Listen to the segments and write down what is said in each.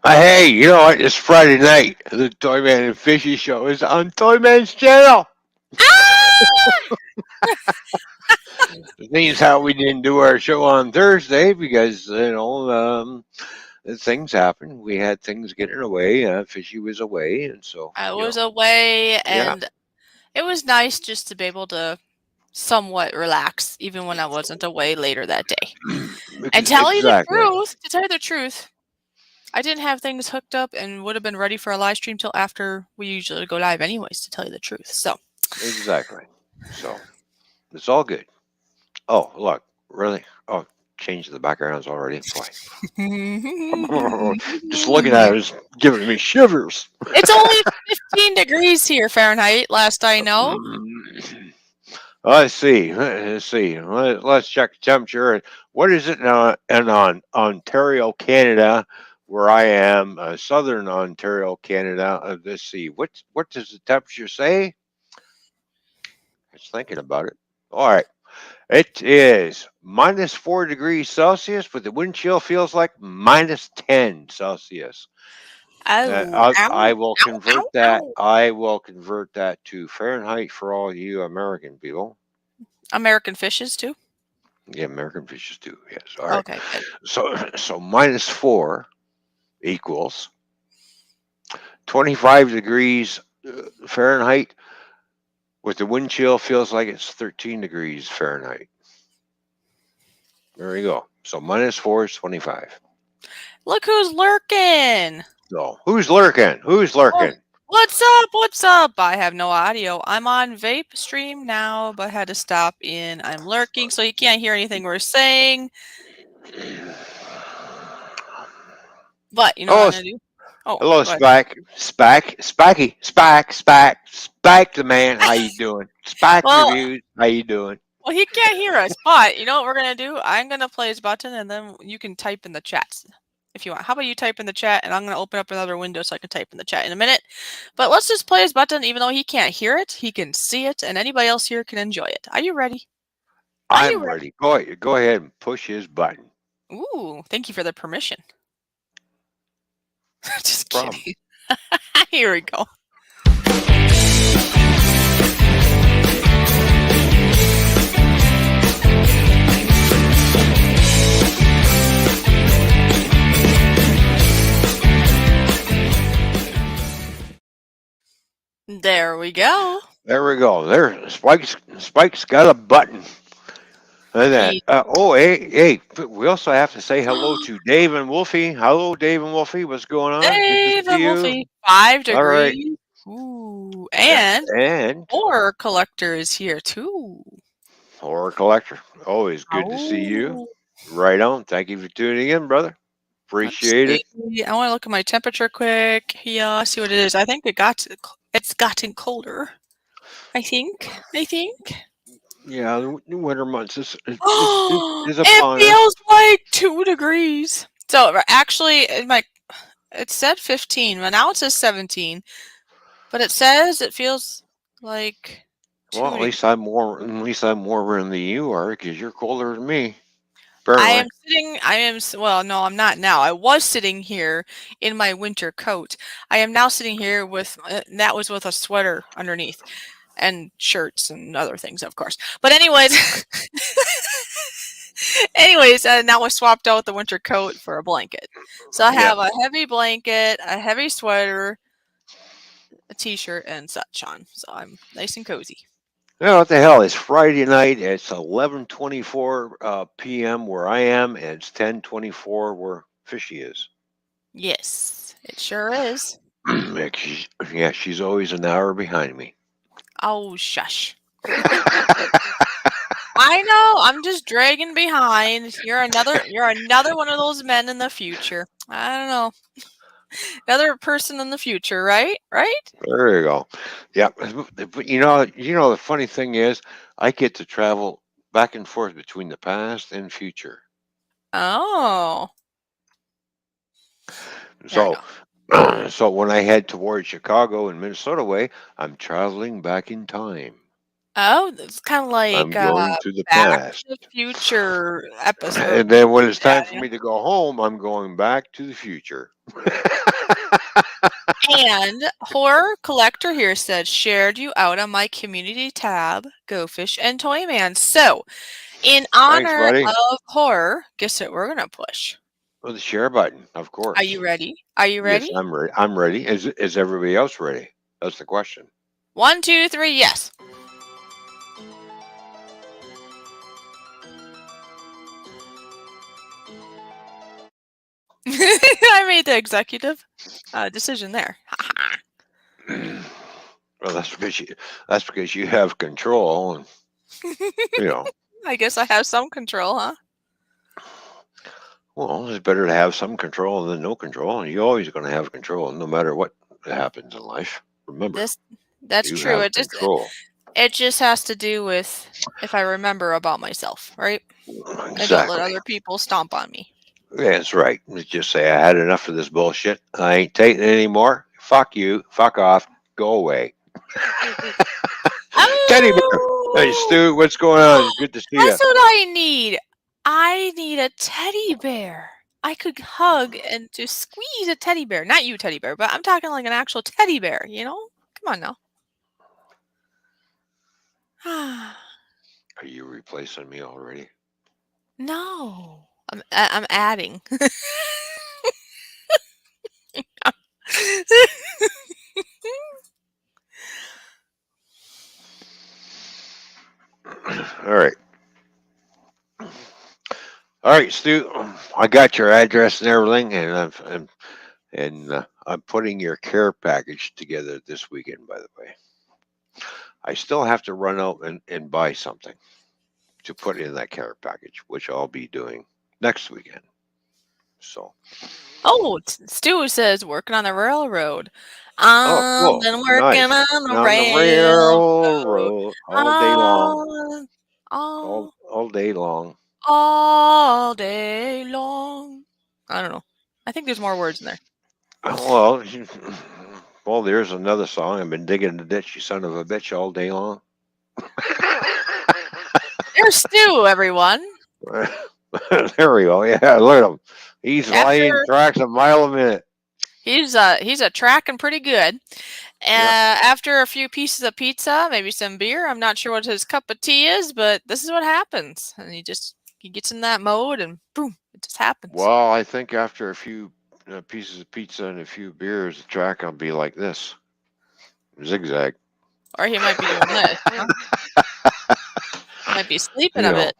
Hey, you know what? It's Friday night. The Toyman and Fishy show is on Toyman's channel. Ah! The thing's how we didn't do our show on Thursday because, things happened. We had things get in the way. Fishy was away. And so, I was away, yeah, and it was nice just to be able to somewhat relax, even when I wasn't away later that day. And exactly. to tell you the truth, I didn't have things hooked up and would have been ready for a live stream till after we usually go live, anyways. To tell you the truth, so Exactly. So, it's all good. Oh, look, really? Oh, change the backgrounds already? Boy. Just looking at it is giving me shivers. it's only 15 degrees here Fahrenheit. Last I know. I see. Let's see. Let's check the temperature. What is it in Ontario, Canada, where I am, southern Ontario, Canada? Let's see. What does the temperature say? I was thinking about it. All right. It is -4 degrees Celsius, but the wind chill feels like -10 Celsius. Oh, I ow, will ow, convert ow, that. ow. I will convert that to Fahrenheit for all you American people. American fishes too. Yeah, American fishes do. Yes. All right. Okay, good. So -4 equals 25 degrees Fahrenheit. With the wind chill, feels like it's 13 degrees Fahrenheit. There you go. So -4 is 25. Look who's lurking. So who's lurking? Who's Oh, lurking? what's up? What's up? I have no audio. I'm on vape stream now, but had to stop in. I'm lurking, so you can't hear anything we're saying. But you know what Oh, I'm gonna do? Oh, hello, go ahead. Spike the man. How you doing? Spike Well, reviews. How you doing? well, he can't hear us. But you know what we're gonna do? I'm gonna play his button, and then you can type in the chat if you want. How about you type in the chat, and I'm gonna open up another window so I can type in the chat in a minute. But let's just play his button, even though he can't hear it. He can see it, and anybody else here can enjoy it. Are you ready? Are you I'm ready? ready. Go ahead and push his button. Ooh, thank you for the permission. Just Problem. kidding. Here we go. There we go. There we go. There, Spike's got a button. And that. He Hey. We also have to say hello to Dave and Wolfie. Hello, Dave and Wolfie. What's going on? Good to Dave see and you. Wolfie, 5 All right. degrees. Ooh, Yeah. and And Horror Collector is here too. horror collector. Always good to see you. Oh, Right on. Thank you for tuning in, brother. let's Appreciate see. it. I want to look at my temperature quick. Yeah, see what it is. I think it's gotten colder. I think. I think. Yeah, the winter months Oh, is it upon us. feels like 2 degrees. So actually, it said 15, but now it says 17. But it says it feels like Well, 2 degrees. at least I'm warmer than you are because you're colder than me. I Apparently. well, no, I'm not now. I was sitting here in my winter coat. I am now sitting here with, that was with a sweater underneath and shirts and other things, of course. But anyways, now I swapped out the winter coat for a blanket. So I Yeah. have a heavy blanket, a heavy sweater, a t-shirt, and such on. So I'm nice and cozy. Well, what the hell? It's Friday night. It's 11:24 p.m. where I am, and it's 10:24 where Fishy is. Yes, it sure is. Yeah, she's always an hour behind me. Oh, shush. I know. I'm just dragging behind. You're another one of those men in the future. I don't know. Another person in the future, right? Right? There you go. Yeah, but the funny thing is, I get to travel back and forth between the past and future. Oh. There we So, go. so when I head towards Chicago and Minnesota way, I'm traveling back in time. Oh, it's kind of I'm like going to the Back past. to the Future episode. And then when it's time for Yeah, me to go home, I'm going back to the future. and Horror Collector here said, shared you out on my community tab, Go Fish and Toyman. So, in Thanks, honor buddy. of horror, guess what we're going to push? Well, the share button, of Are course. you ready? Are you Yes, ready? I'm ready. I'm ready. Is everybody else ready? That's the question. 1, 2, 3, yes. I made the executive decision there. Well, that's because you have control, and you know. I guess I have some control, huh? Well, it's better to have some control than no control, and you're always going to have control, no matter what happens in life. Remember, That's you true. have control. It just has to do with if I remember about myself, right? I don't let Exactly. other people stomp on me. Yeah, that's right. Let's just say I had enough of this bullshit. I ain't taking it anymore. Fuck you. Fuck off. Go away. Teddy bear. Hey, Oh, Stu, what's going on? It's good to see you. that's what I need. I need a teddy bear. I could hug and just squeeze a teddy bear. Not you, teddy bear, but I'm talking like an actual teddy bear, you know? Come on now. Are you replacing me already? No. I'm adding. All right. All right, Stu. I got your address and everything, I'm putting your care package together this weekend. By the way, I still have to run out and buy something to put in that care package, which I'll be doing next weekend. So, Oh, Stu says working on the railroad. oh, I've cool, been working nice. on the On the railroad railroad all day long, all, all, all day long. all day long. I don't know. I think there's more words in there. Well, well, there's another song. I've been digging the ditch, you son of a bitch, all day long. There's Stu, everyone. There we go. Yeah, look at him. He's laying After tracks a mile a minute. he's a tracking pretty good. Yeah. After a few pieces of pizza, maybe some beer. I'm not sure what his cup of tea is, but this is what happens. And he gets in that mode, and boom, it just happens. Well, I think after a few pieces of pizza and a few beers, the track will be like this, zigzag. Or he might be doing this. Huh? Might be sleeping You a know, bit.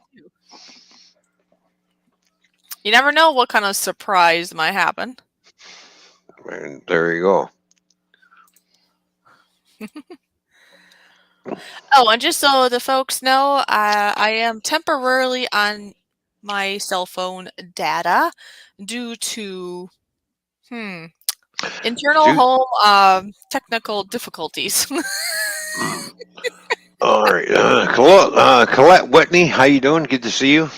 You never know what kind of surprise might happen. and there you go. Oh, and just so the folks know, I am temporarily on my cell phone data due to internal Dude. home technical difficulties. All right, Colette Whitney, how you doing? Good to see you.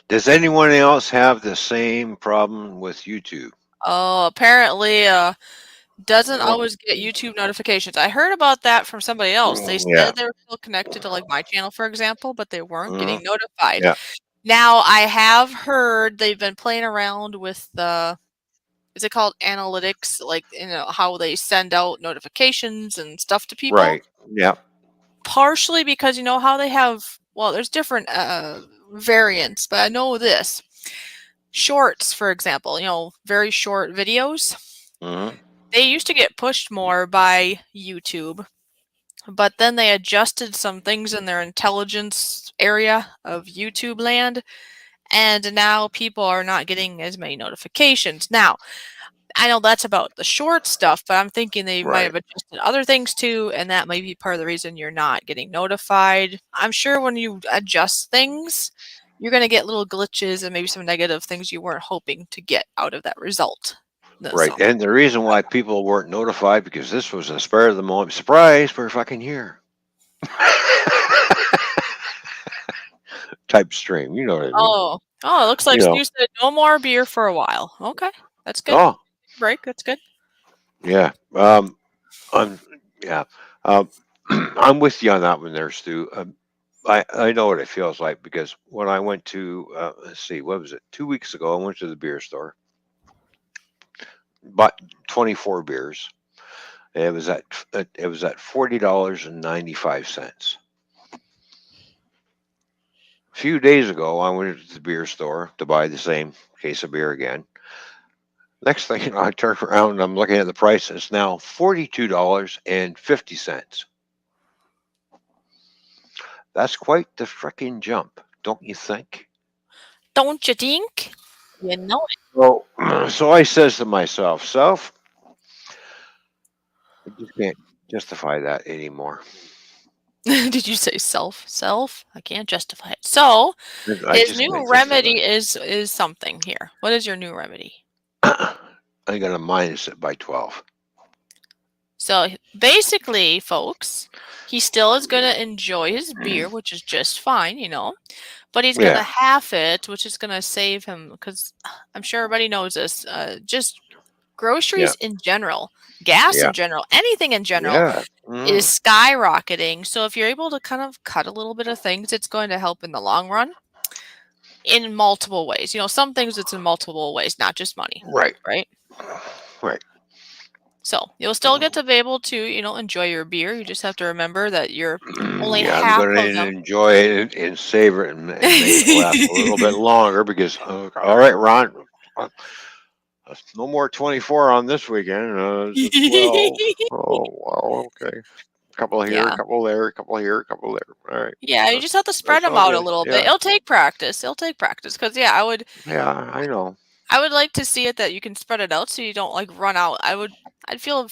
Does anyone else have the same problem with YouTube? Oh, apparently doesn't Well, always get YouTube notifications. I heard about that from somebody else. They yeah. said they were still connected to like my channel, for example, but they weren't Mhm. getting notified. Yeah. Now I have heard they've been playing around with the is it called analytics, like how they send out notifications and stuff to people. Right. Yeah. Partially because you know how they have there's different variants, but I know this. Shorts, for example, very short videos. Hmm. They used to get pushed more by YouTube, but then they adjusted some things in their intelligence area of YouTube land, and now people are not getting as many notifications. Now, I know that's about the short stuff, but I'm thinking they might Right. have adjusted other things too, and that might be part of the reason you're not getting notified. I'm sure when you adjust things, you're going to get little glitches and maybe some negative things you weren't hoping to get out of that result. Right. So, And the reason why people weren't notified because this was a spur of the moment surprise. We're fucking here. Type stream. You know what I mean? it looks like You know. Stu said no more beer for a while. Okay, that's good. Oh, Break, that's good. yeah. I'm, yeah. I'm with you on that one there, Stu. I know what it feels like because when I went to let's see, what was it? 2 weeks ago, I went to the beer store, bought 24 beers. It was at $40.95. A few days ago, I went to the beer store to buy the same case of beer again. Next thing you know, I turn around and I'm looking at the price. It's now $42.50. That's quite the frickin' jump, don't you think? Don't you think? You know So, so I says to myself, self, I just can't justify that anymore. it. Did you say self? Self? I can't justify it. So I his just new can't justify remedy is something here. What is your new remedy? it. I got to minus it by 12. So basically, folks, he still is going to enjoy his beer, which is just fine, but he's going to Yeah, half it, which is going to save him because I'm sure everybody knows this. Just yeah, groceries in general, gas yeah, in general, anything in general yeah. is Mm, skyrocketing. So if you're able to kind of cut a little bit of things, it's going to help in the long run in multiple ways. Some things it's in multiple ways, not just money, right, right? right. So you'll still get to be able to, enjoy your beer. You just have to remember that you're only Yeah, I'm half going of to them. enjoy it and savor it and make it last a little bit longer because, all right, Ron, uh, no more 24 on this weekend. It's a 12. Oh, well, okay. A couple here, a Yeah. couple there, a couple here, a couple there. All right. Yeah, you just That's have to spread that's them all out a good. little bit. Yeah. It'll take practice. It'll take practice because yeah, Yeah, I know. I would like to see it that you can spread it out so you don't like run out. I would feel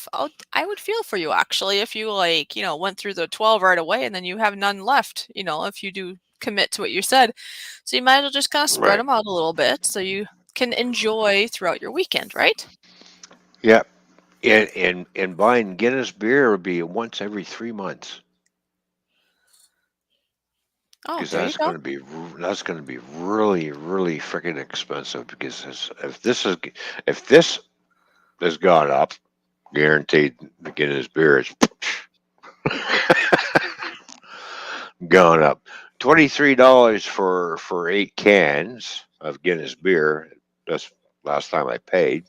for you actually if you like, went through the 12 right away and then you have none left, if you do commit to what you said. So you might as well just kind of spread Right. them out a little bit so you can enjoy throughout your weekend, right? Yeah. And buying Guinness beer would be once every 3 months Oh, because there you go. that's going to be really really freaking expensive because if this has gone up, guaranteed the Guinness beer is gone up. $23 for 8 cans of Guinness beer. That's last time I paid.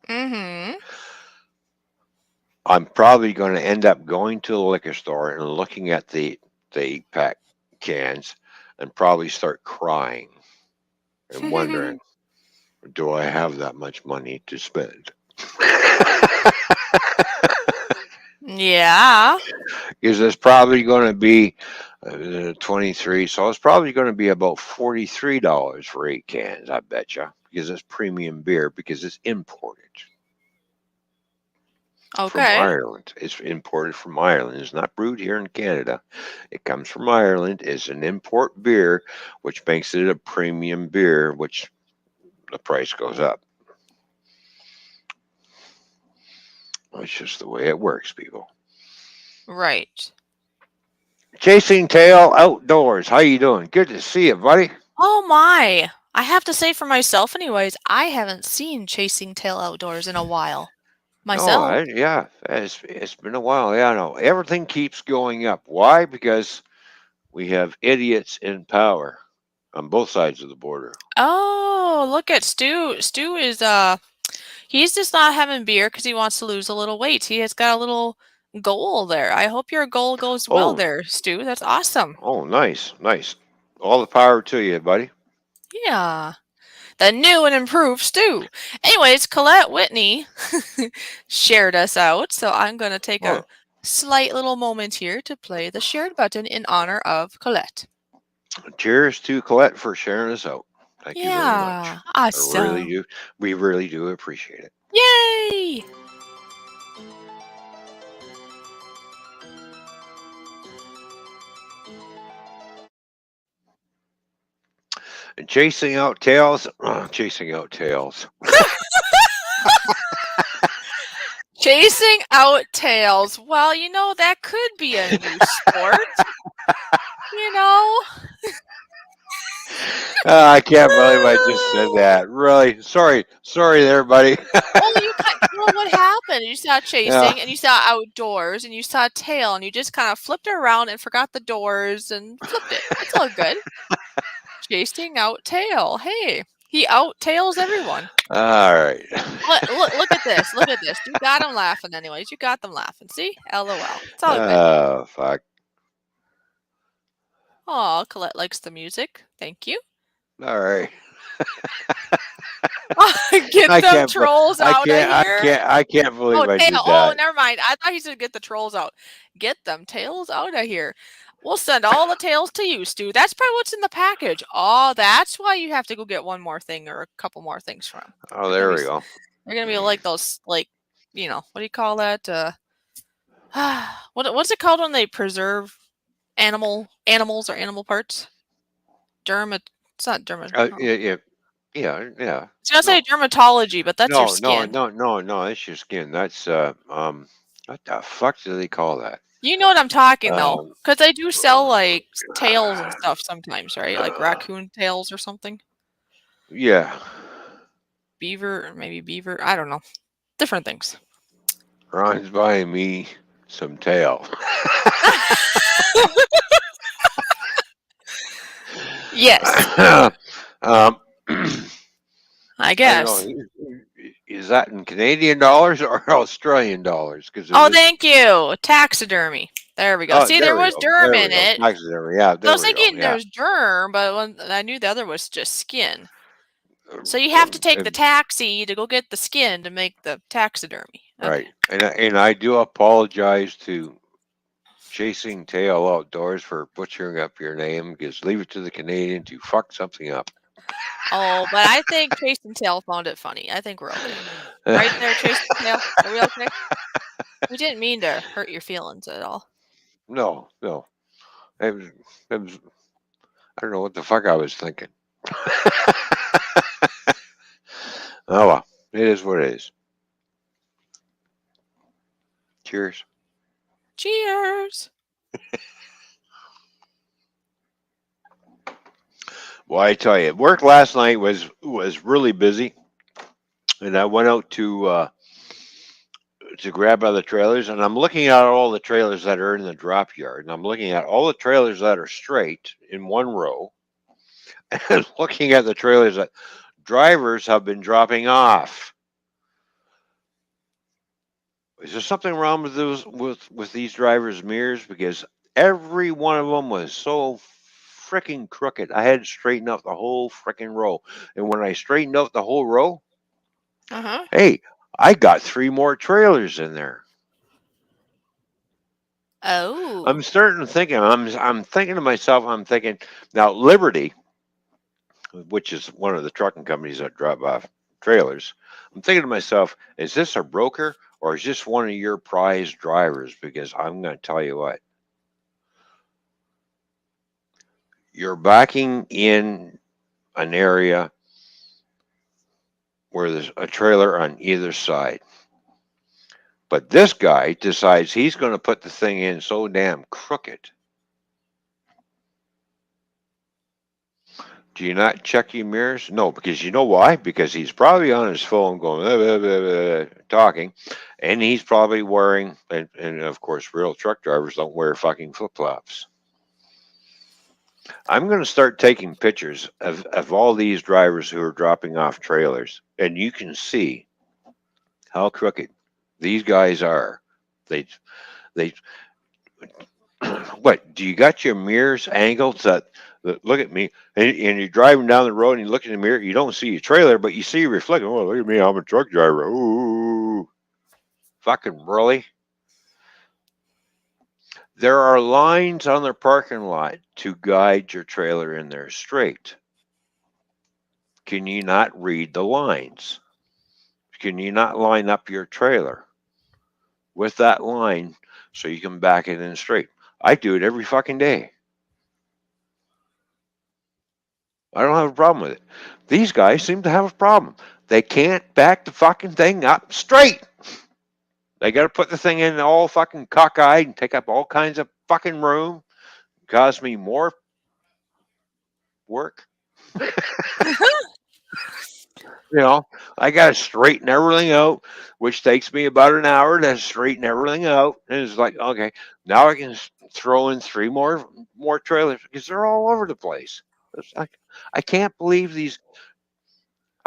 Mhm. I'm probably going to end up going to the liquor store and looking at the 8 pack cans and probably start crying and wondering, do I have that much money to spend? Yeah. Because it's probably going to be 23, so it's probably going to be about $43 for 8 cans, I bet you, because it's premium beer because it's imported from Okay. Ireland. It's imported from Ireland. It's not brewed here in Canada. It comes from Ireland. It's an import beer, which makes it a premium beer, which the price goes up. It's just the way it works, people. Right. Chasing Tail Outdoors. How you doing? Good to see you, buddy. Oh my. I have to say for myself anyways, I haven't seen Chasing Tail Outdoors in a while. Oh, Myself. yeah, it's been a while. Yeah, I know. Everything keeps going up. Why? Because we have idiots in power on both sides of the border. Oh, look at Stu. Stu is he's just not having beer because he wants to lose a little weight. He has got a little goal there. I hope your goal goes well Oh, there, Stu. That's awesome. oh, nice, nice. All the power to you, buddy. Yeah. The new and improved Stu. Anyways, Colette Whitney shared us out, so I'm going to take a Oh, slight little moment here to play the shared button in honor of Colette. cheers to Colette for sharing us out. Thank you very much. Yeah, I really awesome. do. We really do appreciate it. Yay! And chasing out tails, chasing out tails. Chasing out tails. Well, that could be a new sport. You know? I can't believe I just said that. Really, sorry there, buddy. Well, well, what happened? You saw Yeah. chasing, and you saw outdoors, and you saw tail, and you just kind of flipped it around and forgot the doors and flipped it. It's all good. Chasing out tail. Hey, he out tails everyone. All right. Look at this. Look at this. You got them laughing, anyways. You got them laughing. See? LOL. It's all good. Oh fuck. Oh, Colette likes the music. Thank you. All right. Get I them can't. trolls I out of can't. I here. can't. I can't believe Oh, I tail. did Oh, that. never mind. I thought he said get the trolls out. Get them tails out of here. We'll send all the tails to you, Stu. That's probably what's in the package. Oh, that's why you have to go get one more thing or a couple more things from him. Oh, They're gonna there be we go. they're gonna be like those what do you call that? What's it called when they preserve animals or animal parts? It's not dermat. Oh. Yeah. Yeah. I was gonna No. say dermatology, but that's your skin. No. That's your skin. That's What the fuck do they call that? You know what I'm talking though, Um. because they do sell like tails and stuff sometimes, right? Like raccoon tails or something. Yeah. Beaver, or maybe beaver. I don't know. Different things. Ron's buying me some tail. Yes, um. I I don't know. guess. Is that in Canadian dollars or Australian dollars? Because it Oh, was. thank you. Taxidermy. There we go. Oh, See, there there we was go. derm There we in go. it. Taxidermy. Yeah, So I there was we go. thinking Yeah. there's derm, but when I knew the other was just skin. So you have to take the And- taxi to go get the skin to make the taxidermy. Okay. right. And I do apologize to Chasing Tail Outdoors for butchering up your name. Because leave it to the Canadian to fuck something up. Oh, but I think Chase and Tail found it funny. I think we're okay. Right there, Chase and Tail. Are we okay? We didn't mean to hurt your feelings at all. No, no. It was, I don't know what the fuck I was thinking. Oh well, it is what it is. Cheers. Cheers. Well, I tell you, work last night was really busy, and I went out to grab other trailers, and I'm looking at all the trailers that are in the drop yard, and I'm looking at all the trailers that are straight in one row, and looking at the trailers that drivers have been dropping off. Is there something wrong with those with these drivers' mirrors? Because every one of them was so freaking crooked. I had to straighten out the whole freaking row, and when I straightened out the whole row, Uh huh. hey, I got three more trailers in there. Oh. I'm starting to thinking. I'm thinking to myself. I'm thinking now. Liberty, which is one of the trucking companies that drop off trailers. I'm thinking to myself, is this a broker or is this one of your prize drivers? Because I'm going to tell you what, you're backing in an area where there's a trailer on either side. But this guy decides he's going to put the thing in so damn crooked. Do you not check your mirrors? No, because you know why? Because he's probably on his phone going, blah, blah, blah, talking, and he's probably wearing, and of course, real truck drivers don't wear fucking flip flops. I'm going to start taking pictures of all these drivers who are dropping off trailers, and you can see how crooked these guys are. They, they, what? Do you got your mirrors angled so that look at me, and you're driving down the road and you look in the mirror, you don't see your trailer, but you see your reflection. Oh, look at me, I'm a truck driver. Ooh, fucking really? There are lines on the parking lot to guide your trailer in there straight. Can you not read the lines? Can you not line up your trailer with that line so you can back it in straight? I do it every fucking day. I don't have a problem with it. These guys seem to have a problem. They can't back the fucking thing up straight. They got to put the thing in all fucking cockeyed and take up all kinds of fucking room, cause me more work. You know, I got to straighten everything out, which takes me about an hour to straighten everything out. And it's like, okay, now I can throw in three more trailers because they're all over the place. I can't believe these.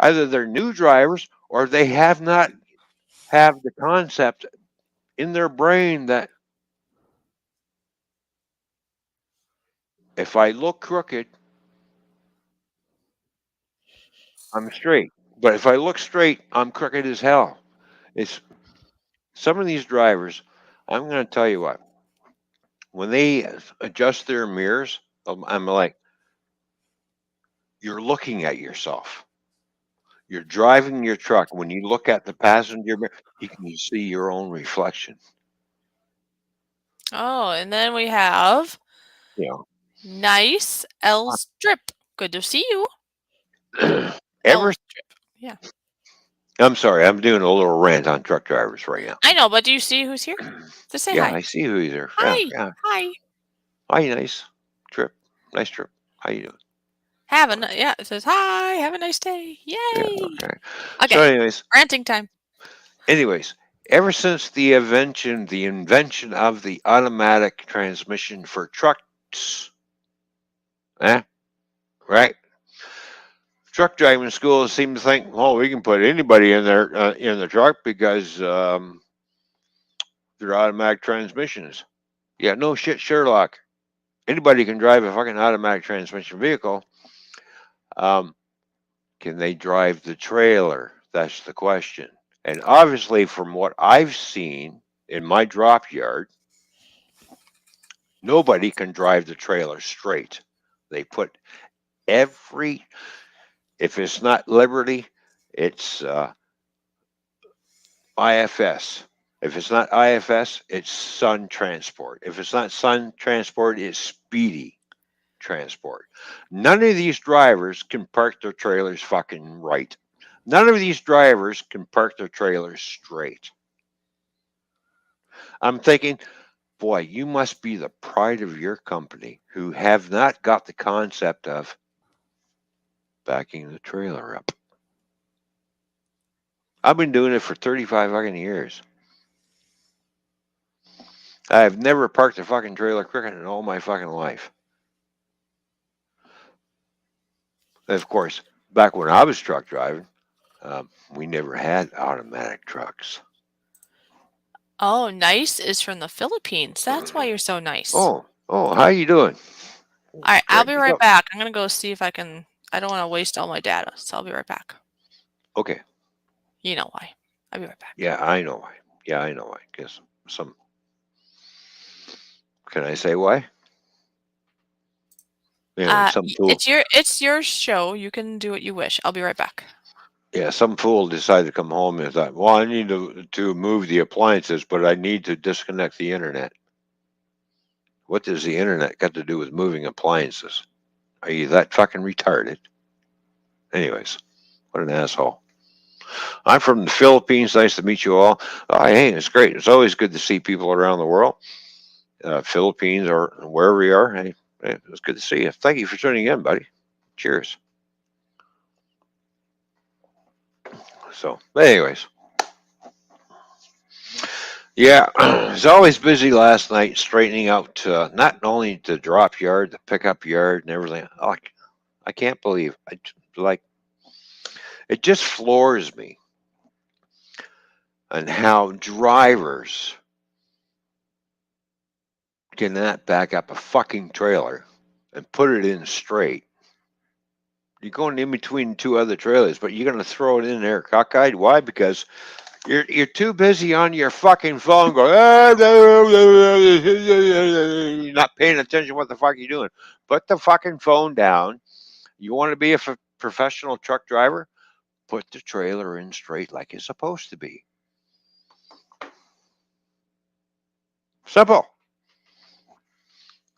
Either they're new drivers or they have not have the concept in their brain that if I look crooked, I'm straight. But if I look straight, I'm crooked as hell. It's some of these drivers. I'm going to tell you what. When they adjust their mirrors, I'm like, you're looking at yourself. You're driving your truck. When you look at the passenger mirror, you can see your own reflection. Oh, and then we have You nice L Strip. Good to see you. know, L ever. Strip. Yeah. I'm sorry, I'm doing a little rant on truck drivers right now. I know, but do you see who's here? Just say Yeah, hi. I see who he's there. Yeah, Hi. yeah. Hi. Hi, nice trip. Nice trip. How you doing? Yeah, it says hi, have a nice day. Yeah, Yay. okay. So, Okay, ranting time. anyways, ever since the invention of the automatic transmission for trucks, eh, right? Truck driving schools seem to think, oh, we can put anybody in there in the truck because they're automatic transmissions. Yeah, no shit, Sherlock. Anybody can drive a fucking automatic transmission vehicle. Um, can they drive the trailer? That's the question. And obviously, from what I've seen in my drop yard, nobody can drive the trailer straight. They put every, if it's not Liberty, it's IFS. If it's not IFS, it's Sun Transport. If it's not Sun Transport, it's Speedy Transport. None of these drivers can park their trailers fucking right. None of these drivers can park their trailers straight. I'm thinking, boy, you must be the pride of your company who have not got the concept of backing the trailer up. I've been doing it for 35 fucking years. I've never parked a fucking trailer crooked in all my fucking life. And of course, back when I was truck driving, we never had automatic trucks. Oh, nice is from the Philippines. That's why you're so nice. Oh, how you doing? All right, I'll Crack be this right up. back. I'm gonna go see if I can. I don't want to waste all my data, so I'll be right back. Okay. You know why? I'll be right back. Yeah, I know why. Yeah, I know why. Guess some. Can I say why? Anyway, some fool. It's your show. You can do what you wish. I'll be right back. Yeah, some fool decided to come home and thought, well, I need to move the appliances, but I need to disconnect the internet. What does the internet got to do with moving appliances? Are you that fucking retarded? Anyways, what an asshole. I'm from the Philippines. Nice to meet you all. Hey, it's great. It's always good to see people around the world. Philippines or wherever you are. Hey, it's good to see you. Thank you for tuning in, buddy. Cheers. So, anyways, yeah, I was always busy last night straightening out not only the drop yard, the pickup yard, and everything. I can't believe like it just floors me on how drivers cannot back up a fucking trailer and put it in straight. You're going in between two other trailers, but you're going to throw it in there cockeyed. Why? Because you're too busy on your fucking phone going, you're not paying attention what the fuck you're doing. Put the fucking phone down. You want to be a professional truck driver? Put the trailer in straight like it's supposed to be. Simple.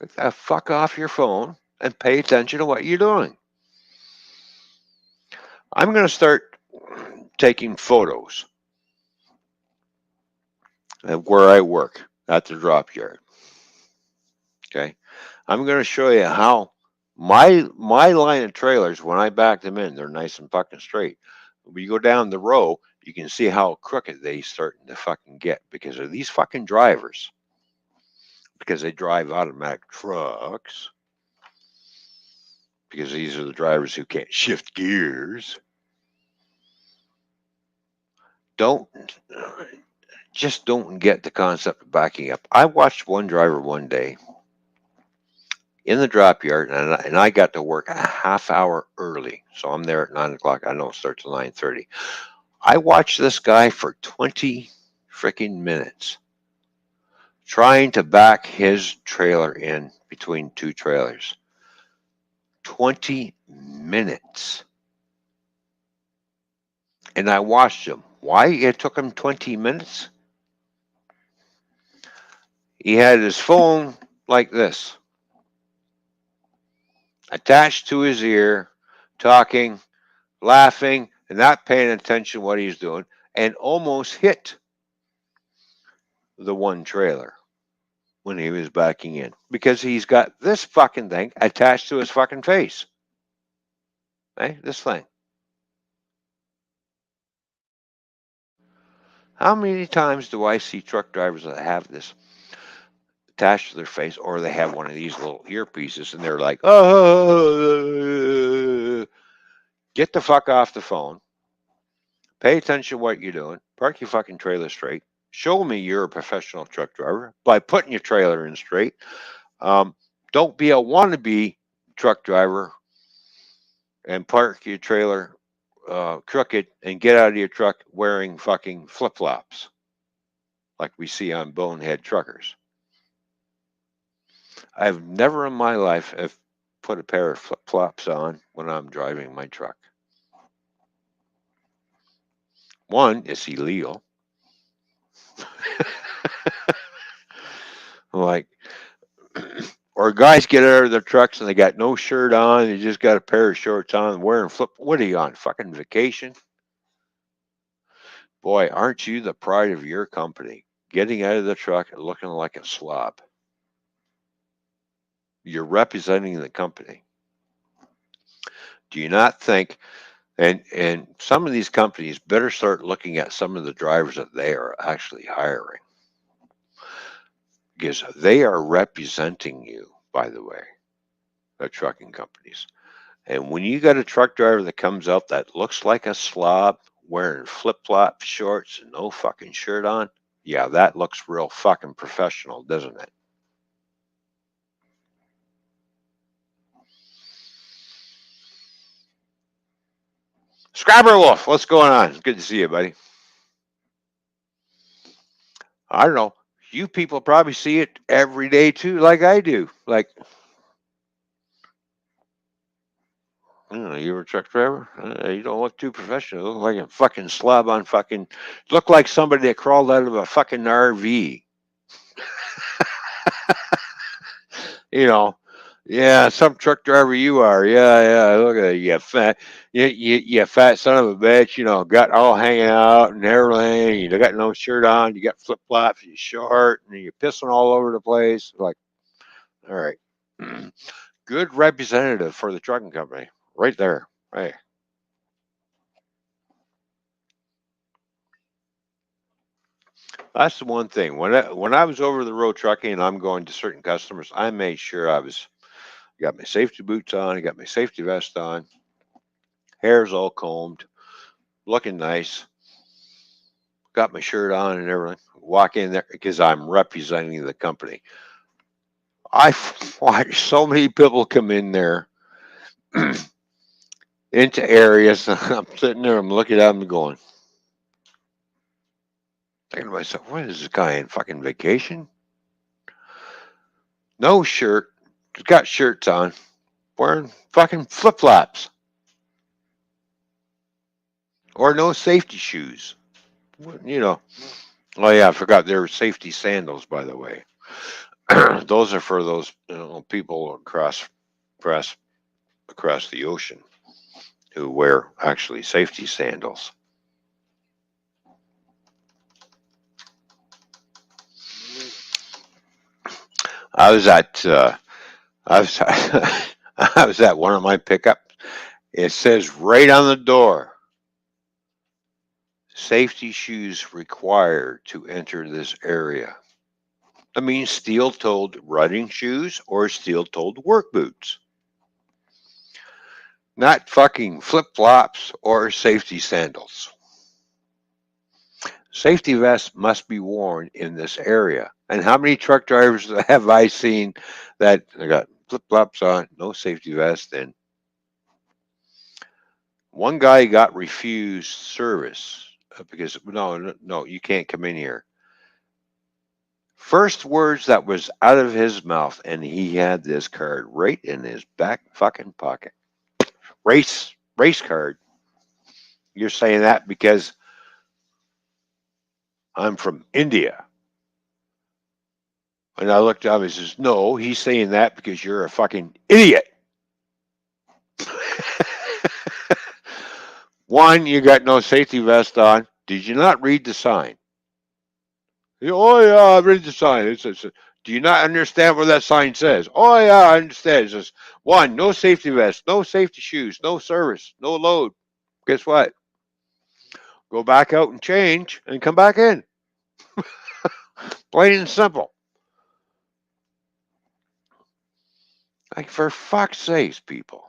Get the fuck off your phone and pay attention to what you're doing. I'm going to start taking photos of where I work at the drop yard. Okay. I'm going to show you how My line of trailers, when I back them in, they're nice and fucking straight. When you go down the row, you can see how crooked they starting to fucking get because of these fucking drivers. Because they drive automatic trucks. Because these are the drivers who can't shift gears. Don't just don't get the concept of backing up. I watched one driver one day in the drop yard, and I got to work a half hour early. So I'm there at 9 o'clock. I know it starts at 9:30. I watched this guy for 20 freaking minutes trying to back his trailer in between two trailers. 20 minutes. And I watched him. Why it took him 20 minutes? He had his phone like this, attached to his ear, talking, laughing, and not paying attention what he's doing, and almost hit the one trailer when he was backing in because he's got this fucking thing attached to his fucking face. Hey, this thing. How many times do I see truck drivers that have this attached to their face, or they have one of these little earpieces and they're like, oh, get the fuck off the phone. Pay attention to what you're doing. Park your fucking trailer straight. Show me you're a professional truck driver by putting your trailer in straight. Don't be a wannabe truck driver and park your trailer crooked and get out of your truck wearing fucking flip flops like we see on bonehead truckers. I've never in my life have put a pair of flip flops on when I'm driving my truck. One, it's illegal. Like, or guys get out of their trucks and they got no shirt on, they just got a pair of shorts on, wearing flip. What are you on? Fucking vacation? Boy, aren't you the pride of your company? Getting out of the truck and looking like a slob. You're representing the company. Do you not think? And some of these companies better start looking at some of the drivers that they are actually hiring because they are representing you, by the way, the trucking companies. And when you got a truck driver that comes out that looks like a slob wearing flip flop shorts and no fucking shirt on, yeah, that looks real fucking professional, doesn't it? Scrabber Wolf, what's going on? Good to see you, buddy. I don't know. You people probably see it every day too, like I do. Like, I don't know, you were a truck driver? You don't look too professional. You look like a fucking slob on fucking. Look like somebody that crawled out of a fucking RV. You know, yeah, some truck driver you are. Yeah, yeah. Look at you, fat, you fat son of a bitch. You know, got all hanging out and everything. You got no shirt on. You got flip flops. You short, and you're pissing all over the place. Like, all right, good representative for the trucking company, right there. Right. That's the one thing. When I was over the road trucking and I'm going to certain customers, I made sure I was got my safety boots on, I got my safety vest on, hair's all combed, looking nice, got my shirt on and everything. Walk in there because I'm representing the company. I've watched so many people come in there into areas. I'm sitting there, I'm looking at them going, thinking to myself, what is this guy in fucking vacation? No shirt, got shirts on, wearing fucking flip flops or no safety shoes. You know, oh yeah, I forgot there were safety sandals, by the way. Those are for those people across across the ocean who wear actually safety sandals. I was at I was I was at one of my pickups. It says right on the door, safety shoes required to enter this area. I mean, steel-toed running shoes or steel-toed work boots, not fucking flip-flops or safety sandals. Safety vests must be worn in this area. And how many truck drivers have I seen that they got flip-flops on, no safety vest, and one guy got refused service because no, you can't come in here. First words that was out of his mouth, and he had this card right in his back fucking pocket. Race card. You're saying that because I'm from India. And I looked up and says, no, he's saying that because you're a fucking idiot. One, you got no safety vest on. Did you not read the sign? Oh yeah, I read the sign. Do you not understand what that sign says? Oh yeah, I understand. It says one, no safety vest, no safety shoes, no service, no load. Guess what? Go back out and change and come back in. Plain and simple. Like for fuck's sakes, people.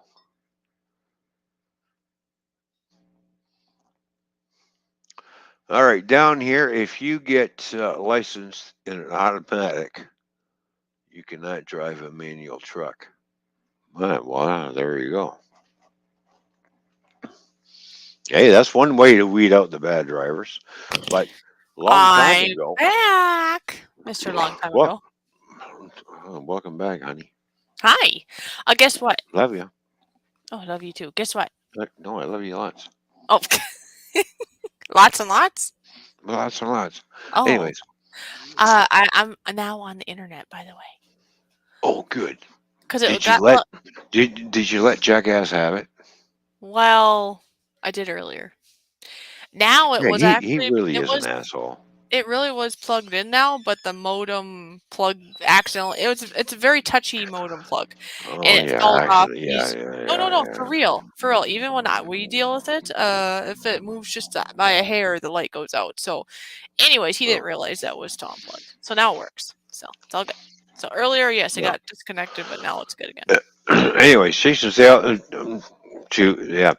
All right, down here, if you get licensed in an automatic, you cannot drive a manual truck. Wow, there you go. Hey, that's one way to weed out the bad drivers. But a long time I'm ago, back, Mr. Long Time well, Ago. welcome back, honey. Hi. Guess what? Love you. Oh, I love you too. Guess what? No, I love you lots. Oh, lots and lots. Lots and lots. Oh, Anyways, I'm now on the internet, by the way, oh, good. because it Did you got let did you let Jackass have it? well. I did earlier. Now it Yeah, was he actually really is an asshole. it really was plugged in now, but the modem plug accidentally it's a very touchy modem plug, Oh and it yeah, falls off. actually, yeah, yeah, No, yeah, for real, for real. Even when we deal with it, if it moves just by a hair, the light goes out. So, anyways, he didn't yeah. realize that was Tom plugged. So now it works. So it's all good. So earlier, yes, it Yeah. got disconnected, but now it's good again. Anyways, Jason's out to yeah.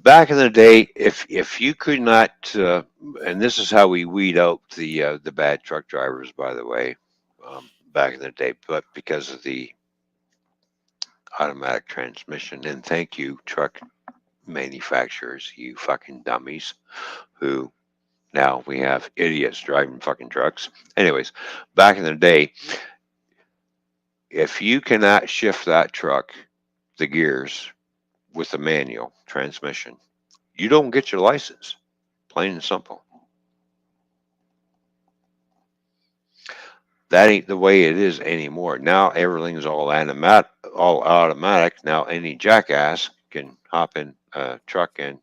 Back in the day, if you could not, and this is how we weed out the bad truck drivers, by the way, back in the day, but because of the automatic transmission, and thank you, truck manufacturers, you fucking dummies, who now we have idiots driving fucking trucks. Anyways, back in the day, if you cannot shift that truck, the gears with a manual transmission, you don't get your license. Plain and simple. That ain't the way it is anymore. Now everything's all automatic. Now any jackass can hop in a truck and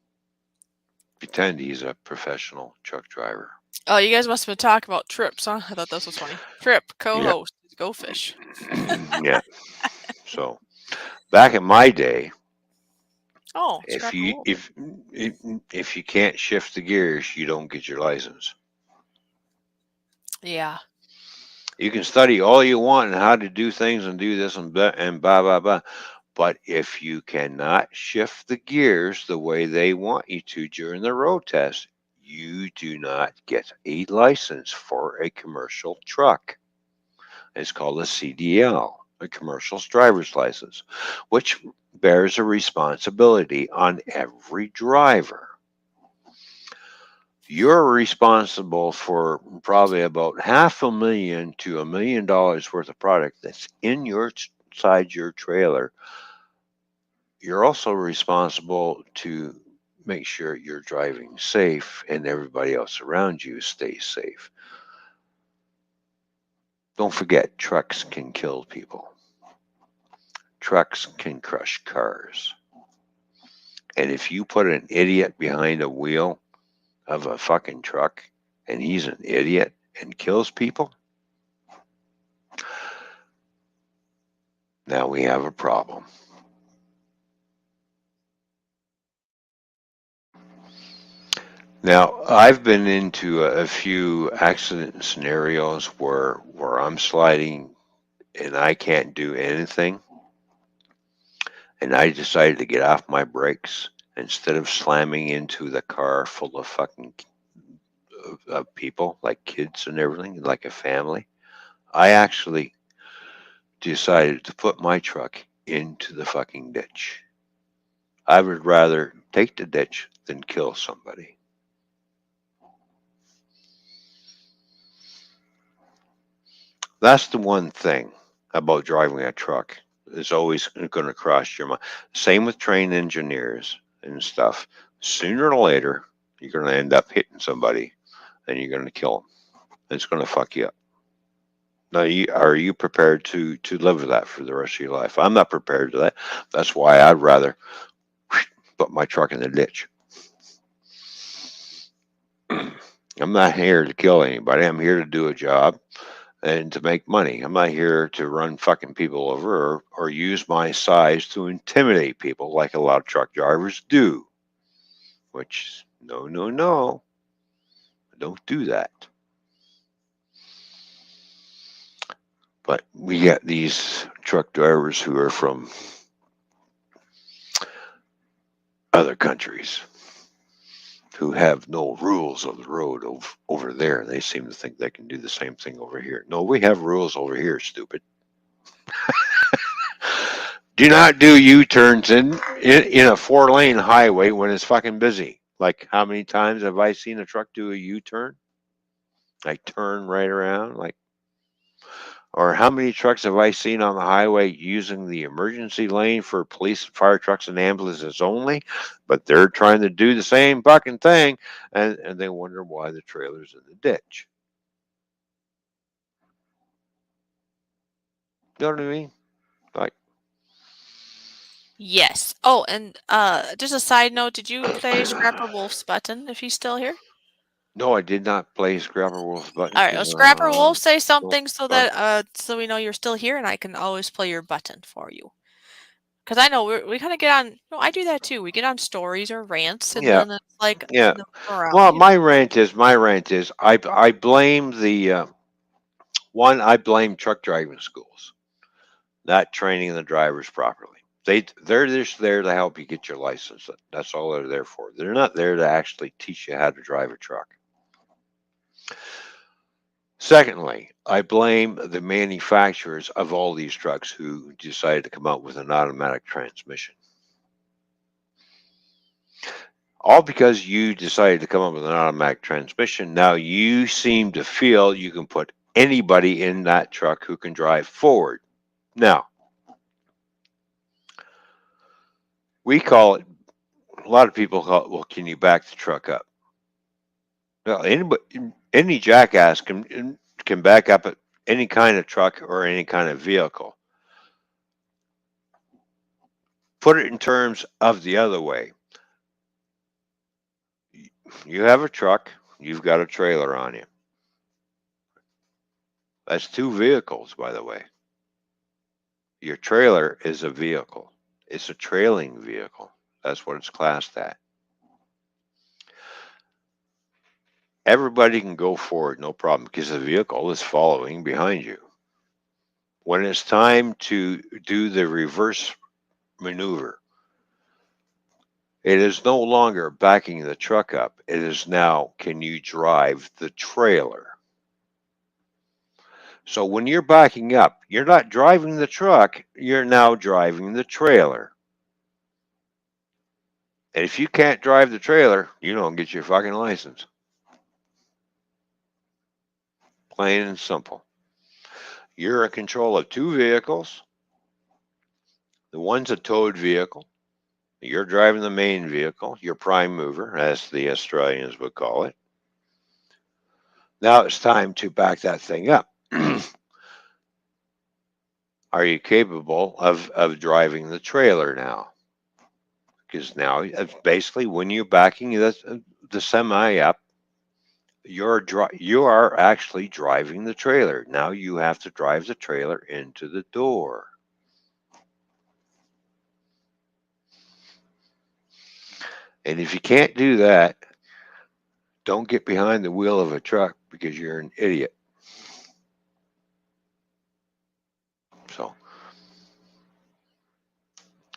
pretend he's a professional truck driver. Oh, you guys must have been talking about trips, huh? I thought this was funny. Trip Yeah, co-host, go fish. yeah. So back in my day, Oh, if scrap you old. if you can't shift the gears, you don't get your license. Yeah. You can study all you want and how to do things and do this and blah blah blah. But if you cannot shift the gears the way they want you to during the road test, you do not get a license for a commercial truck. It's called a CDL, a commercial driver's license, which bears a responsibility on every driver. You're responsible for probably about $500,000 to $1 million worth of product that's in inside your trailer. You're also responsible to make sure you're driving safe and everybody else around you stays safe. Don't forget, trucks can kill people. Trucks can crush cars. And if you put an idiot behind a wheel of a fucking truck and he's an idiot and kills people, now we have a problem. Now, I've been into a few accident scenarios where I'm sliding and I can't do anything, and I decided to get off my brakes instead of slamming into the car full of fucking people, like kids and everything, like a family. I actually decided to put my truck into the fucking ditch. I would rather take the ditch than kill somebody. That's the one thing about driving a truck. It's always going to cross your mind. Same with train engineers and stuff. Sooner or later, you're going to end up hitting somebody and you're going to kill them. It's going to fuck you up. Now, are you prepared to live with that for the rest of your life? I'm not prepared to that. That's why I'd rather put my truck in the ditch. I'm not here to kill anybody. I'm here to do a job and to make money. I'm not here to run fucking people over or use my size to intimidate people like a lot of truck drivers do. Which, no, no, no. Don't do that. But we got these truck drivers who are from other countries who have no rules of the road over there. They seem to think they can do the same thing over here. No, we have rules over here, stupid. Do not do U-turns in a 4-lane highway when it's fucking busy. Like, how many times have I seen a truck do a U-turn? Like, turn right around? Like, or how many trucks have I seen on the highway using the emergency lane for police, fire trucks, and ambulances only? But they're trying to do the same fucking thing, and they wonder why the trailer's in the ditch. You know what I mean? Like, Yes. Oh, and just a side note, did you play Scrapper Wolf's button if he's still here? no, I did not play Scrapper Wolf's button All right. because Well, Scrapper Wolf, say no, something so go ahead. that so we know you're still here, and I can always play your button for you. Because I know we kind of get on. No, I do that too. We get on stories or rants, and Yeah, then it's like yeah. no, around Well, you. my rant is I blame the one. I blame truck driving schools not training the drivers properly. They're just there to help you get your license. That's all they're there for. They're not there to actually teach you how to drive a truck. Secondly, I blame the manufacturers of all these trucks who decided to come out with an automatic transmission. All because you decided to come up with an automatic transmission. Now you seem to feel you can put anybody in that truck who can drive forward. Now, we call it, a lot of people call it, well, can you back the truck up? Well, any jackass can back up any kind of truck or any kind of vehicle. Put it in terms of the other way. You have a truck, you've got a trailer on you. That's two vehicles, by the way. Your trailer is a vehicle. It's a trailing vehicle. That's what it's classed at. Everybody can go forward, no problem, because the vehicle is following behind you. When it's time to do the reverse maneuver, it is no longer backing the truck up. It is now, can you drive the trailer? So when you're backing up, you're not driving the truck, you're now driving the trailer. And if you can't drive the trailer, you don't get your fucking license. Plain and simple. You're in control of two vehicles. The one's a towed vehicle. You're driving the main vehicle, your prime mover, as the Australians would call it. Now it's time to back that thing up. Are you capable of driving the trailer now? Because now, basically, when you're backing the semi up, you are actually driving the trailer. Now you have to drive the trailer into the door. And if you can't do that, don't get behind the wheel of a truck because you're an idiot. So,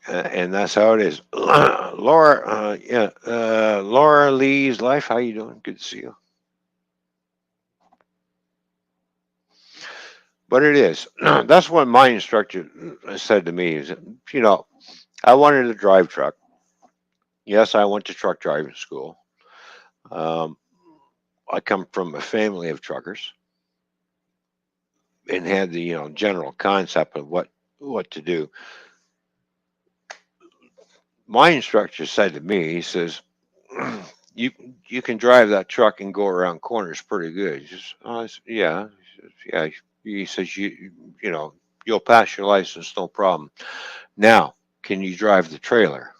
and that's how it is. Laura, Laura Lee's life. How you doing? Good to see you. But it is. That's what my instructor said to me. Is, you know, I wanted to drive truck. Yes, I went to truck driving school. Um, I come from a family of truckers and had the general concept of what to do. My instructor said to me, he says, "You you can drive that truck and go around corners pretty good." He says, oh, I said, yeah, he says, yeah. He says you know you'll pass your license, no problem. Now, can you drive the trailer?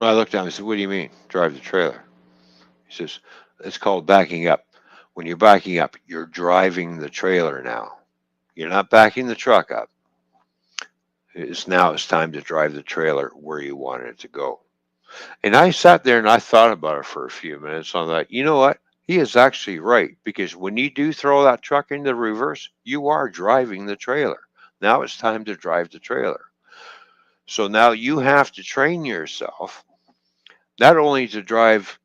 I looked at him and said, "What do you mean, drive the trailer?" He says, "It's called backing up. When you're backing up, you're driving the trailer now. You're not backing the truck up. It's time to drive the trailer where you want it to go." And I sat there and I thought about it for a few minutes. I'm like, you know what? He is actually right because when you do throw that truck into reverse, you are driving the trailer. Now it's time to drive the trailer. So now you have to train yourself not only to drive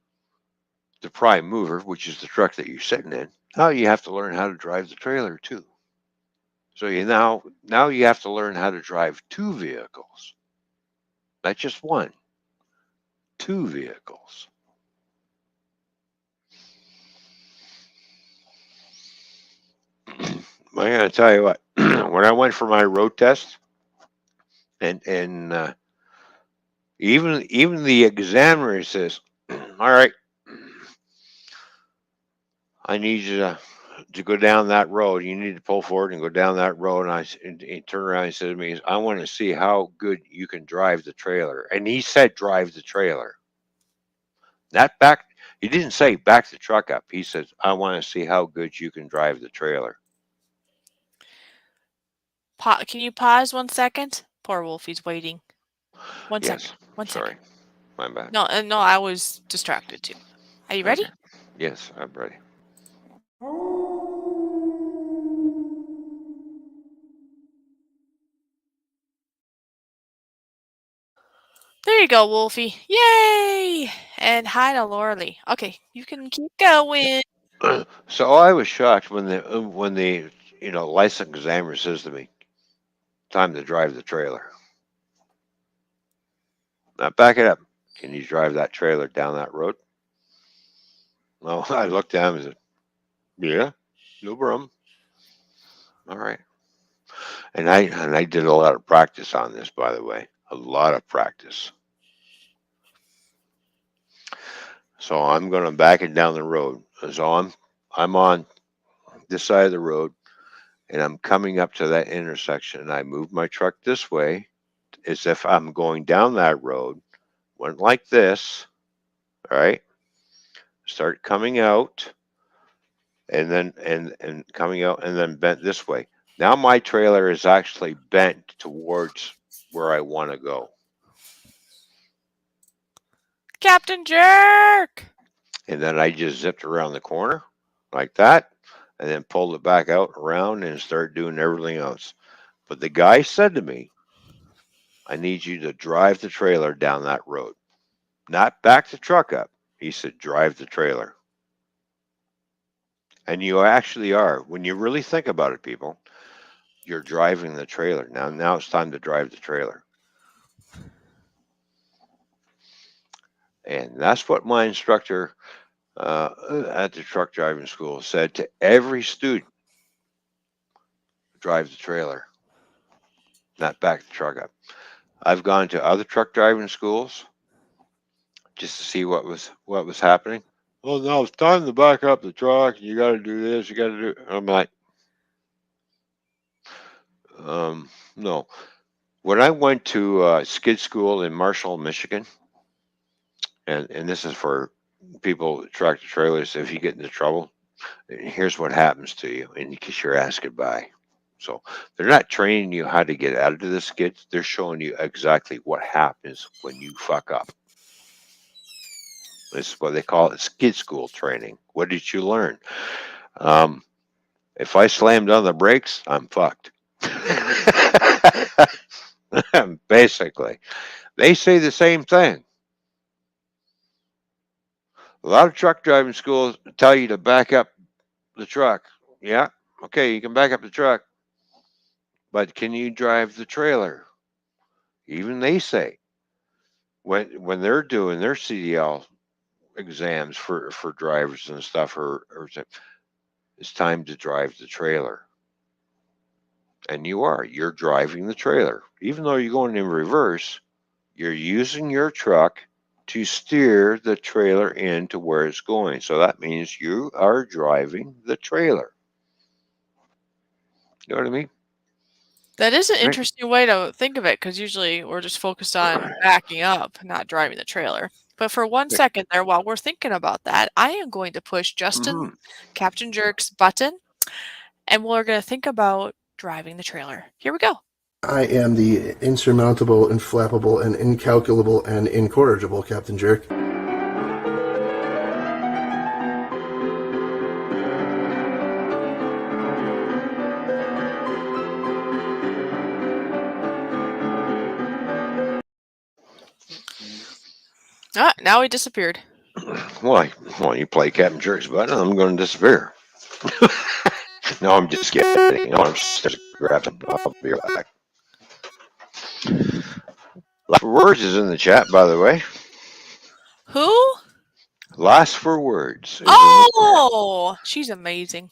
the prime mover, which is the truck that you're sitting in. Now you have to learn how to drive the trailer too. So now you have to learn how to drive two vehicles, not just one, two vehicles. I'm gonna tell you what. When I went for my road test, and even the examiner says, "All right, I need you to go down that road. You need to pull forward and go down that road." And and he turned around and said to me, "I want to see how good you can drive the trailer." And he said, "Drive the trailer." Not back. He didn't say back the truck up. He says, "I want to see how good you can drive the trailer." Can you pause 1 second? Poor Wolfie's waiting. One second. Yes. 1 second. Sorry. My bad. No, no, I was distracted too. Are you ready? Okay. Yes, I'm ready. There you go, Wolfie. Yay! And hi to Laura Lee. Okay, you can keep going. So I was shocked when the license examiner says to me, "Time to drive the trailer." Now back it up. Can you drive that trailer down that road? Well, I looked at him and said, "Yeah, no problem." All right. And I did a lot of practice on this, by the way, a lot of practice. So I'm going to back it down the road. So I'm on this side of the road, and I'm coming up to that intersection, and I move my truck this way as if I'm going down that road. Went like this, all right? Start coming out, and then and coming out, and then bent this way. Now my trailer is actually bent towards where I want to go. Captain Jerk! And then I just zipped around the corner like that, and then pulled it back out around and started doing everything else. But the guy said to me, "I need you to drive the trailer down that road, not back the truck up." He said, "Drive the trailer." And you actually are. When you really think about it, people, you're driving the trailer. Now it's time to drive the trailer. And that's what my instructor at the truck driving school said to every student: drive the trailer, not back the truck up. I've gone to other truck driving schools just to see what was happening. "Well, no, it's time to back up the truck. You got to do this. You got to do." I'm like, no. When I went to skid school in Marshall, Michigan, and this is for people tractor trailers, if you get into trouble, here's what happens to you, in case you're asking by. So they're not training you how to get out of the skids. They're showing you exactly what happens when you fuck up. This is what they call it, skid school training. What did you learn? Um, if I slammed on the brakes, I'm fucked. Basically, they say the same thing. A lot of truck driving schools tell you to back up the truck. Yeah, okay, you can back up the truck, but can you drive the trailer? Even they say when they're doing their CDL exams for drivers and stuff, or it's time to drive the trailer, and you're driving the trailer, even though you're going in reverse. You're using your truck to steer the trailer into where it's going. So that means you are driving the trailer. You know what I mean? That is an Right. interesting way to think of it, because usually we're just focused on backing up, not driving the trailer. But for one second there, while we're thinking about that, I am going to push Justin, Mhm. Captain Jerk's button, and we're going to think about driving the trailer. Here we go. I am the insurmountable, inflappable, and incalculable and incorrigible Captain Jerk. Ah, now he disappeared. Why? Well, you play Captain Jerk's button, I'm going to disappear. No, I'm just kidding. No, I'm just grab some. I'll be right back. Last for words is in the chat, by the way. Who? Last for words is in the chat. Oh, she's amazing.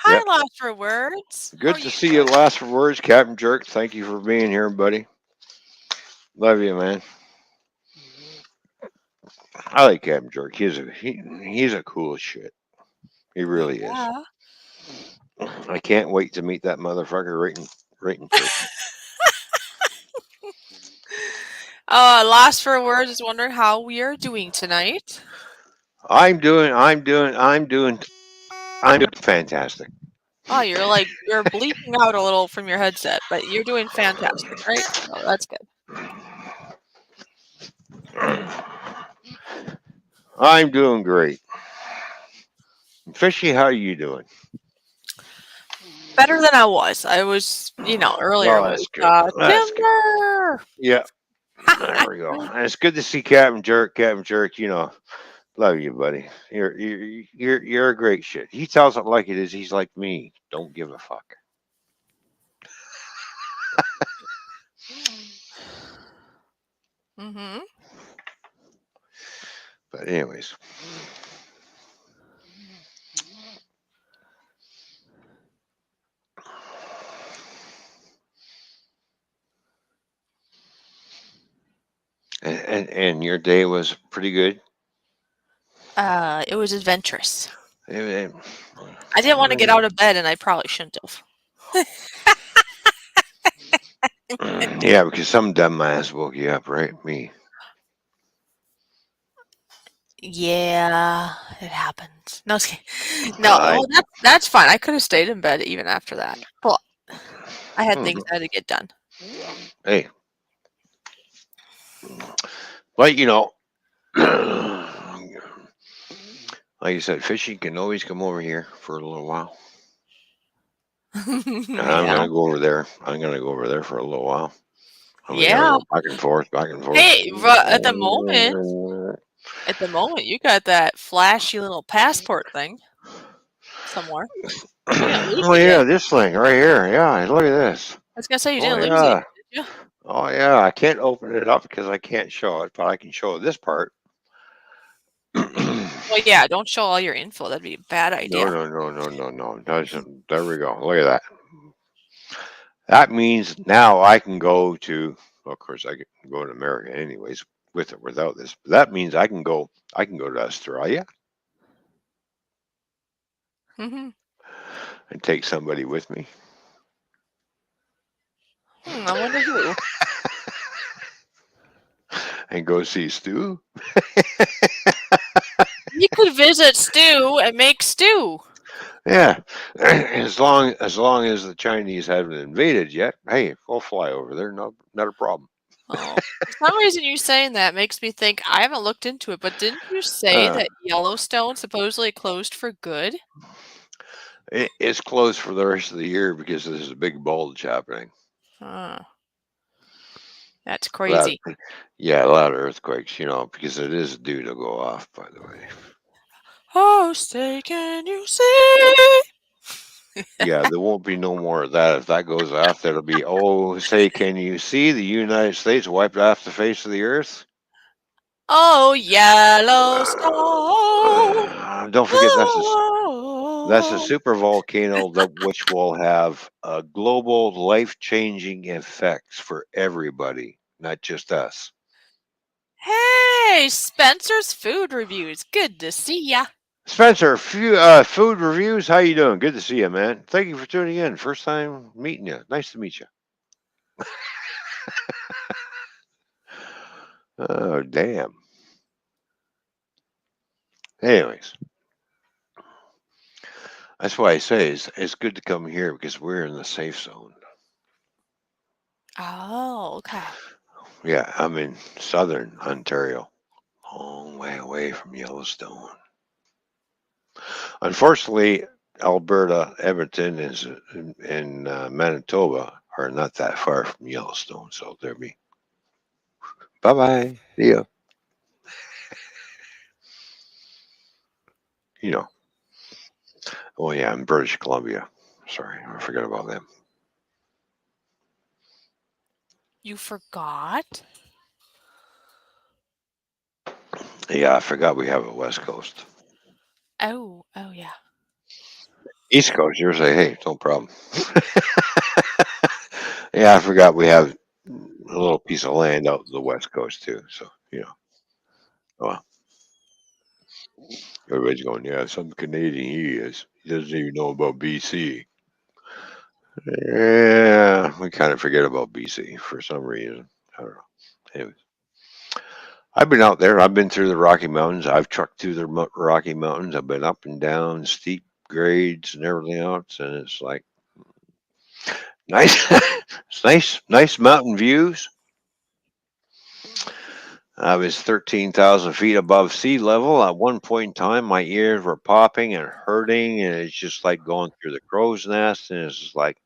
Hi, Yep. Lost for Words. How Good are to you see you. doing? Last for words, Captain Jerk. Thank you for being here, buddy. Love you, man. I like Captain Jerk. He's a cool shit. He really is. Yeah. I can't wait to meet that motherfucker right in person. Lost for Words is wondering how we are doing tonight. I'm doing fantastic. Oh, you're bleeping out a little from your headset, but you're doing fantastic, right? Oh, that's good. I'm doing great. Fishy, how are you doing? Better than I was. I was, earlier Oh, was that's good. That's good. Timber. Yeah, there we go. And it's good to see Captain Jerk. Captain Jerk, love you, buddy. You're a great shit. He tells it like it is. He's like me. Don't give a fuck. Mm-hmm. But anyways, and your day was pretty good. It was adventurous. Eh, I didn't want to get out of bed, and I probably shouldn't have. Yeah, because some dumbass woke you up, right? Me. Yeah, it happens. No, no, I, well, that's fine. I could have stayed in bed even after that, but I had things Mhm. I had to get done. Hey, but like you said, Fishy can always come over here for a little while. And I'm Yeah. gonna go over there. I'm gonna go over there for a little while. And we gotta Yeah. go back and forth, back and forth. Hey, at the moment, you got that flashy little passport thing somewhere. You didn't lose Oh it yeah, yet. this thing right here. Yeah, look at this. I was gonna say you Oh didn't lose it yeah. yet, did you? Oh yeah. I can't open it up because I can't show it, but I can show this part. Well, yeah, don't show all your info. That'd be a bad No, idea. no. There we go. Look at that. That means now I can go to. Well, of course, I can go to America anyways, with or without this. But that means I can go. I can go to Australia Hmm. and take somebody with me. I wonder who. And go see Stu. You could visit Stu and make stew. Yeah, as long as the Chinese haven't invaded yet, hey, we'll fly over there. No, not a problem. Oh, for some reason you saying that makes me think I haven't looked into it, but didn't you say Uh, that Yellowstone supposedly closed for good? it's closed for the rest of the year because there's a big bulge happening. Huh. That's A lot, crazy. yeah, a lot of earthquakes, because it is due to go off, by the way. Oh, say can you see? Yeah, there won't be no more of that. If that goes off, that'll be, oh, say, can you see the United States wiped off the face of the earth? Oh, Yellowstone. Don't forget that's a Oh. super volcano which will have global life-changing effects for everybody, not just us. Hey, Spencer's Food Reviews. Good to see ya. Spencer, food reviews. How you doing? Good to see you, man. Thank you for tuning in. First time meeting you. Nice to meet you. Oh, damn. Anyways, that's why I say it's good to come here because we're in the safe zone. Oh, okay. Yeah, I'm in southern Ontario, long way away from Yellowstone. Unfortunately, Alberta, Edmonton, and Manitoba are not that far from Yellowstone, so there be. Bye bye. See ya. You know. Oh yeah, in British Columbia. Sorry, I forgot about them. You forgot? Yeah, I forgot we have a West Coast. Oh, yeah. East Coast, you're say, hey, no problem. Yeah, I forgot we have a little piece of land out the West Coast too. So, well, everybody's going, yeah, some Canadian he is. He doesn't even know about BC. Yeah, we kind of forget about BC for some reason. I don't know. Anyways, I've been out there. I've been through the Rocky Mountains. I've trucked through the Rocky Mountains. I've been up and down steep grades and everything else, and it's like nice, it's nice mountain views. I was 13,000 feet above sea level. At one point in time, my ears were popping and hurting, and it's just like going through the crow's nest. And it's just like,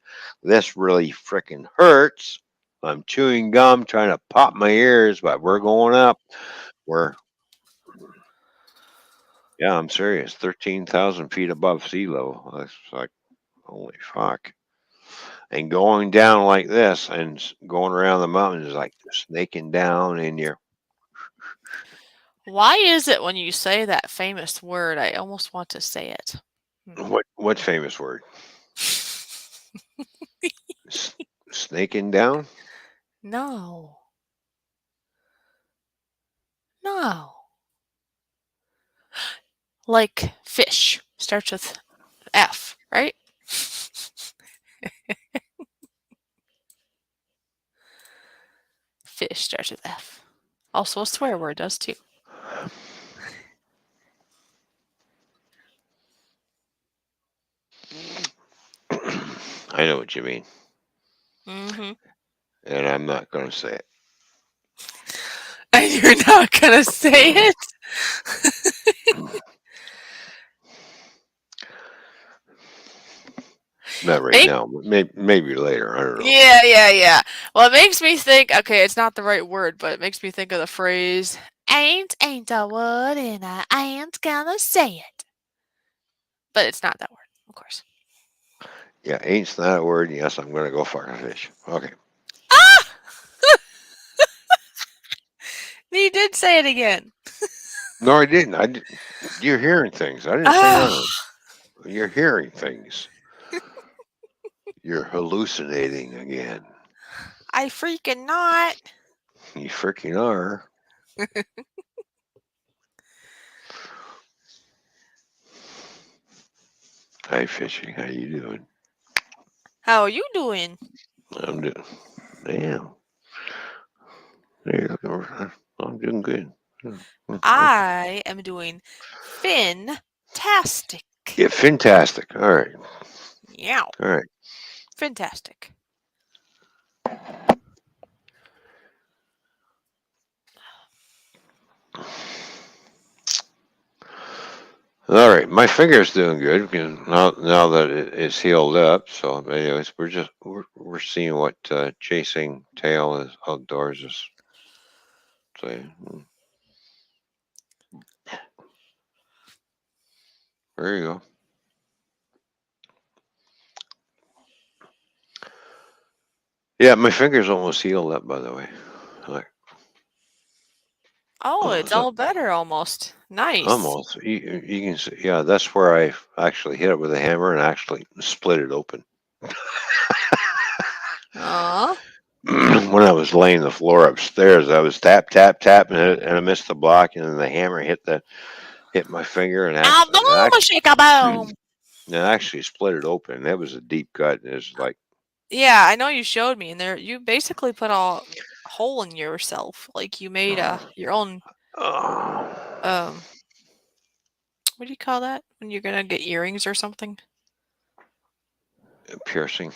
this really freaking hurts. I'm chewing gum, trying to pop my ears, but we're going up. We're, yeah, I'm serious. 13,000 feet above sea level. That's like, holy fuck. And going down like this and going around the mountains is like snaking down, and you're, Why is it when you say that famous word, I almost want to say it? what famous word? Snaking down? No. No. Like fish. Starts with F, right? Fish starts with F. Also a swear word does too. I know what you mean, Mm-hmm. and I'm not going to say it. And you're not gonna say it? Not right Make now, but maybe later. I don't know. yeah. Well, it makes me think. Okay, it's not the right word, but it makes me think of the phrase "ain't a word, and I ain't gonna say it." But it's not that word, of course. Yeah, ain't's not a word. Yes, I'm going to go fuck a fish. Okay. Ah! You did say it again. No, I didn't. You're hearing things. I didn't say Ah! nothing. You're hearing things. You're hallucinating again. I freaking not. You freaking are. Hi, fishy. How you doing? How are you doing? I'm doing. Damn. There you go. I'm doing good. I am doing fantastic. Yeah, fantastic. All right. Yeah, All right. fantastic. All right, my finger's doing good because now that it's healed up. So, anyways, we're seeing what chasing tail is outdoors is saying. There you go. Yeah, my finger's almost healed up. By the way, like Oh, it's so all better almost. Nice. almost you can see. Yeah, that's where I actually hit it with a hammer and actually split it open. Aw. When I was laying the floor upstairs, I was tap, and I missed the block, and then the hammer hit my finger, and Ah, actually, boom, shake a boom. it actually split it open. It was a deep cut, and it's like, Yeah, I know you showed me, and there you basically put a hole in yourself, like you made your own oh, um. What do you call that when you're gonna get earrings or something? piercing.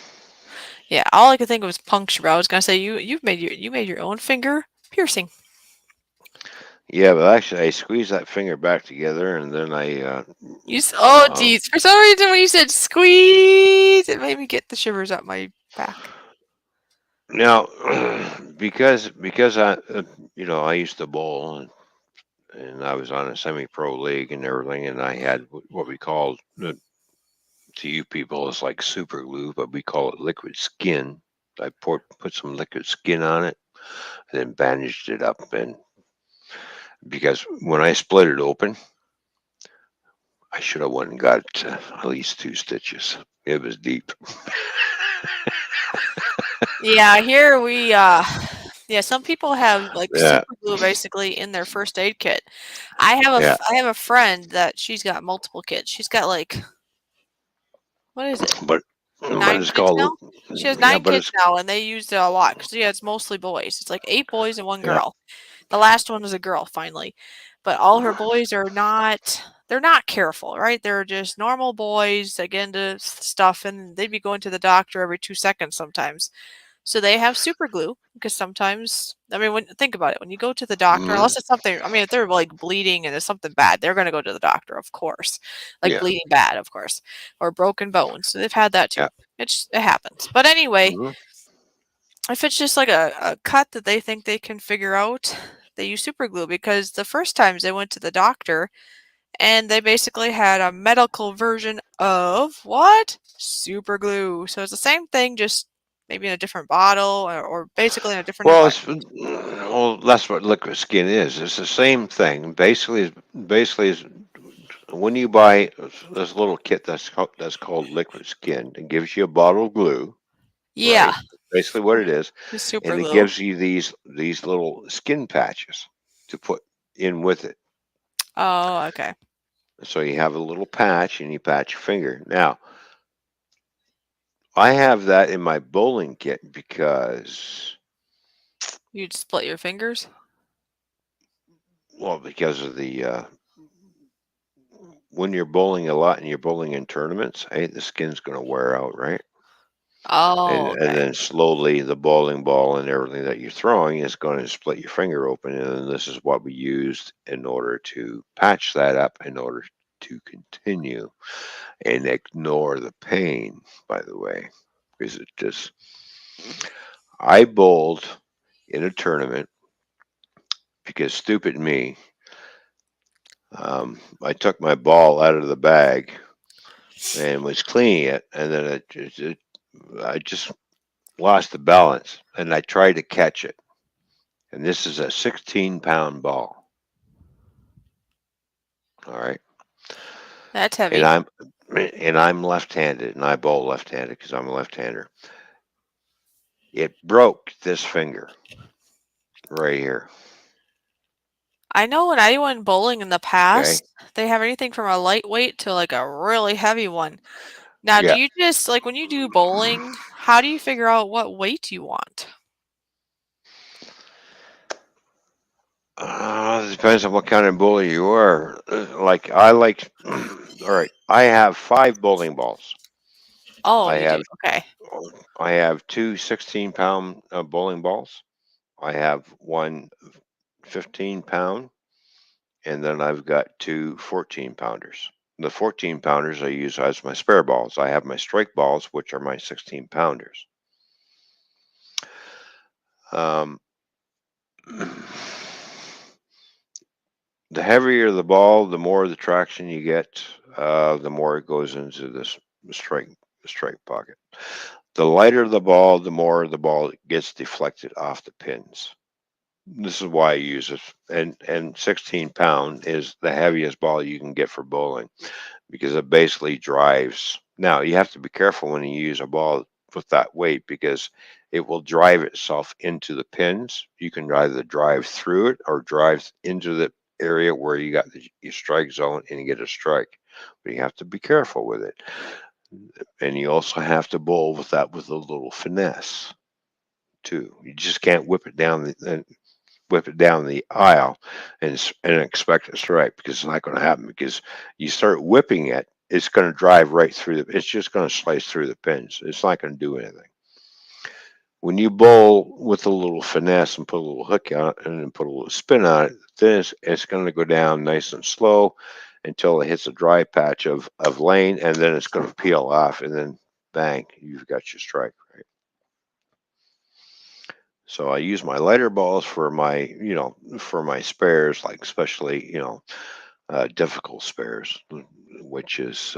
Yeah, all I could think of was puncture. I was gonna say you made your own finger piercing. Yeah, but actually, I squeezed that finger back together, and then Oh um, geez, for some reason when you said squeeze, it made me get the shivers up my back. now because I used to bowl, and I was on a semi-pro league and everything, and I had what we called to you people is like super glue, but we call it liquid skin. I put some liquid skin on it, and then bandaged it up, and because when I split it open, I should have went and got at least 2 stitches. It was deep. Yeah, here we yeah, some people have like Yeah, super glue basically in their first aid kit. I have yeah, I have a friend that she's got multiple kids. She's got like what is it? but 9 it's kids called now? She has yeah, 9 but kids it's now and they used it a lot cuz yeah, it's mostly boys. It's like 8 boys and 1 yeah. girl. The last one was a girl finally. But all her boys are not they're not careful, right? They're just normal boys that get into stuff and they'd be going to the doctor every 2 seconds sometimes. So they have super glue because sometimes, I mean, when think about it, when you go to the doctor, Mhm. unless it's something, I mean, if they're like bleeding and it's something bad, they're going to go to the doctor, of course, like Yeah, bleeding bad, of course, or broken bones. So they've had that yeah. too. It happens. But anyway, Mhm. if it's just like a cut that they think they can figure out, they use super glue because the first times they went to the doctor and they basically had a medical version of what? Super glue. So it's the same thing, just maybe in a different bottle or basically in a different Well, environment. it's well, that's what liquid skin is. It's the same thing. Basically, is when you buy this little kit that's called liquid skin, it gives you a bottle of glue, Yeah, right? Basically, what it is, the super and it glue. gives you these little skin patches to put in with it. Oh, okay. So you have a little patch, and you patch your finger. Now, I have that in my bowling kit because, You'd split your fingers? well, because of the when you're bowling a lot and you're bowling in tournaments, the skin's going to wear out, right? Oh, And okay. then slowly the bowling ball and everything that you're throwing is going to split your finger open, and then this is what we used in order to patch that up in order to continue and ignore the pain. By the way, because it just I bowled in a tournament because stupid me. I took my ball out of the bag and was cleaning it, and then I just lost the balance, and I tried to catch it. And this is a 16-pound ball. All right, That's and heavy. I'm left-handed, and I bowl left-handed because I'm a left-hander. It broke this finger right here. I know when I went bowling in the Okay, past, they have anything from a lightweight to like a really heavy one. Now, do yeah. you just like when you do bowling, how do you figure out what weight you want? It depends on what kind of bowler you are. Like I like. All right, I have 5 bowling balls. Oh, I you do. have Okay. I have two 16-pound bowling balls. I have one 15-pound, and then I've got two 14-pounders. The 14-pounders I use as my spare balls. I have my strike balls, which are my 16-pounders. The heavier the ball, the more the traction you get, the more it goes into this strike pocket. The lighter the ball, the more the ball gets deflected off the pins. This is why I use it. And 16-pound is the heaviest ball you can get for bowling because it basically drives. Now, you have to be careful when you use a ball with that weight because it will drive itself into the pins. You can either drive through it or drive into the area where you got your strike zone and you get a strike. But you have to be careful with it. And you also have to bowl with that with a little finesse too. You just can't whip it down the aisle and expect a strike because it's not going to happen. Because you start whipping it, it's going to drive right through it's just going to slice through the pins. It's not going to do anything. When you bowl with a little finesse and put a little hook on it and then put a little spin on it, then it's going to go down nice and slow until it hits a dry patch of lane, and then it's going to peel off, and then bang, you've got your strike, right? So I use my lighter balls for my spares, like especially, difficult spares, which is,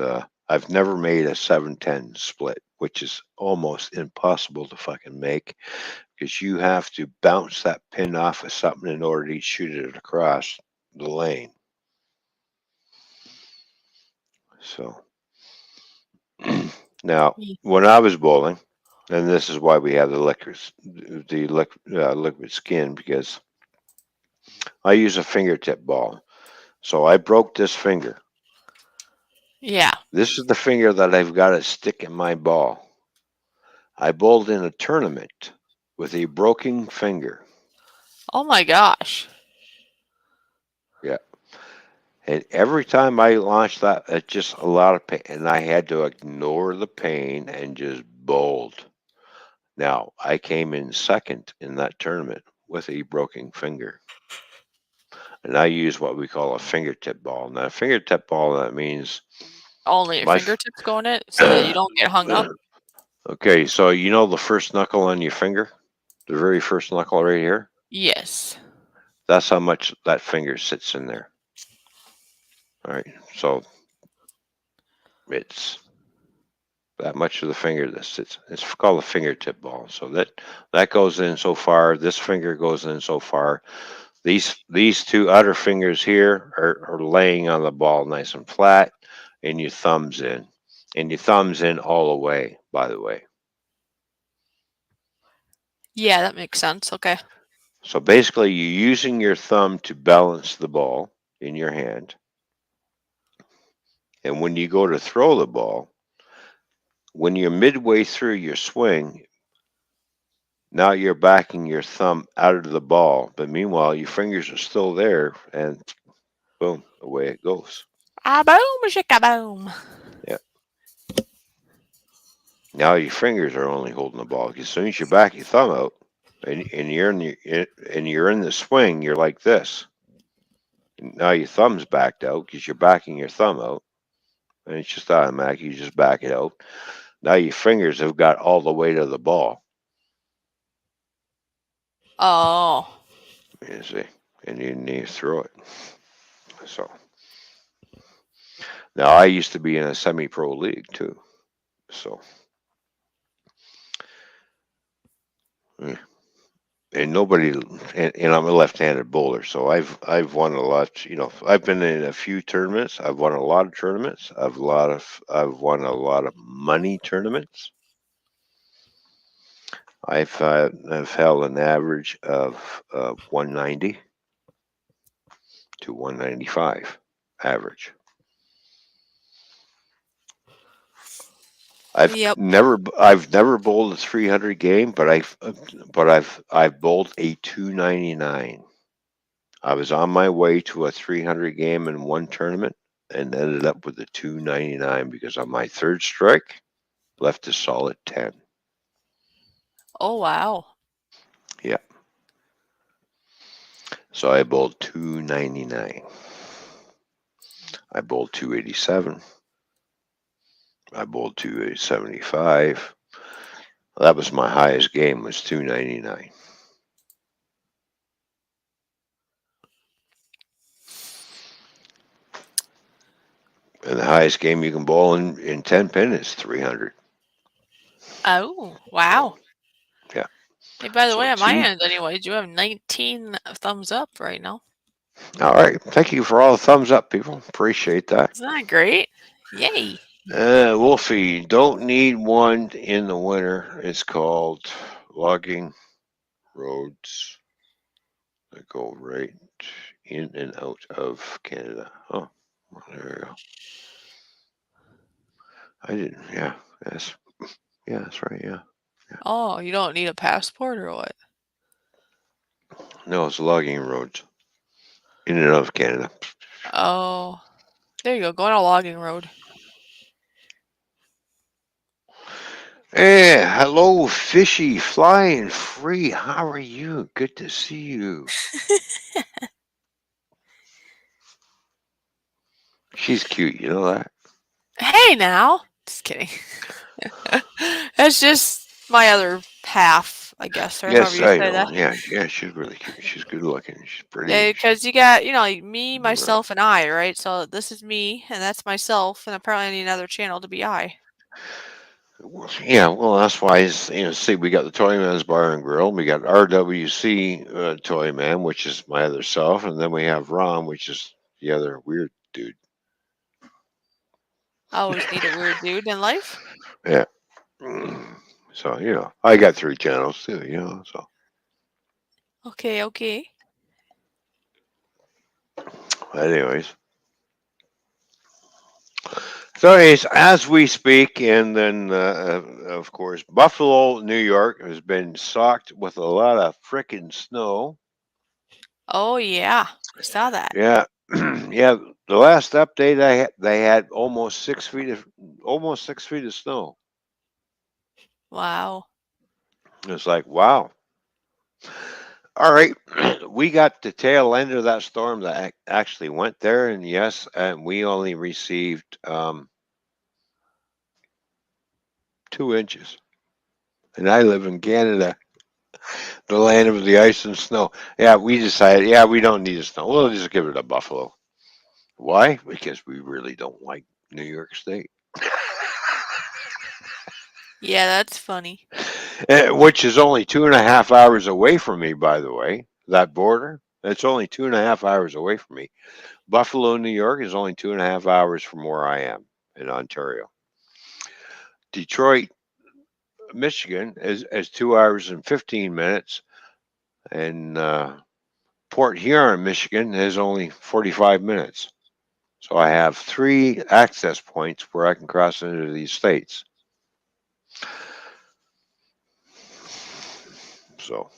I've never made a 7-10 split, which is almost impossible to fucking make because you have to bounce that pin off of something in order to shoot it across the lane. So now, when I was bowling, and this is why we have the liquid skin, because I use a fingertip ball. So I broke this finger. Yeah. This is the finger that I've got to stick in my ball. I bowled in a tournament with a broken finger. Oh my gosh. Yeah. And every time I launched that, it's just a lot of pain. And I had to ignore the pain and just bowled. Now, I came in second in that tournament with a broken finger. And I use what we call a fingertip ball. Now, a fingertip ball, that means Only your my fingertips go in it so that you don't get hung up. Okay, so you know the first knuckle on your finger? The very first knuckle right here? Yes. That's how much that finger sits in there. All right, so it's that much of the finger that sits. It's called a fingertip ball. So that goes in so far. This finger goes in so far. These two outer fingers here are laying on the ball nice and flat, and your thumb's in. And your thumb's in all the way, by the way. Yeah, that makes sense. Okay. So basically, you're using your thumb to balance the ball in your hand. And when you go to throw the ball, when you're midway through your swing, now you're backing your thumb out of the ball. But meanwhile, your fingers are still there, and boom, away it goes. Ah, boom, shaka boom. Yeah. Now your fingers are only holding the ball. As soon as you back your thumb out, and you're in the swing, you're like this. And now your thumb's backed out because you're backing your thumb out, and it's just automatic. You just back it out. Now your fingers have got all the weight of the ball. Oh. You see, and you need to throw it. So now I used to be in a semi-pro league too. So and nobody and I'm a left-handed bowler, so I've won a lot. I've been in a few tournaments. I've won a lot of tournaments. I've won a lot of money tournaments. I've held an average of 190 to 195 average. I've Yep. never bowled a 300 game, but I've bowled a 299. I was on my way to a 300 game in one tournament and ended up with a 299 because on my third strike left a solid 10. Oh wow. Yeah. So I bowled 299. I bowled 287. I bowled 275. That was my highest game, was 299. And the highest game you can bowl in 10 pin is 300. Oh, So, wow. yeah. Hey, by the So way, on my two. end, anyways, you have 19 thumbs up right now. All right. Thank you for all the thumbs up, people. Appreciate that. Isn't that great? Yay. Wolfie, don't need one in the winter. It's called logging roads that go right in and out of Canada. Oh, well, there you go. I didn't. Yeah, that's right. Yeah. Oh, you don't need a passport or what? No, it's logging roads in and out of Canada. Oh, there you go. Go on a logging road. Hey, hello, fishy, flying free. How are you? Good to see you. She's cute. You know that? Hey, now. Just kidding. That's just my other half, I guess, or however Yes, you I say know. that. Yeah, she's really cute. She's good looking. She's pretty. Because you got, like me, Right. myself, and I, right? So this is me, and that's myself, and apparently I need another channel to be I. Yeah, well, that's why see, we got the Toymans Bar and Grill, we got RWC Toyman, which is my other self, and then we have Ron, which is the other weird dude. I always need a weird dude in life. Yeah. So I got 3 channels too. So Okay, okay. anyways. So, anyways, as we speak, and then of course, Buffalo, New York, has been socked with a lot of frickin' snow. Oh yeah, I saw that. Yeah, yeah. The last update they had almost 6 feet of snow. Wow. It's like, wow. All right, we got the tail end of that storm that actually went there, and yes, and we only received 2 inches. And I live in Canada, the land of the ice and snow. Yeah, we decided, yeah, we don't need the snow. We'll just give it to Buffalo. Why? Because we really don't like New York State. Yeah, that's funny. Which is only 2.5 hours away from me, by the way. That border, it's only 2.5 hours away from me. Buffalo, New York is only 2.5 hours from where I am in Ontario. Detroit, Michigan is 2 hours and 15 minutes. And Port Huron, Michigan is only 45 minutes. So I have 3 access points where I can cross into these states. So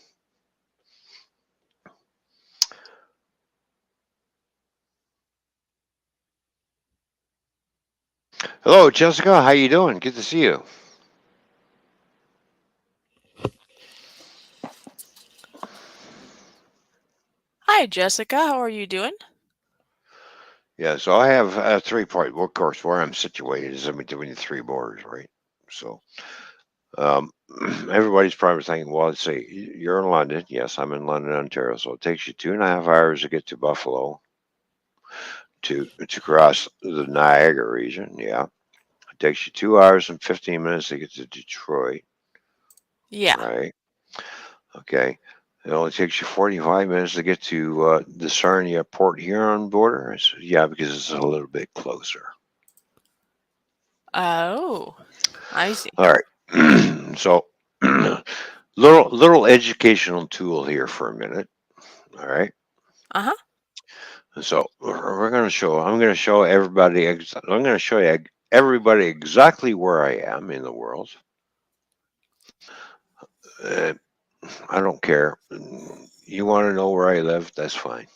hello, Jessica. How you doing? Good to see you. Hi, Jessica. How are you doing? Yeah, so I have a 3 point. Well, of course, where I'm situated is in between the 3 borders, right? So um, everybody's probably thinking, well, let's see, you're in London. Yes, I'm in London, Ontario. So it takes you 2.5 hours to get to Buffalo to cross the Niagara region. Yeah, it takes you 2 hours and 15 minutes to get to Detroit. Yeah. Right. Okay. It only takes you 45 minutes to get to the Sarnia Port Huron border. Yeah, because it's a little bit closer. Oh, I see. All right. So, little educational tool here for a minute. All right. Uh-huh. So we're going to show. I'm going to show everybody. I'm going to show you everybody exactly where I am in the world. Uh, I don't care. You want to know where I live? That's fine.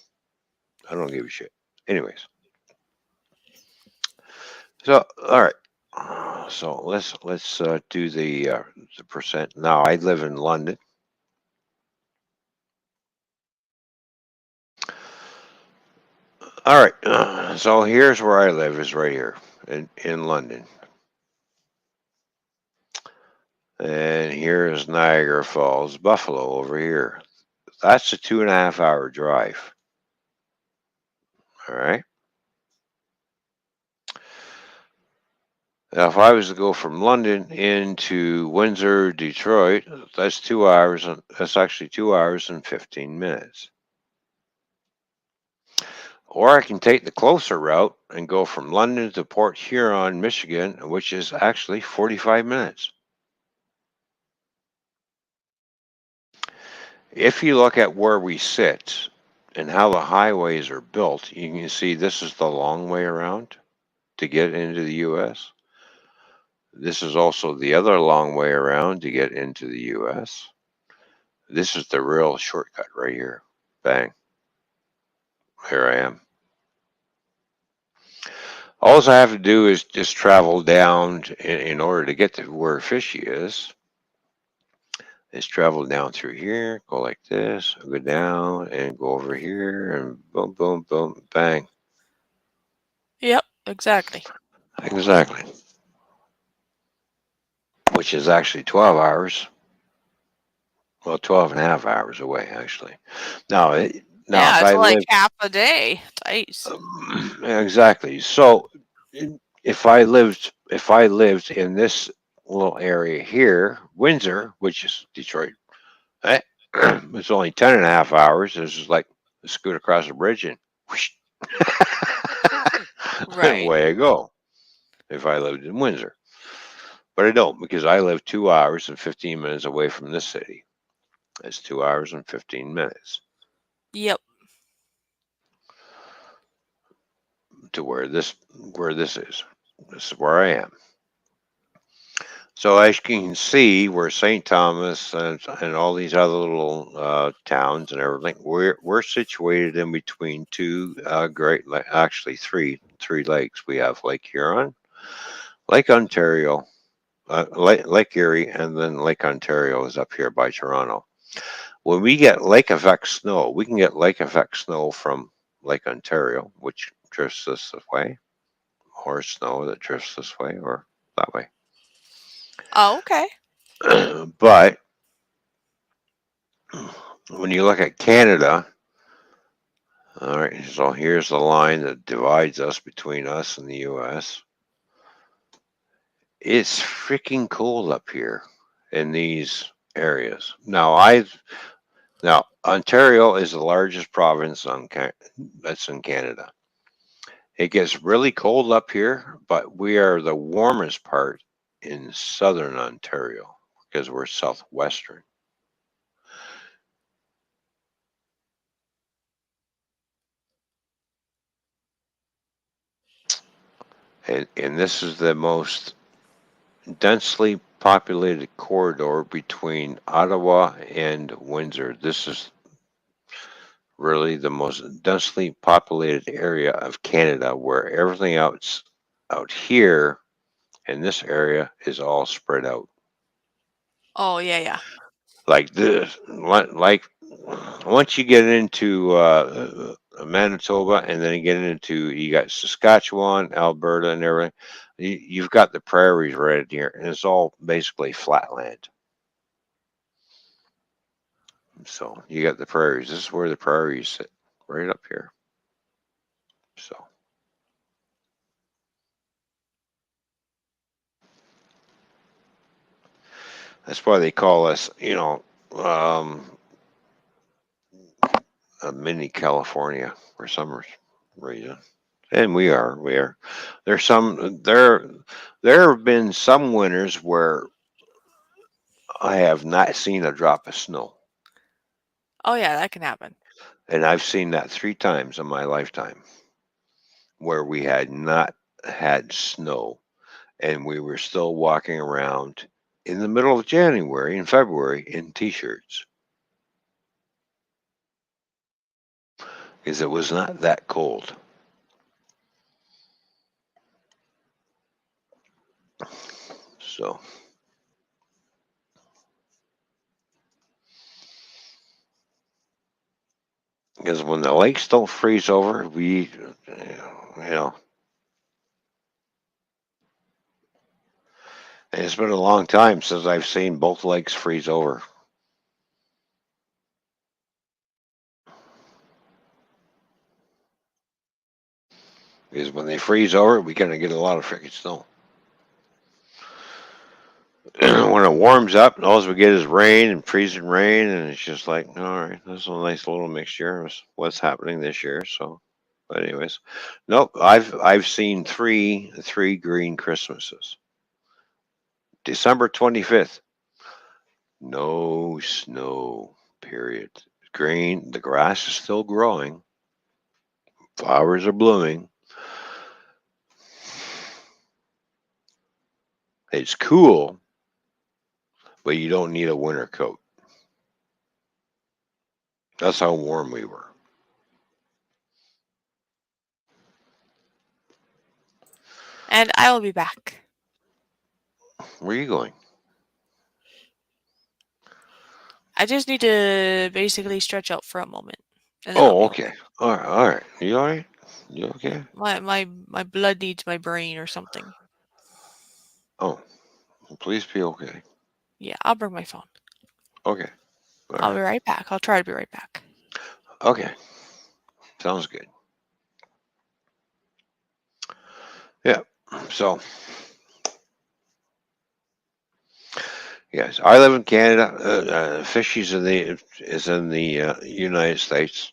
I don't give a shit. Anyways. So, all right. So let's do the percent. Now I live in London. All right. So here's where I live, is right here in London. And here's Niagara Falls, Buffalo over here. That's a 2.5 hour drive. All right. Now, if I was to go from London into Windsor, Detroit, that's 2 hours. That's actually 2 hours and 15 minutes. Or I can take the closer route and go from London to Port Huron, Michigan, which is actually 45 minutes. If you look at where we sit and how the highways are built, you can see this is the long way around to get into the U.S. This is also the other long way around to get into the U.S. This is the real shortcut right here. Bang. Here I am. All I have to do is just travel down in order to get to where Fishy is travel down through here, go like this, go down and go over here and boom, boom, boom, bang. Yep, exactly. Exactly. Which is actually 12 hours. Well, 12 and a half hours away, actually. Now, Yeah, if it's I like live, half a day. Nice. exactly. So if I lived in this little area here, Windsor, which is Detroit, eh, it's only 10.5 hours. This is like scoot across a bridge and whoosh, Right. away I go. If I lived in Windsor, but I don't, because I live 2 hours and 15 minutes away from this city. It's 2 hours and 15 minutes Yep. to where this is. This is where I am. So as you can see, where St. Thomas and all these other little towns and everything, we're situated in between two actually three lakes. We have Lake Huron, Lake Ontario, Lake Erie, and then Lake Ontario is up here by Toronto. When we get lake effect snow, we can get lake effect snow from Lake Ontario, which drifts this way, or snow that drifts this way or that way. Oh, okay. But when you look at Canada, all right, so here's the line that divides us between us and the US. It's freaking cold up here in these areas. Now Ontario is the largest province that's in Canada. It gets really cold up here, but we are the warmest part in southern Ontario because we're southwestern. And this is the most densely populated corridor between Ottawa and Windsor. This is really the most densely populated area of Canada, where everything else out here in this area is all spread out. Oh, yeah, yeah. Like this, like once you get into Manitoba, and then you get into, you got Saskatchewan, Alberta, and everything. You've got the prairies right here, and it's all basically flat land. So you got the prairies. This is where the prairies sit, right up here. So that's why they call us, um, a mini California for some reason. And we are. There have been some winters where I have not seen a drop of snow, Oh, yeah, that can happen. and I've seen that 3 times in my lifetime, where we had not had snow, and we were still walking around in the middle of January and February in t-shirts, because it was not that cold. So Because when the lakes don't freeze over, it's been a long time since I've seen both lakes freeze over. Because when they freeze over, we kind of get a lot of freaking snow. When it warms up, all we get is rain and freezing rain, and it's just like, all right, that's a nice little mixture of what's happening this year. So, but anyways, nope, I've seen three green Christmases. December 25th, no snow. Period. Green, the grass is still growing, flowers are blooming. It's cool, but you don't need a winter coat. That's how warm we were. And I will be back. Where are you going? I just need to basically stretch out for a moment. And then I'll Oh, be okay. All right, all right. You all right? You okay? my blood needs my brain or something. Oh, please be okay. Yeah, I'll bring my phone. Okay. All I'll right. be right back. I'll try to be right back. Okay. Sounds good. Yeah. So, yes, I live in Canada. Fishies is in the United States.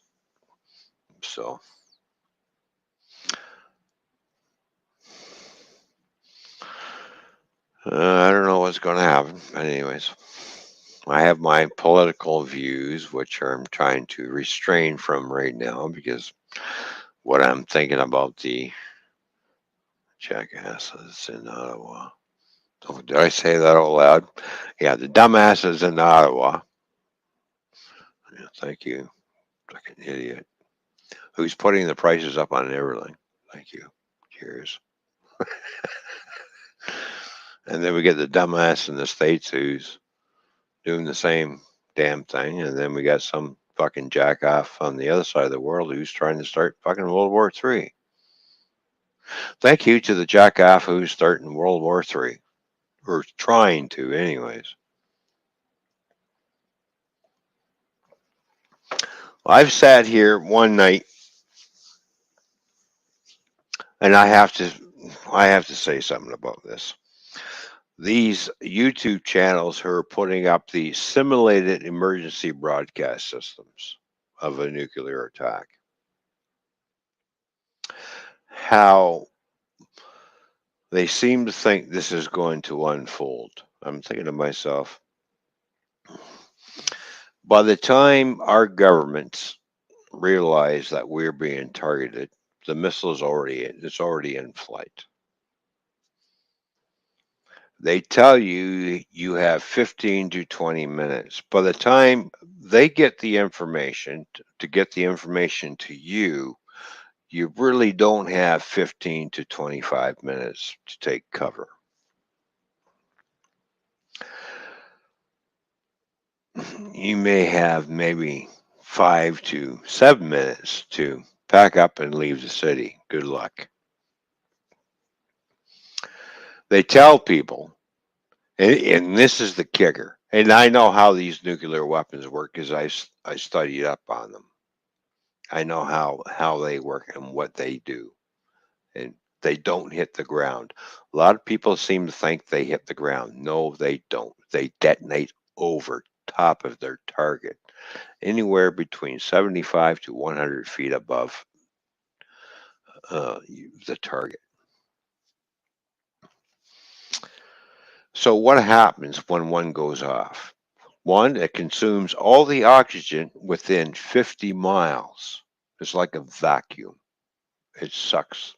So, I don't know what's going to happen. But anyways, I have my political views, which I'm trying to restrain from right now because what I'm thinking about the jackasses in Ottawa. Oh, did I say that out loud? Yeah, the dumbasses in Ottawa. Yeah, thank you, fucking idiot. Who's putting the prices up on everything? Thank you. Cheers. And then we get the dumbass in the States who's doing the same damn thing. And then we got some fucking jack off on the other side of the world who's trying to start fucking World War III. Thank you to the jack off who's starting World War III. Or trying to, anyways. I've sat here one night and I have to say something about this. These YouTube channels who are putting up the simulated emergency broadcast systems of a nuclear attack. How they seem to think this is going to unfold. I'm thinking to myself, by the time our governments realize that we're being targeted, the missile's already in flight. They tell you you have 15 to 20 minutes. By the time they get the information to get the information to you, you really don't have 15 to 25 minutes to take cover. You may have maybe 5 to 7 minutes to pack up and leave the city. Good luck. They tell people, and this is the kicker, and I know how these nuclear weapons work because I studied up on them. I know how they work and what they do, and they don't hit the ground. A lot of people seem to think they hit the ground. No, they don't. They detonate over top of their target, anywhere between 75 to 100 feet above the target. So what happens when one goes off? One, it consumes all the oxygen within 50 miles. It's like a vacuum. It sucks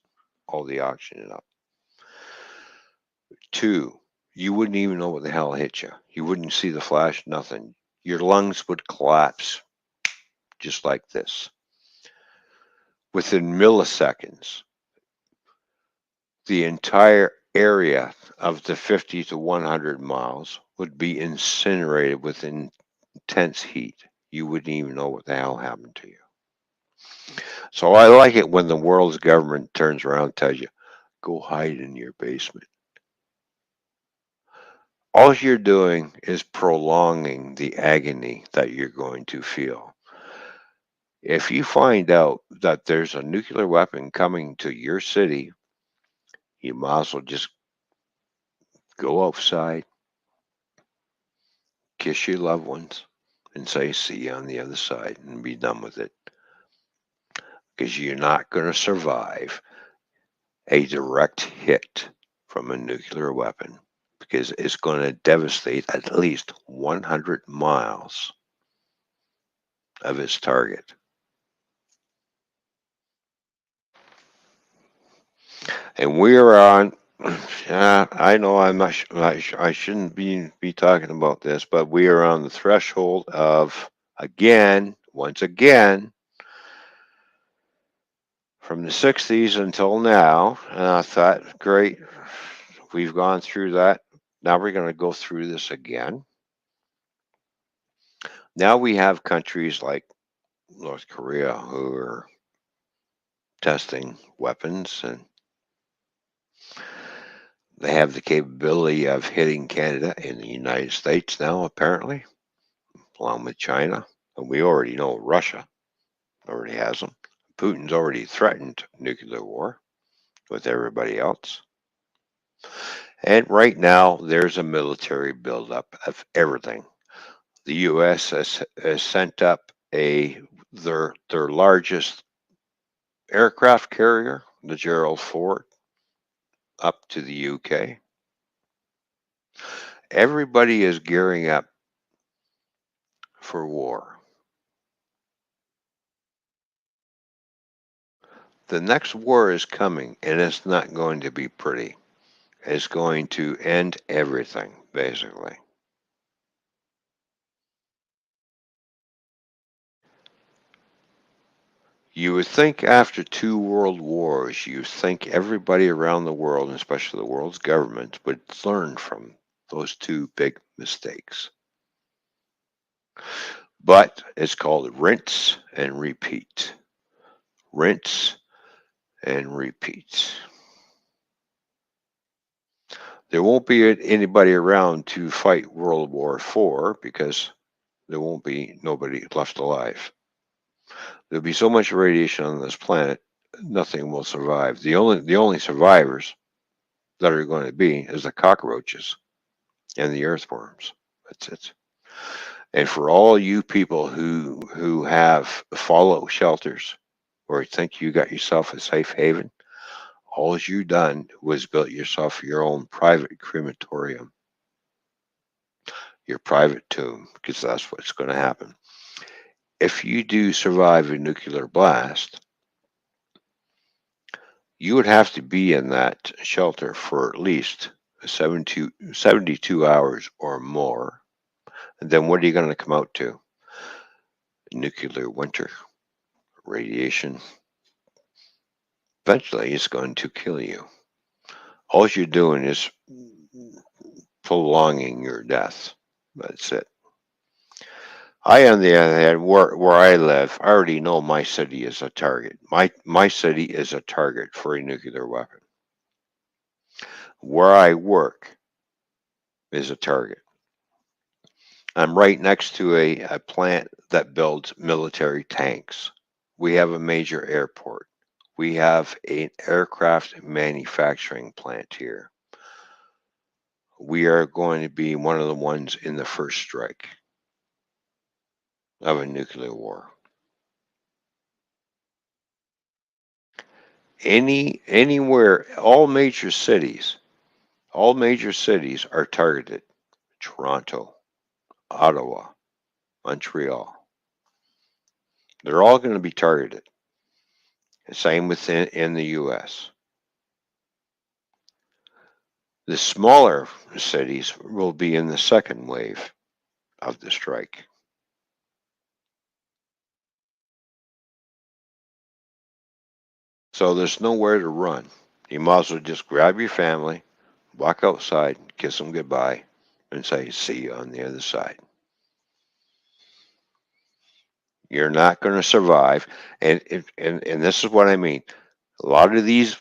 all the oxygen up. Two, you wouldn't even know what the hell hit you. You wouldn't see the flash, nothing. Your lungs would collapse just like this. Within milliseconds, the entire area of the 50 to 100 miles would be incinerated with intense heat. You wouldn't even know what the hell happened to you. So I like it when the world's government turns around and tells you, go hide in your basement. All you're doing is prolonging the agony that you're going to feel. If you find out that there's a nuclear weapon coming to your city, you might as well just go outside, kiss your loved ones, and say, see you on the other side, and be done with it. Because you're not going to survive a direct hit from a nuclear weapon, because it's going to devastate at least 100 miles of its target. And we are on. Yeah, I know I shouldn't be talking about this, but we are on the threshold of once again, from the 60s until now. And I thought, great, we've gone through that. Now we're going to go through this again. Now we have countries like North Korea who are testing weapons, and they have the capability of hitting Canada and the United States now, apparently, along with China. And we already know Russia already has them. Putin's already threatened nuclear war with everybody else. And right now, there's a military buildup of everything. The U.S. has sent up their largest aircraft carrier, the Gerald Ford, up to the UK. Everybody is gearing up for war. The next war is coming, and it's not going to be pretty. It's going to end everything, basically. You would think after two world wars, you think everybody around the world, and especially the world's governments, would learn from those two big mistakes. But it's called rinse and repeat. Rinse and repeat. There won't be anybody around to fight World War IV because there won't be nobody left alive. There'll be so much radiation on this planet, nothing will survive. The only survivors that are going to be is the cockroaches and the earthworms. That's it. And for all you people who have fallout shelters or think you got yourself a safe haven, all you done was built yourself your own private crematorium, your private tomb, because that's what's going to happen. If you do survive a nuclear blast, you would have to be in that shelter for at least 72 hours or more. And then what are you going to come out to? Nuclear winter, radiation. Eventually, it's going to kill you. All you're doing is prolonging your death. That's it. On the other hand, where I live, I already know my city is a target. My city is a target for a nuclear weapon. Where I work is a target. I'm right next to a plant that builds military tanks. We have a major airport. We have an aircraft manufacturing plant here. We are going to be one of the ones in the first strike of a nuclear war. Anywhere, all major cities are targeted. Toronto, Ottawa, Montreal. They're all going to be targeted. Same within in the U.S. The smaller cities will be in the second wave of the strike. So there's nowhere to run. You might as well just grab your family, walk outside, kiss them goodbye, and say, see you on the other side. You're not going to survive. And this is what I mean. A lot of these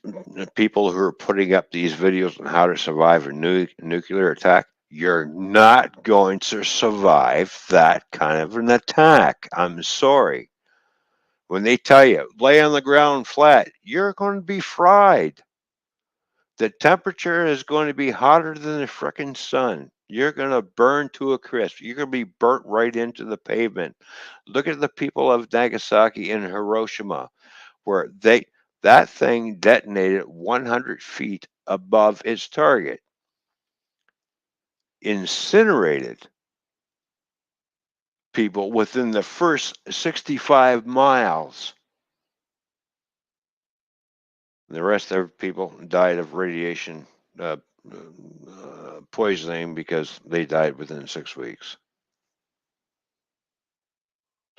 people who are putting up these videos on how to survive a nuclear attack, you're not going to survive that kind of an attack. I'm sorry. When they tell you, lay on the ground flat, you're going to be fried. The temperature is going to be hotter than the frickin' sun. You're going to burn to a crisp. You're going to be burnt right into the pavement. Look at the people of Nagasaki and Hiroshima, where that thing detonated 100 feet above its target, incinerated people within the first 65 miles. The rest of people died of radiation poisoning because they died within 6 weeks.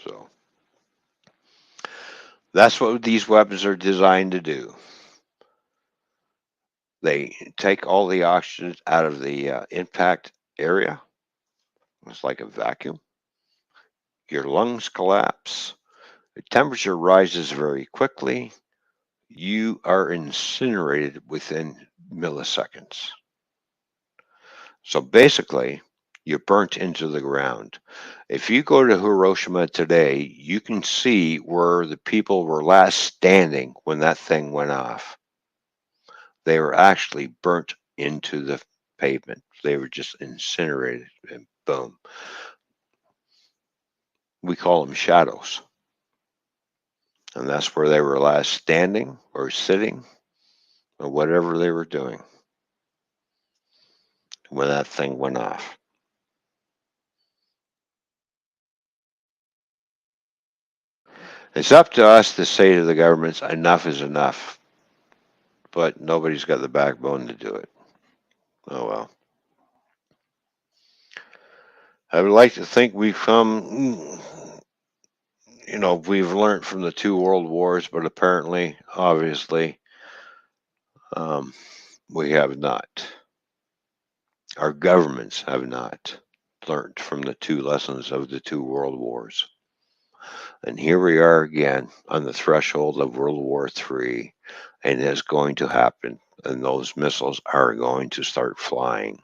So that's what these weapons are designed to do. They take all the oxygen out of the impact area. It's like a vacuum. Your lungs collapse. The temperature rises very quickly. You are incinerated within milliseconds. So basically, you're burnt into the ground. If you go to Hiroshima today, you can see where the people were last standing when that thing went off. They were actually burnt into the pavement. They were just incinerated and boom. We call them shadows. And that's where they were last standing or sitting or whatever they were doing when that thing went off. It's up to us to say to the governments, enough is enough. But nobody's got the backbone to do it. Oh well. I would like to think we've come, we've learned from the two world wars, but apparently, obviously, um, we have not. Our governments have not learned from the two lessons of the two world wars. And here we are again on the threshold of World War III, and it's going to happen, and those missiles are going to start flying.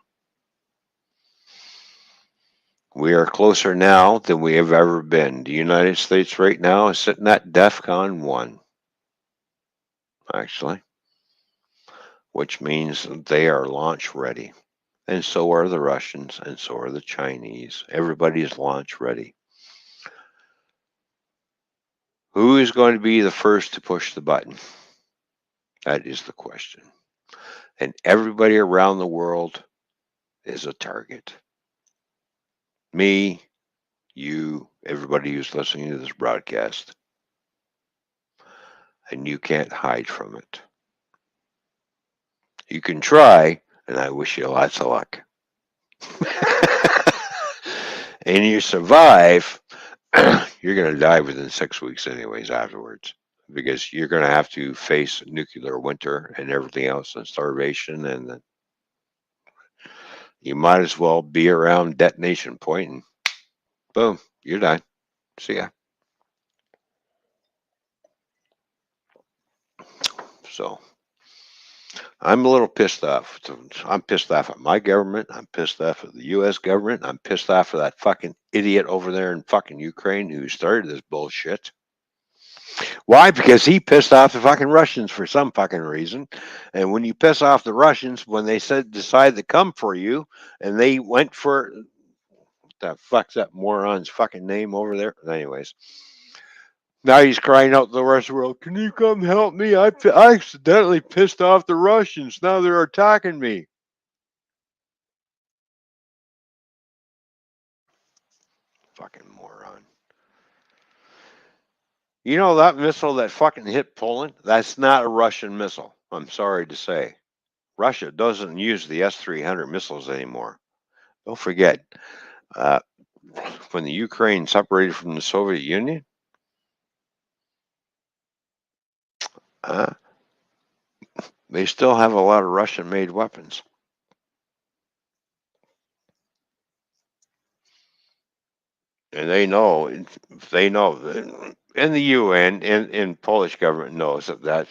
We are closer now than we have ever been. The United States right now is sitting at DEFCON 1, actually, which means they are launch ready. And so are the Russians, and so are the Chinese. Everybody is launch ready. Who is going to be the first to push the button? That is the question. And everybody around the world is a target. Me, you, everybody who's listening to this broadcast. And you can't hide from it. You can try, and I wish you lots of luck. And you survive, you're going to die within 6 weeks anyways afterwards, because you're going to have to face nuclear winter and everything else and starvation, and you might as well be around detonation point and boom, you're done. See ya. So I'm a little pissed off. I'm pissed off at my government. I'm pissed off at the U.S. government. I'm pissed off at that fucking idiot over there in fucking Ukraine who started this bullshit. Why? Because he pissed off the fucking Russians for some fucking reason. And when you piss off the Russians, when they decide to come for you, and they went for what the fuck's that moron's fucking name over there? Anyways, now he's crying out to the rest of the world, "Can you come help me? I accidentally pissed off the Russians. Now they're attacking me." Fucking moron. You know that missile that fucking hit Poland? That's not a Russian missile. I'm sorry to say. Russia doesn't use the S-300 missiles anymore. Don't forget, uh, when the Ukraine separated from the Soviet Union, uh, they still have a lot of Russian-made weapons. And they know, and the UN and Polish government knows that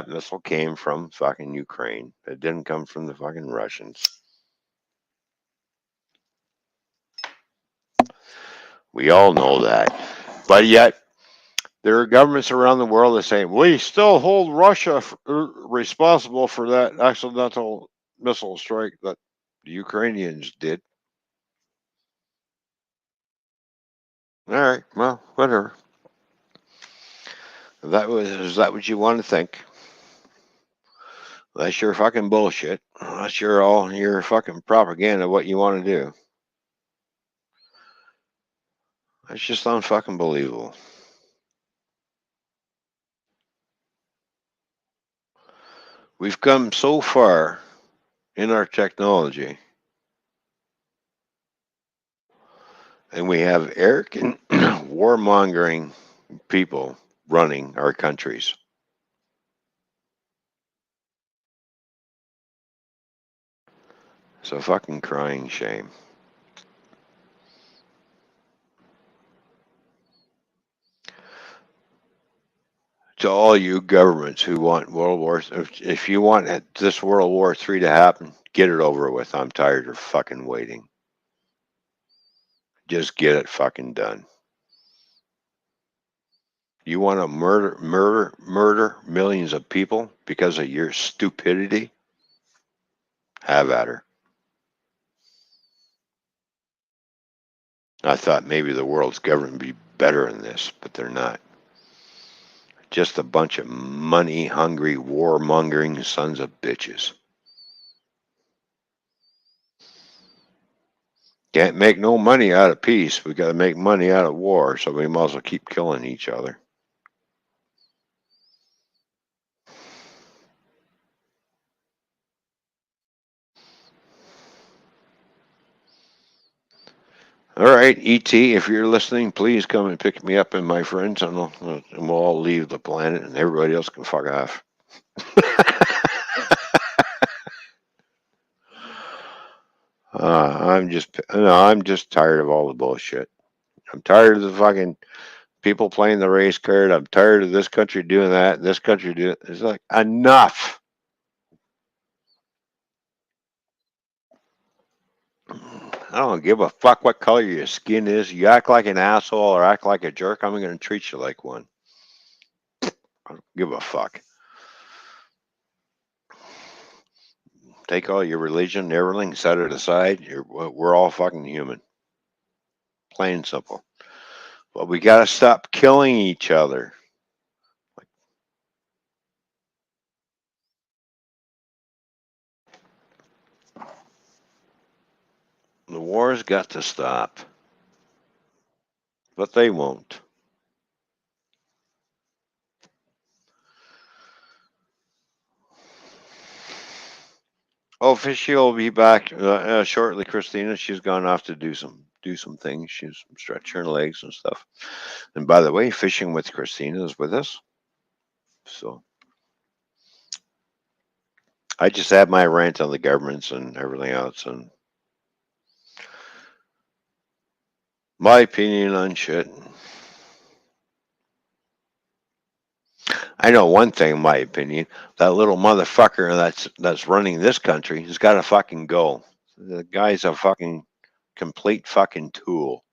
missile came from fucking Ukraine. It didn't come from the fucking Russians. We all know that. But yet, there are governments around the world that say, we still hold Russia responsible for that accidental missile strike that the Ukrainians did. All right, well, whatever. Is that what you want to think? That's your fucking bullshit. That's all your fucking propaganda. What you want to do? That's just unfucking believable. We've come so far in our technology, and we have arrogant, warmongering people running our countries. It's a fucking crying shame. To all you governments who want World War, if you want this World War III to happen, get it over with. I'm tired of fucking waiting. Just get it fucking done. You want to murder millions of people because of your stupidity? Have at her. I thought maybe the world's government would be better than this, but they're not. Just a bunch of money-hungry, warmongering sons of bitches. Can't make no money out of peace. We got to make money out of war, so we might as well keep killing each other. All right, ET, if you're listening, please come and pick me up and my friends, and we'll all leave the planet, and everybody else can fuck off. I'm just tired of all the bullshit. I'm tired of the fucking people playing the race card. I'm tired of this country doing that, this country doing. It's like enough. I don't give a fuck what color your skin is. You act like an asshole or act like a jerk, I'm going to treat you like one. I don't give a fuck. Take all your religion, everything, set it aside. We're all fucking human. Plain and simple. But we got to stop killing each other. The war's got to stop. But they won't. Oh, Fishy will be back shortly, Christina. She's gone off to do some things. She's stretching her legs and stuff. And by the way, Fishing with Christina is with us. So I just had my rant on the governments and everything else, and my opinion on shit. I know one thing, in my opinion. That little motherfucker that's running this country has got to fucking go. The guy's a fucking complete fucking tool.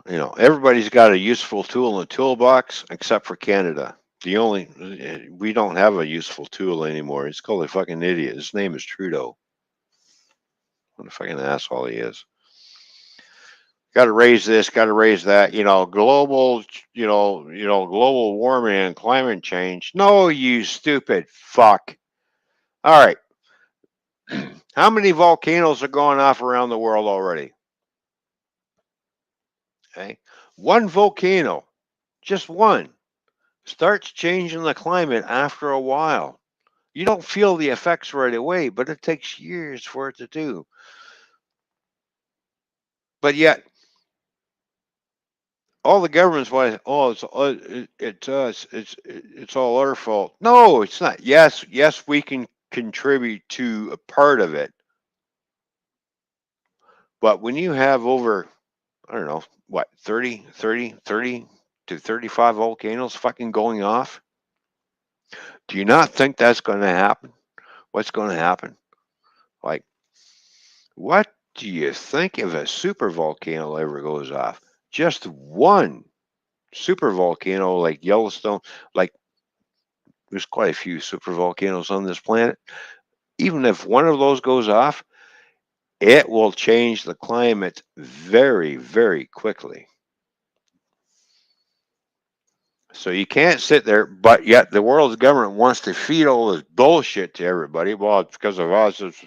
Everybody's got a useful tool in the toolbox except for Canada. We don't have a useful tool anymore. It's called a fucking idiot. His name is Trudeau. What a fucking asshole he is. Got to raise this, got to raise that. Global warming and climate change. No, you stupid fuck. All right. How many volcanoes are going off around the world already? Okay. One volcano, just one, starts changing the climate after a while. You don't feel the effects right away, but it takes years for it to do. But yet, all the governments want, it's us, it's all our fault. No, it's not. Yes, we can contribute to a part of it, But when you have over, I don't know, what, 30 to 35 volcanoes fucking going off, do you not think that's going to happen? What's going to happen? Like, what do you think if a super volcano ever goes off? Just one super volcano like Yellowstone, like there's quite a few super volcanoes on this planet. Even if one of those goes off, it will change the climate very, very quickly. So you can't sit there, but yet the world's government wants to feed all this bullshit to everybody. Well, it's because of us, it's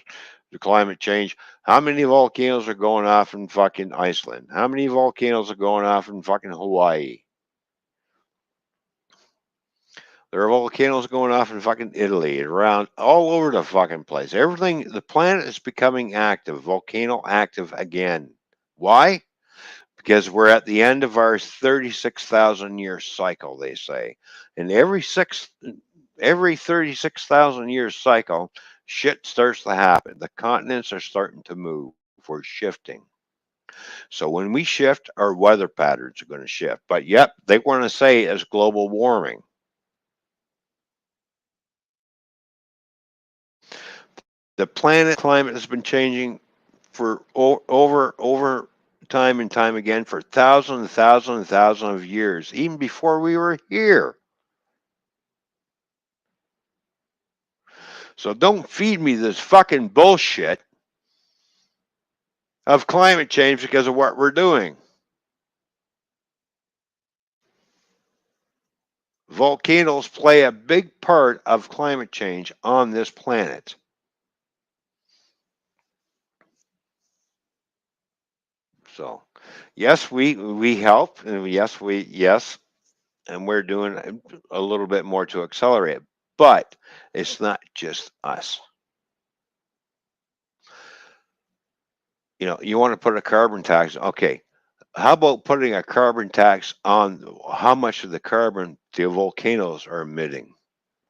the climate change. How many volcanoes are going off in fucking Iceland? How many volcanoes are going off in fucking Hawaii? There are volcanoes going off in fucking Italy, around all over the fucking place. Everything, the planet is becoming active, volcano active again. Why? Because we're at the end of our 36,000 year cycle, they say. And every 36,000 year cycle, shit starts to happen. The continents are starting to move. We're shifting. So when we shift, our weather patterns are going to shift. But yep, they want to say it's global warming. The planet climate has been changing for over time and time again for thousands of years, even before we were here. So don't feed me this fucking bullshit of climate change because of what we're doing. Volcanoes play a big part of climate change on this planet. So, yes, we help, and yes, and we're doing a little bit more to accelerate. But it's not just us. You want to put a carbon tax. Okay, how about putting a carbon tax on how much of the carbon the volcanoes are emitting?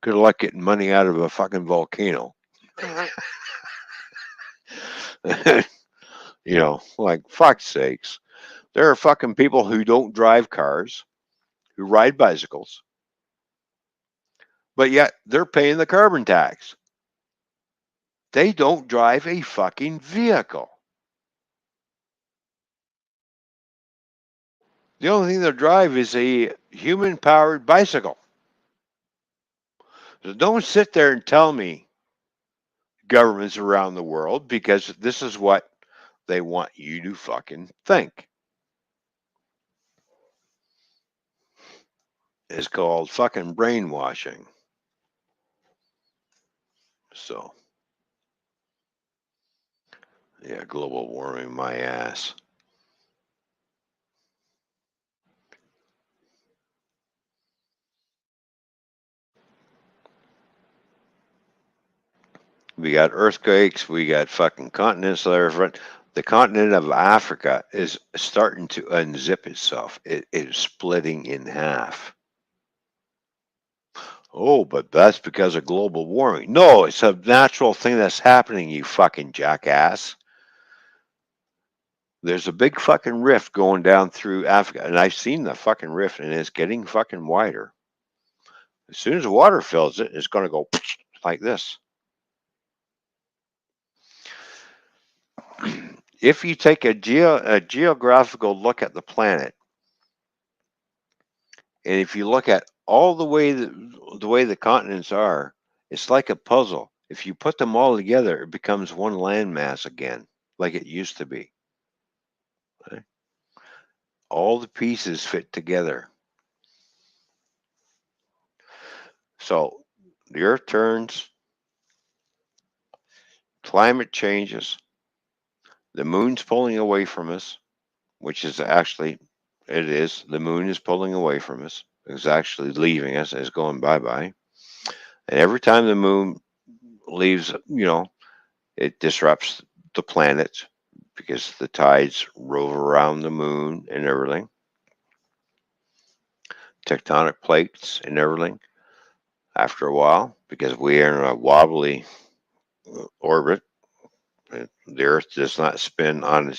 Good luck getting money out of a fucking volcano. Like, fuck's sakes. There are fucking people who don't drive cars, who ride bicycles, but yet they're paying the carbon tax. They don't drive a fucking vehicle. The only thing they drive is a human powered bicycle. So don't sit there and tell me governments around the world, because this is what they want you to fucking think. It's called fucking brainwashing. So, yeah, global warming, my ass. We got earthquakes. We got fucking continents that are. The continent of Africa is starting to unzip itself. It is splitting in half. Oh, but that's because of global warming. No, it's a natural thing that's happening, you fucking jackass. There's a big fucking rift going down through Africa, and I've seen the fucking rift, and it's getting fucking wider. As soon as the water fills it, it's going to go like this. If you take a geographical look at the planet, and if you look at all the way the continents are, it's like a puzzle. If you put them all together, it becomes one landmass again, like it used to be. Right? All the pieces fit together. So the Earth turns, climate changes, the moon's pulling away from us, which is actually, it is, the moon is pulling away from us. It's actually leaving us, it's going bye-bye. And every time the moon leaves, it disrupts the planet because the tides rove around the moon and everything. Tectonic plates and everything. After a while, because we are in a wobbly orbit, The Earth does not spin on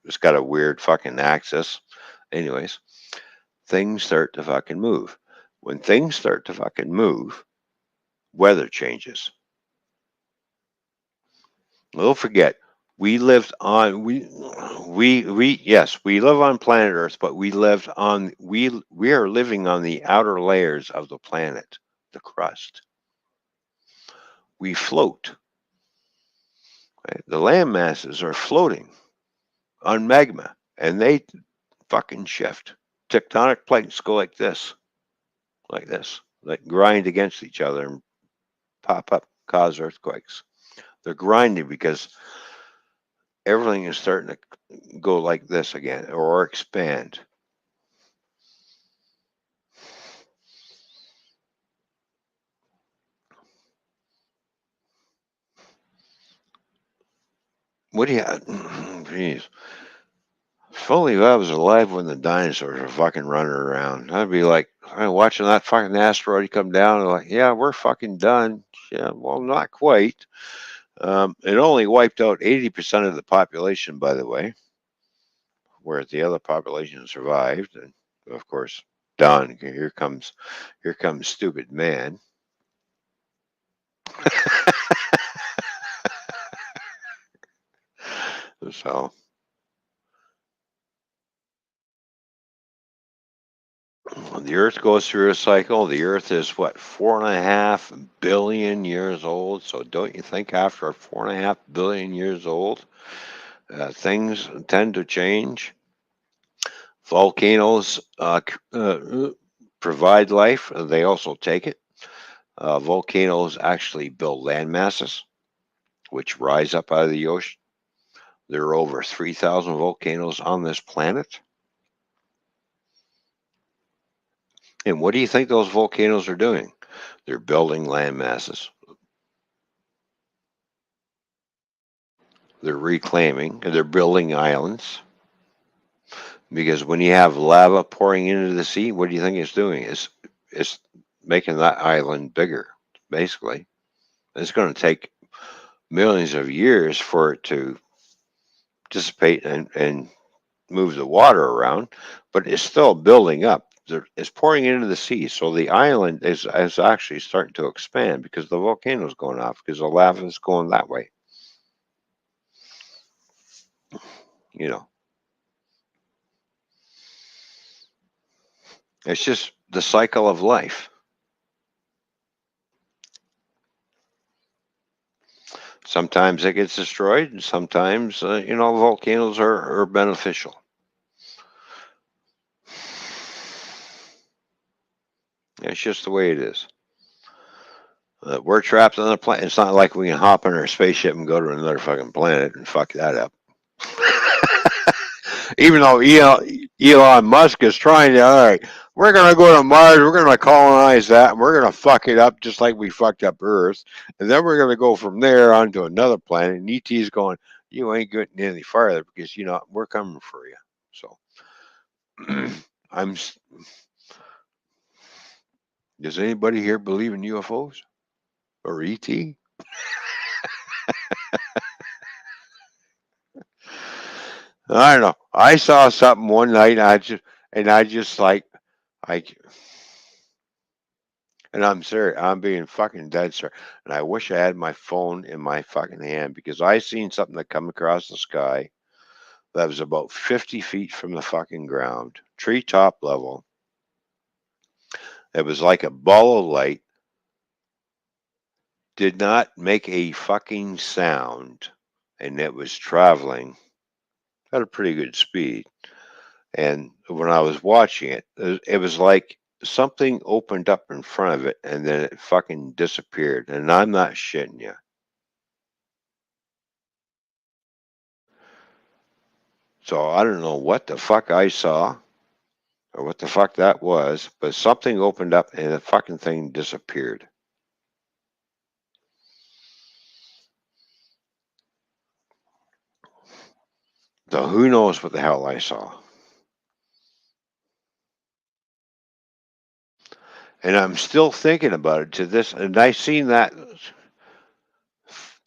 it's got a weird fucking axis. Anyways, things start to fucking move. When things start to fucking move, weather changes. Don't forget, we lived on we yes, we live on planet Earth, but we are living on the outer layers of the planet, the crust. We float. Right? The land masses are floating on magma, and they fucking shift. Tectonic plates go like this, like grind against each other and pop up, cause earthquakes. They're grinding because everything is starting to go like this again or expand. What do you, jeez. If only I was alive when the dinosaurs were fucking running around. I'd be like, I'm watching that fucking asteroid come down and like, yeah, we're fucking done. Yeah, well, not quite. It only wiped out 80% of the population, by the way, whereas the other population survived. And of course, done. Here comes stupid man. So the Earth goes through a cycle. The Earth is what, 4.5 billion years old. So don't you think after 4.5 billion years old, things tend to change? Volcanoes provide life. They also take it. Volcanoes actually build land masses, which rise up out of the ocean. There are over 3,000 volcanoes on this planet. And what do you think those volcanoes are doing? They're building land masses. They're reclaiming, and they're building islands. Because when you have lava pouring into the sea, what do you think it's doing? It's making that island bigger, basically. It's going to take millions of years for it to dissipate and move the water around, but it's still building up. It's pouring into the sea, so the island is actually starting to expand because the volcano's going off because the lava is going that way. You know, it's just the cycle of life. Sometimes it gets destroyed, and sometimes volcanoes are beneficial. It's just the way it is. We're trapped on a planet. It's not like we can hop in our spaceship and go to another fucking planet and fuck that up. Even though Elon Musk is trying to, all right, we're going to go to Mars, we're going to colonize that, and we're going to fuck it up just like we fucked up Earth. And then we're going to go from there onto another planet. And ET's going, you ain't getting any farther because, we're coming for you. So, does anybody here believe in UFOs or ET? I don't know. I saw something one night, and I just like, I, and I'm serious. I'm being fucking dead serious. And I wish I had my phone in my fucking hand because I seen something that come across the sky that was about 50 feet from the fucking ground, treetop level. It was like a ball of light. Did not make a fucking sound, and it was traveling at a pretty good speed. And when I was watching it, it was like something opened up in front of it and then it fucking disappeared. And I'm not shitting you. So I don't know what the fuck I saw or what the fuck that was, but something opened up and the fucking thing disappeared. So who knows what the hell I saw? And I'm still thinking about it to this. And I seen that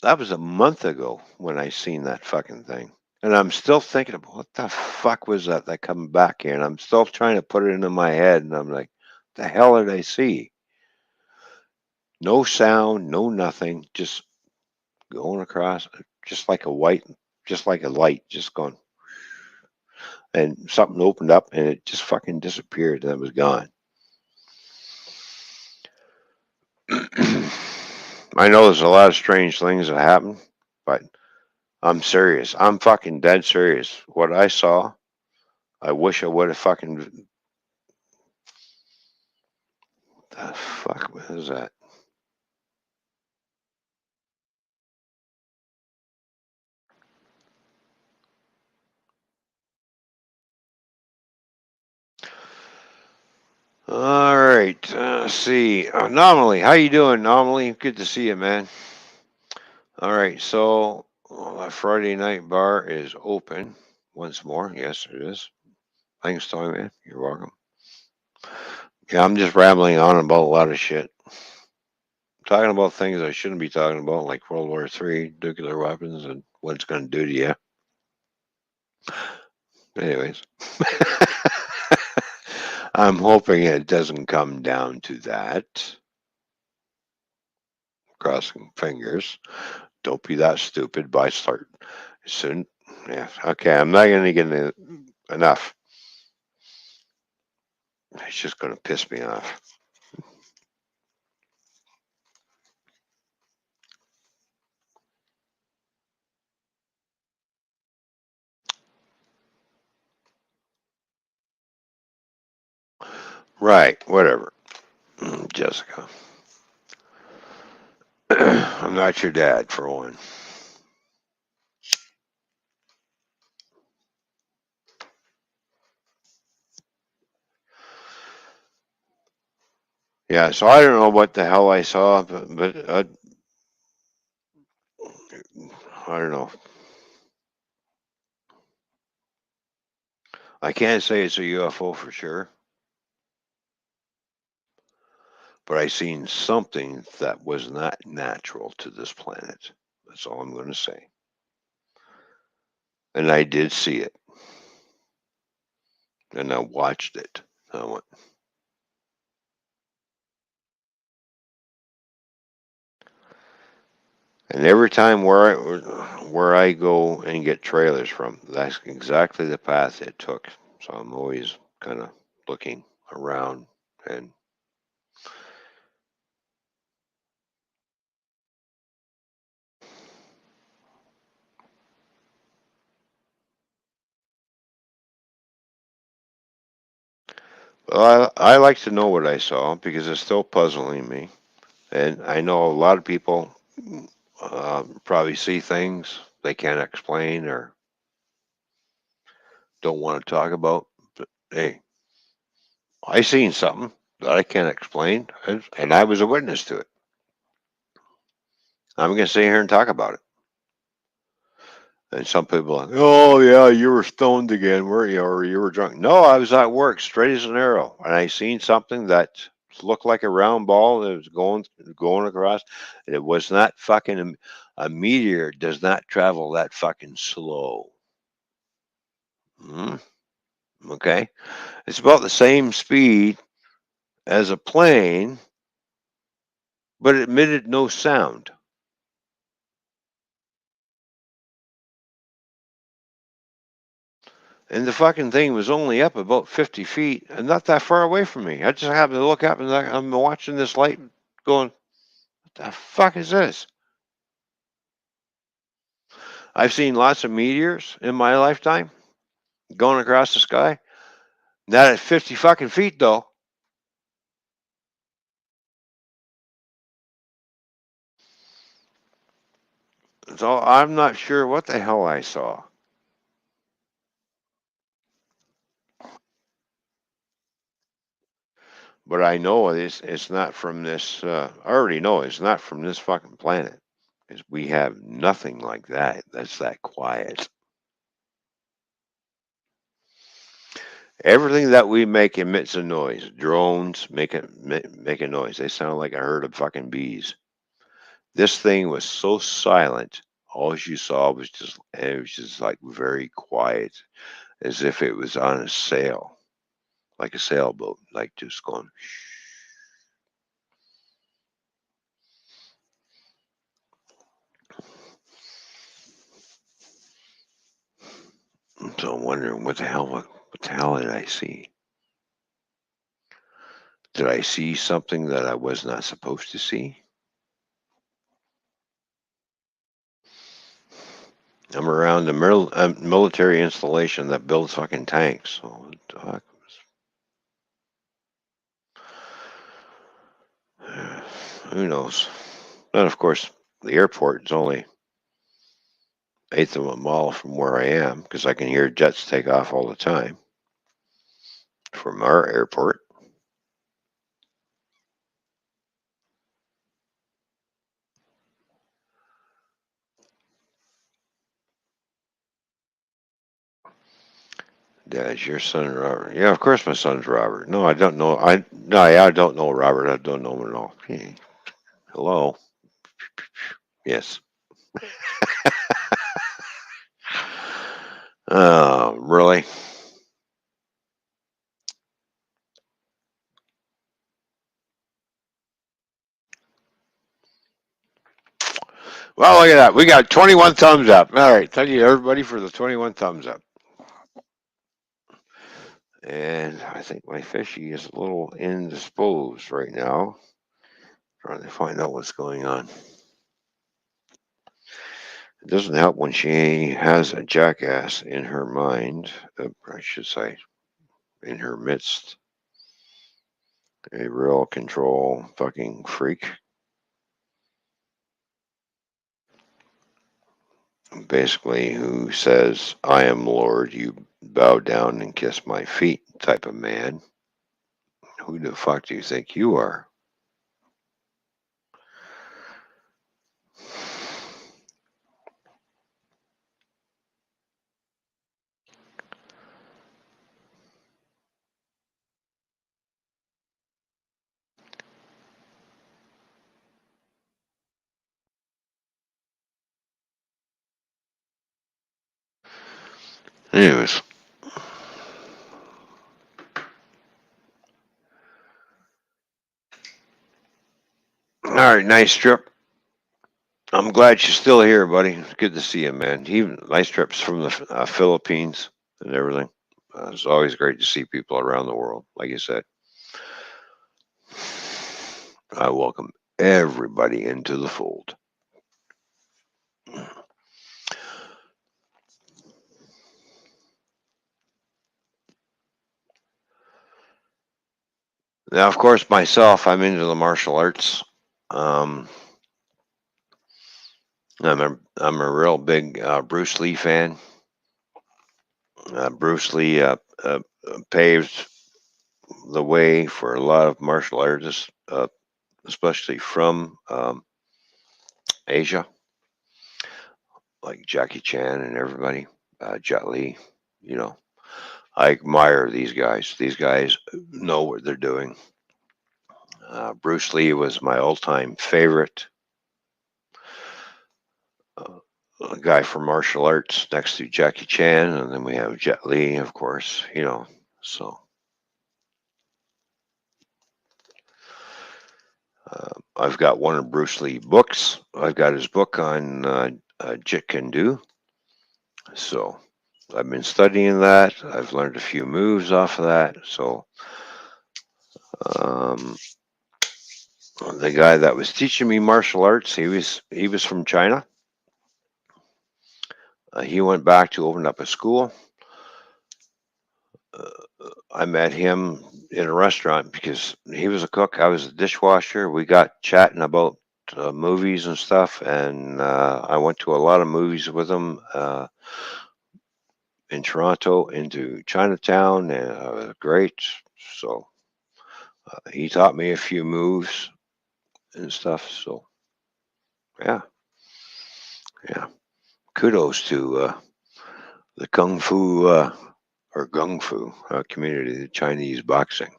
That was a month ago when I seen that fucking thing. And I'm still thinking about what the fuck was that coming back here? And I'm still trying to put it into my head. And I'm like, the hell did I see? No sound, no nothing, just going across, just like a white, just like a light, just going. And something opened up and it just fucking disappeared and it was gone. I know there's a lot of strange things that happen, but I'm serious. I'm fucking dead serious. What I saw, I wish I would have fucking. The fuck was that? All right. Let's see. Anomaly, how you doing, Anomaly? Good to see you, man. All right. So the Friday night bar is open once more. Yes, it is. Thanks, Toyman. You're welcome. Yeah, I'm just rambling on about a lot of shit. Talking about things I shouldn't be talking about, like World War III, nuclear weapons, and what it's going to do to you. Anyways, I'm hoping it doesn't come down to that. Crossing fingers. Don't be that stupid by start soon. Yeah. Okay. I'm not going to get enough. It's just going to piss me off. Right. Whatever. Jessica. I'm not your dad, for one. Yeah, so I don't know what the hell I saw, but I don't know. I can't say it's a UFO for sure, but I seen something that was not natural to this planet. That's all I'm going to say. And I did see it, and I watched it. I went, and every time where I go and get trailers from, that's exactly the path it took. So I'm always kind of looking around and well, I like to know what I saw because it's still puzzling me. And I know a lot of people probably see things they can't explain or don't want to talk about. But hey, I seen something that I can't explain, and I was a witness to it. I'm going to sit here and talk about it. And some people are like, oh yeah, you were stoned again, were you? Or you were drunk. No, I was at work, straight as an arrow, and I seen something that looked like a round ball that was going across. And it was not fucking a meteor. Does not travel that fucking slow. Hmm. Okay, it's about the same speed as a plane, but it emitted no sound. And the fucking thing was only up about 50 feet and not that far away from me. I just happened to look up and I'm watching this light going, what the fuck is this? I've seen lots of meteors in my lifetime going across the sky. Not at 50 fucking feet though. So I'm not sure what the hell I saw. But I know it's not from this. I already know it's not from this fucking planet. 'Cause we have nothing like that. That's that quiet. Everything that we make emits a noise. Drones make a noise. They sound like a herd of fucking bees. This thing was so silent. All you saw was just, and it was just like very quiet, as if it was on a sail, like a sailboat, like just going. So I'm wondering what the hell did I see? Did I see something that I was not supposed to see? I'm around the military installation that builds fucking tanks. So, who knows? And of course, the airport is only eighth of a mile from where I am because I can hear jets take off all the time from our airport. Dad's your son, Robert. Yeah, of course my son's Robert. No, I don't know. I don't know Robert. I don't know him at all. Hey, hello. Yes. Oh, really? Well, look at that. We got 21 thumbs up. All right. Thank you, everybody, for the 21 thumbs up. And I think my fishy is a little indisposed right now. Trying to find out what's going on. It doesn't help when she has a jackass in her mind, I should say, in her midst. A real control fucking freak. Basically, who says, I am Lord, you bow down and kiss my feet type of man. Who the fuck do you think you are? Anyways. All right, nice trip. I'm glad you're still here, buddy. It's good to see you, man. Even nice trips from the Philippines and everything. It's always great to see people around the world. Like you said, I welcome everybody into the fold. Now, of course, myself, I'm into the martial arts. Um, I'm a real big Bruce Lee fan. Bruce Lee paved the way for a lot of martial artists, especially from Asia, like Jackie Chan and everybody, Jet Li. You know, I admire these guys. These guys know what they're doing. Bruce Lee was my all-time favorite uh, guy for martial arts, next to Jackie Chan, and then we have Jet Li, of course. You know, so. I've got one of Bruce Lee books. I've got his book on Jeet Kune Do. So I've been studying that. I've learned a few moves off of that. So um, the guy that was teaching me martial arts, he was from China. He went back to open up a school. Uh, I met him in a restaurant because he was a cook. I was a dishwasher. We got chatting about movies and stuff, and I went to a lot of movies with him in Toronto, into Chinatown, and it was great. So he taught me a few moves and stuff. So yeah, yeah. Kudos to the kung fu or gung fu community, the Chinese boxing.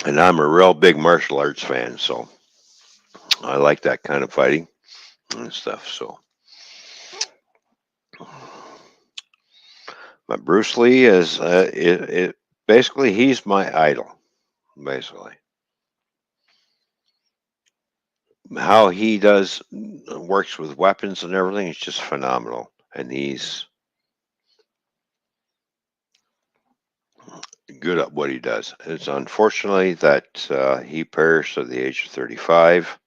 And I'm a real big martial arts fan, so I like that kind of fighting and stuff. So, but Bruce Lee is it basically he's my idol. Basically, how he does works with weapons and everything is just phenomenal, and he's good at what he does. It's unfortunately that he perished at the age of 35.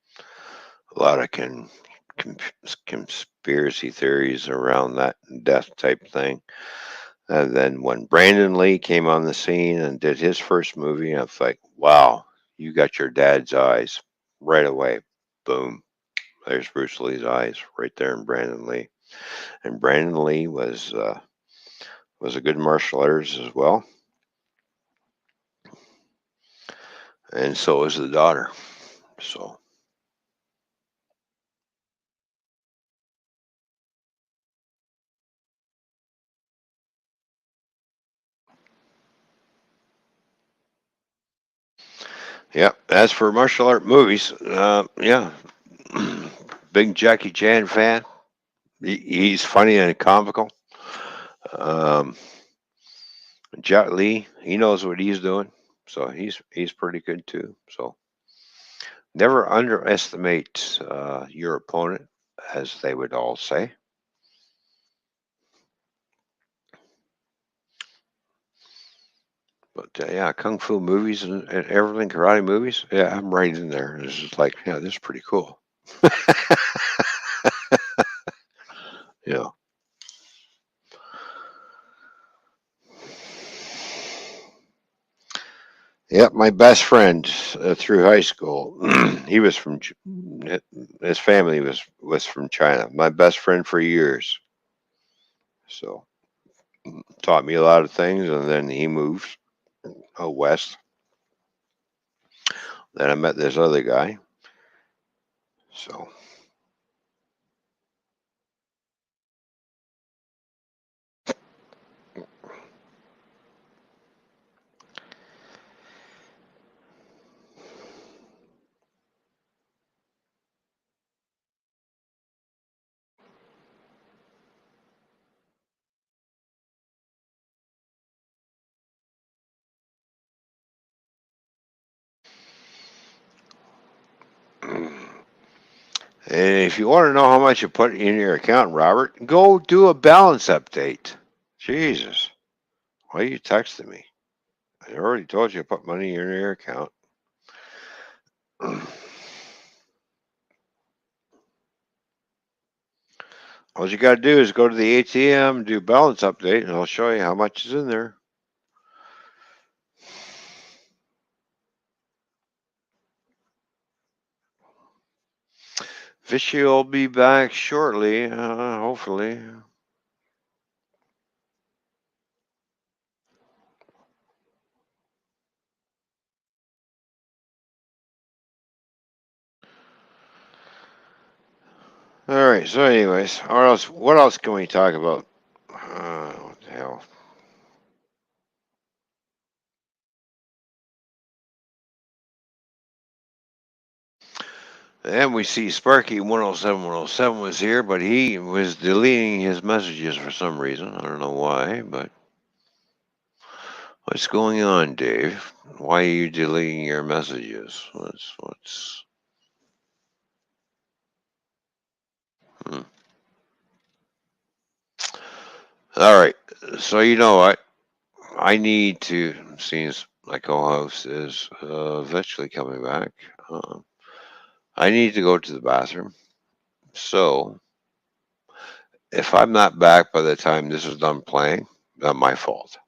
A lot of con- conspiracy theories around that death type thing. And then when Brandon Lee came on the scene and did his first movie, I was like, wow, you got your dad's eyes right away. Boom. There's Bruce Lee's eyes right there in Brandon Lee. And Brandon Lee was a good martial artist as well. And so is the daughter. So yeah, as for martial art movies, yeah, big Jackie Chan fan. He's funny and comical. Um, Jet Li, he knows what he's doing, so he's pretty good too. So never underestimate your opponent, as they would all say. But yeah, kung fu movies and everything, karate movies. Yeah, I'm right in there. This is like, yeah, this is pretty cool. Yeah. Yep, my best friend through high school. He was from his family was from China. My best friend for years. So taught me a lot of things, and then he moved west. Then I met this other guy. So and if you want to know how much you put in your account, Robert, go do a balance update. Jesus, why are you texting me? I already told you to put money in your account. All you got to do is go to the ATM, do balance update, and I'll show you how much is in there. Fishy will be back shortly, hopefully. All right. So, anyways, what else can we talk about? What the hell? And we see Sparky 107 was here, but he was deleting his messages for some reason. I don't know why, but what's going on, Dave? Why are you deleting your messages? What's hmm. All right. So you know what? I need to, since my co-host is eventually coming back. I need to go to the bathroom. So if I'm not back by the time this is done playing, not my fault.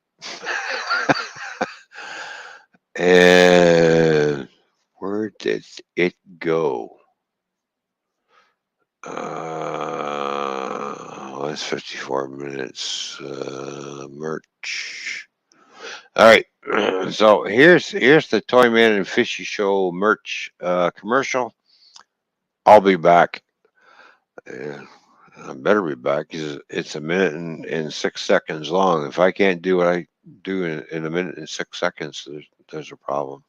And where did it go? That's 54 minutes. Merch. All right. So here's the Toyman and Fishy Show merch commercial. I'll be back. Uh, I better be back because it's a minute and 6 seconds long. If I can't do what I do in a minute and 6 seconds, there's a problem.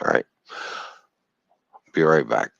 All right. Be right back.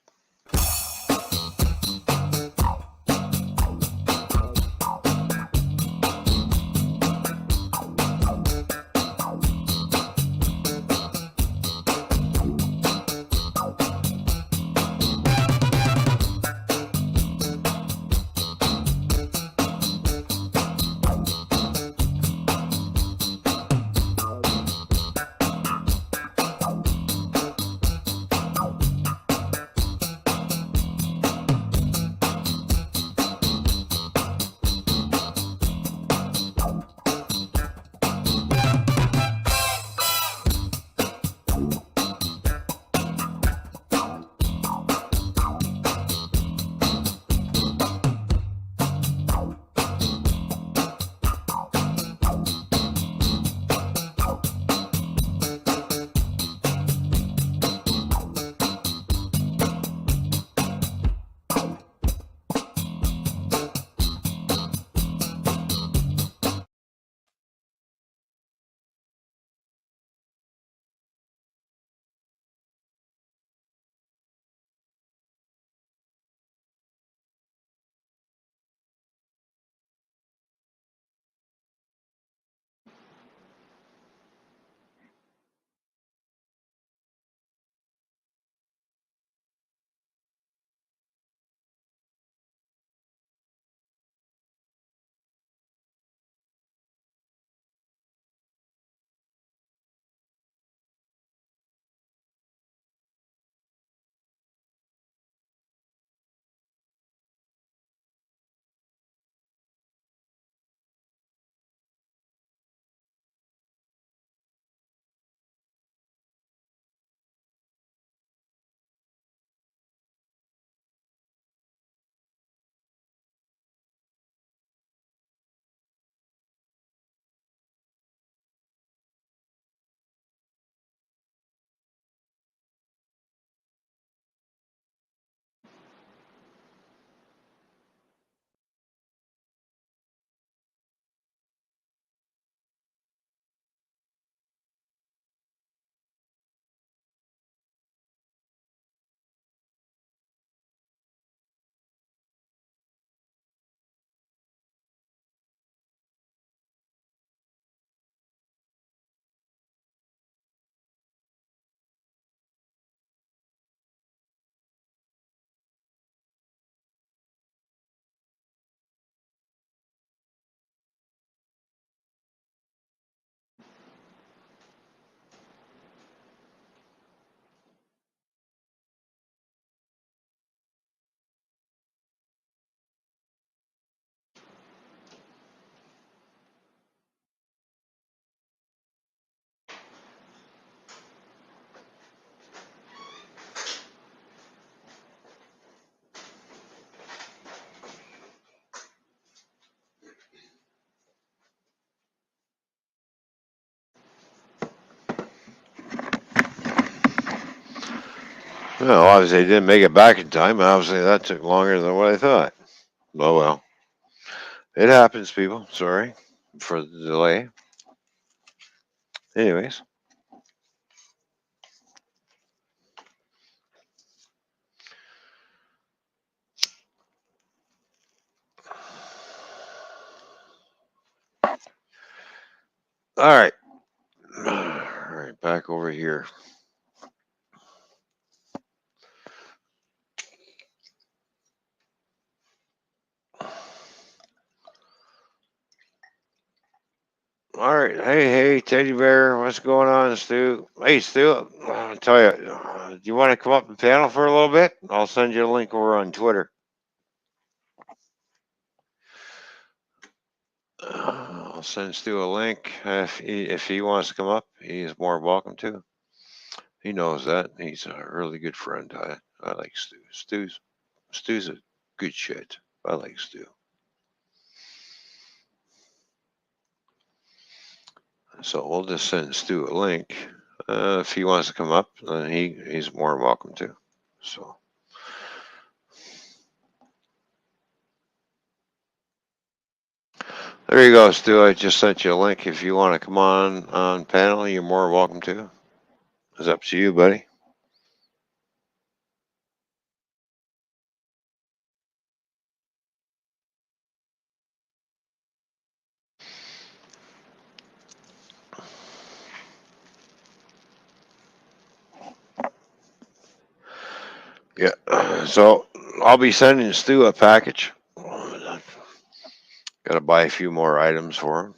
Well, obviously, they didn't make it back in time. Obviously, that took longer than what I thought. Oh, well. It happens, people. Sorry for the delay. Anyways. All right. All right, back over here. All right. Hey, Teddy Bear. What's going on, Stu? Hey, Stu. I'll tell you, do you want to come up and panel for a little bit? I'll send you a link over on Twitter. I'll send Stu a link. If he wants to come up, he's more welcome to. He knows that. He's a really good friend. I like Stu. Stu's a good shit. I like Stu. So we'll just send Stu a link. If he wants to come up, then he's more than welcome to. So. There you go, Stu. I just sent you a link. If you want to come on panel, you're more welcome to. It's up to you, buddy. Yeah. So I'll be sending Stu a package. Got to buy a few more items for him.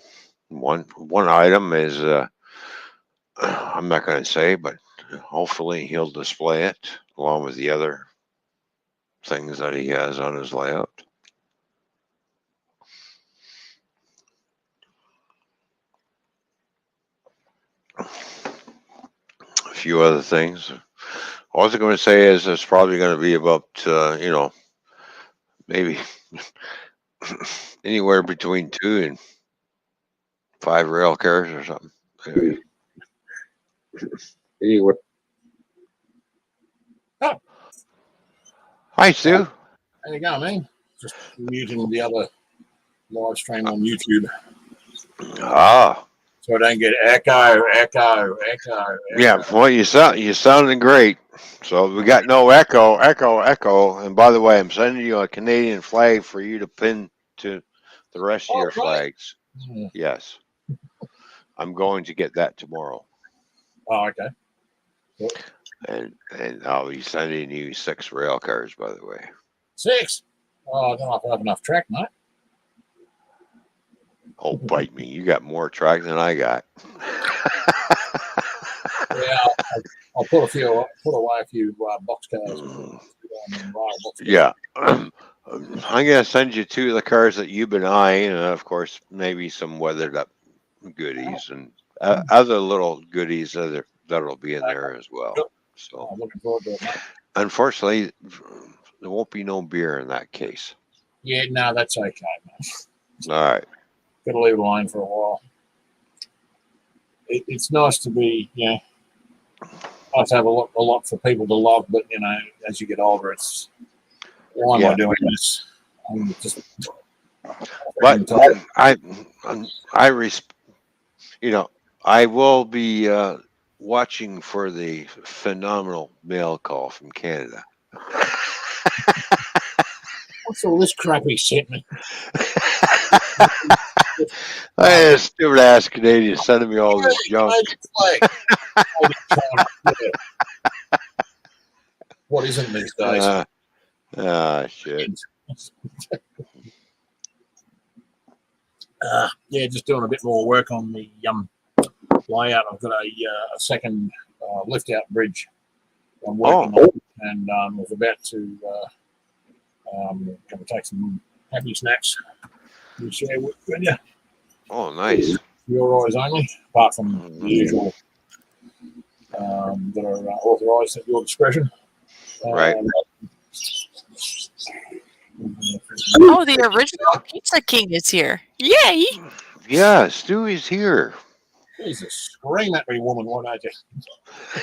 One item is I'm not going to say, but hopefully he'll display it along with the other things that he has on his layout. A few other things. All I was going to say is it's probably going to be about maybe anywhere between 2 and 5 rail cars or something. Maybe. Anyway, oh, Hi, Stu. there you go, man. Just muting the other live stream on YouTube Ah, so I don't get echo. yeah. Well, you sounding great. So we got no echo. And by the way, I'm sending you a Canadian flag for you to pin to the rest of Oh, your really? flags. Hmm. Yes, I'm going to get that tomorrow, Oh, okay. Cool. and I'll be sending you 6 rail cars. By the way. 6. Oh, I don't know if I have enough track, mate. Oh, bite me! You got more track than I got. Yeah, I'll put away a few box cars. Yeah. I'm gonna send you 2 of the cars that you've been eyeing, and of course, maybe some weathered up goodies and other little goodies that'll be in there as well. Yep. So, I'm looking forward to it, mate. unfortunately, there won't be no beer in that case. Yeah, no, that's okay, mate. All right. Got to leave it alone for a while. It's nice to be, nice to have a lot for people to love, but as you get older, it's why am I doing this? I'm just. But I will be watching for the phenomenal mail call from Canada. What's all this crap he sent me? Stupid ass Canadian sending me all this junk. What isn't these days? Shit. Yeah, just doing a bit more work on the layout. I've got a second lift out bridge I'm working on, and I was about to take some happy snacks and share with you. Oh, nice. Your eyes only, apart from the usual that are authorised at your discretion. Right. Oh, the original Pizza King is here. Yay! Yeah, Stewie's here. Jesus, scream at me, woman, why don't you?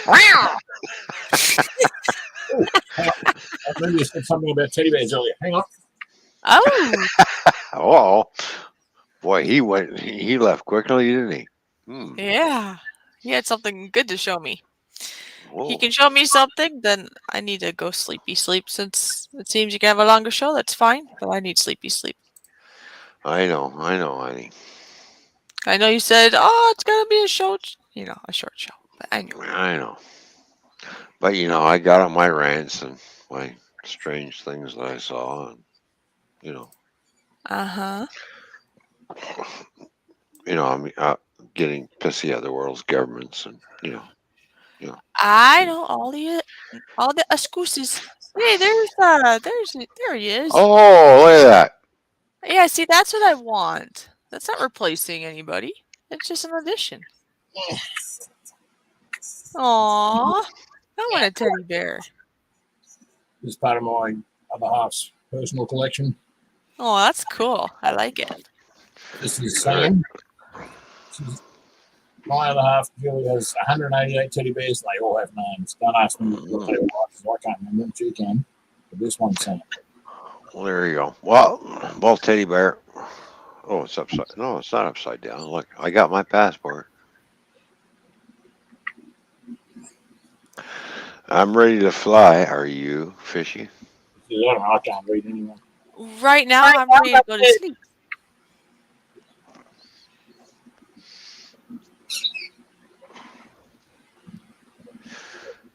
Wow! I remember you said something about teddy bears earlier. Hang on. Oh, Oh, boy, he left quickly, didn't he? yeah. He had something good to show me. Whoa. He can show me something, then I need to go sleep since it seems you can have a longer show. That's fine, but I need sleep. I know, honey. I know you said, oh, it's going to be a short show, but I knew. I know. But, I got on my rants and my strange things that I saw, and, Uh-huh. I'm getting pissy at the world's governments and, I know all the excuses. Hey, there he is. Oh, look at that. Yeah, see, that's what I want. That's not replacing anybody. It's just an addition. Aww. I want a teddy bear. This is part of my other half's personal collection. Oh, that's cool. I like it. This is Sam. My other half, Julie, has 188 teddy bears. They all have names. Don't ask me what they are like, because I can't remember them. She can. But this one's Sam. Well, there you go. Well, teddy bear. Oh, it's upside. No, it's not upside down. Look, I got my passport. I'm ready to fly. Are you, Fishy? I can't read anyone. Right now, I'm ready to go to sleep.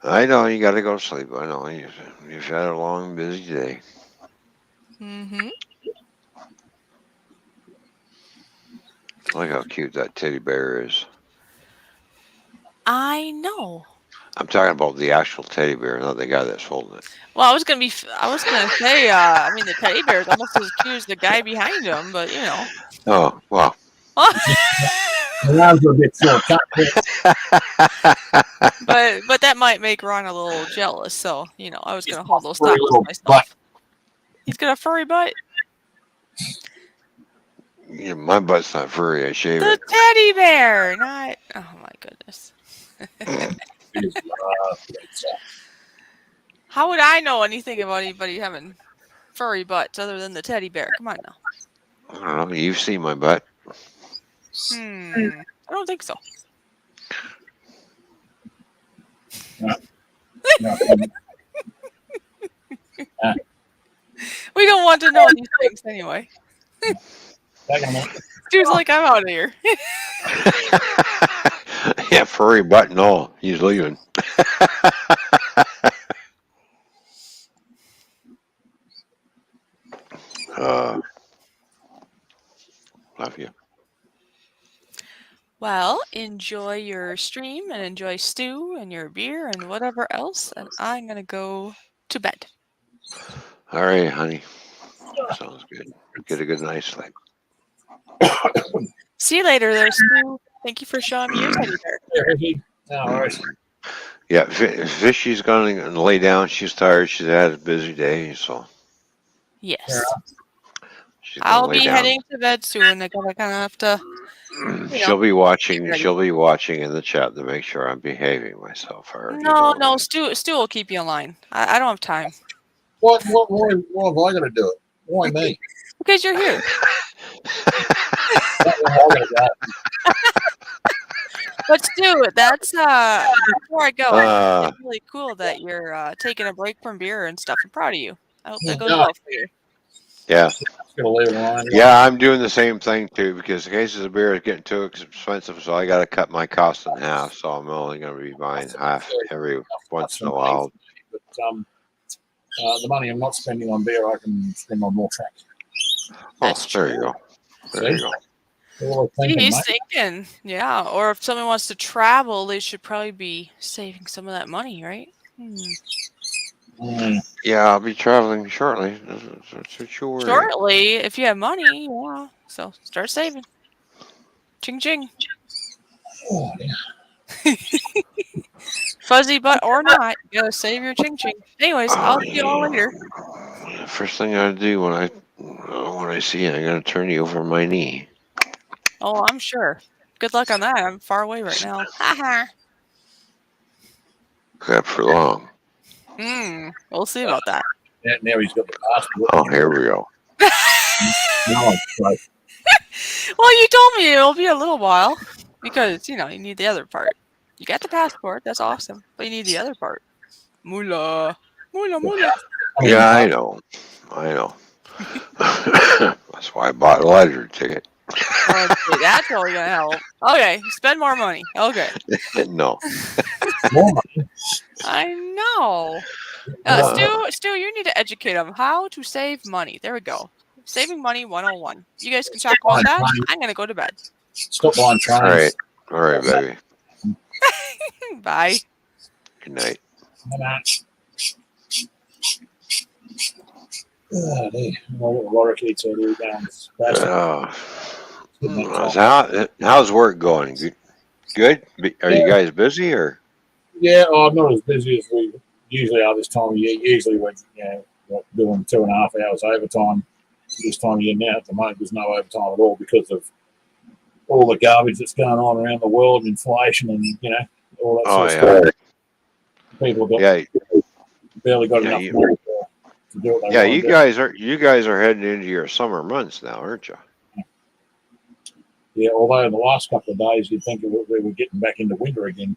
I know you got to go to sleep. I know you've had a long, busy day. Mm-hmm. Look how cute that teddy bear is. I know. I'm talking about the actual teddy bear, not the guy that's holding it. Well, I was gonna say, I mean, the teddy bear is almost as cute as the guy behind him, but you know. Oh, well. The arms are a bit short. Can't do it. but that might make Ron a little jealous, so you know, I was gonna hold those Furry thoughts little myself. butt. He's got a furry butt. Yeah, my butt's not furry. I shave The it. teddy bear, not. Oh my goodness. It's, How would I know anything about anybody having furry butts other than the teddy bear? Come on now. I don't know. You've seen my butt. I don't think so. We don't want to know these things anyway. Stu's like, I'm out of here. Yeah, furry butt. No, he's leaving. Love you. Well, enjoy your stream and enjoy Stu and your beer and whatever else, and I'm gonna go to bed. All right, honey. Sounds good. Get a good night's sleep. See you later there, Stu. Thank you for showing me your teddy bear. No worries. Yeah, Fishy's going to lay down. She's tired. She's had a busy day, so Yes. she's going to I'll lay be down. heading to bed soon. I kind of have to. She'll be watching. ready. She'll be watching in the chat to make sure I'm behaving myself. I already No, know that. Stu will keep you in line. I don't have time. Why have I got to do it? Why me? Because you're here. But Stu, that's before I go, it's really cool that you're taking a break from beer and stuff. I'm proud of you. I hope that goes well for you. Yeah. Gonna leave it alone. Yeah, I'm doing the same thing too because the cases of beer is getting too expensive, so I got to cut my cost in half. So I'm only going to be buying half every once in a while. But the money I'm not spending on beer, I can spend on more tracks. That's there you go. There you go. He's thinking, yeah. Or if someone wants to travel, they should probably be saving some of that money, right? Yeah, I'll be traveling shortly. That's what you worry. Shortly, if you have money, yeah. So start saving. Ching ching. Oh, yeah. Fuzzy butt or not, you gotta save your ching ching. Anyways, I'll see you all later. First thing I do when I see you, I'm gonna turn you over my knee. Oh, I'm sure. Good luck on that. I'm far away right now. Haha. Except for long. We'll see about that. Yeah, now he's got the passport. Oh, here we go. Well, you told me it'll be a little while because you need the other part. You got the passport. That's awesome, but you need the other part. Moolah, moolah, moolah. Yeah, I know. That's why I bought a lottery ticket. Okay, that's really gonna help. Okay, spend more money. Okay. No. More money. I know. Stu, you need to educate them how to save money. There we go. Saving money 101. You guys can talk about that. I'm gonna go to bed. Stop buying trains. All right, baby. Bye. Good night. Oh, dear. Lorikeets are all down. How's work going? Good? Are you guys busy or? Yeah, I'm not as busy as we usually are this time of year. Usually we're doing 2.5 hours overtime. This time of year now, at the moment, there's no overtime at all because of all the garbage that's going on around the world, inflation, and all that sort of stuff. People have barely got enough money to do what they want. You guys are heading into your summer months now, aren't you? Yeah, although the last couple of days you'd think we were getting back into winter again.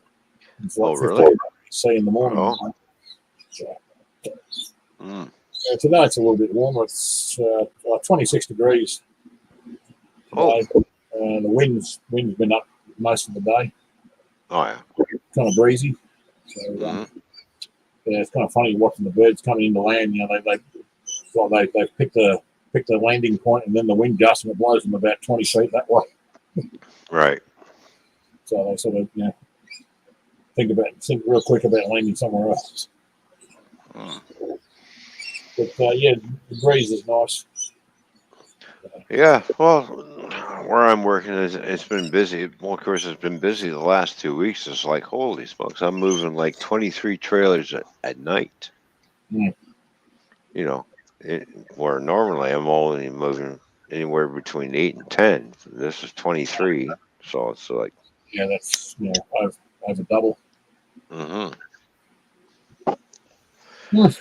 It's like really? C in the morning. Oh. Yeah, today it's a little bit warmer. It's like 26 degrees. Oh. And the wind's been up most of the day. Oh, yeah. Kind of breezy. So, Yeah, it's kind of funny watching the birds coming into land. You know, they pick the landing point, and then the wind gusts and it blows them about 20 feet that way. Right. So they sort of think real quick about landing somewhere else. But yeah, the breeze is nice. Yeah. Well, where I'm working it's been busy. Well, of course, it's been busy the last 2 weeks. It's like holy smokes! I'm moving like 23 trailers at night. Mm. You know, where normally I'm only moving anywhere between 8 and 10. This is 23, so it's like. Yeah, that's over double. Mm-hmm. Mm.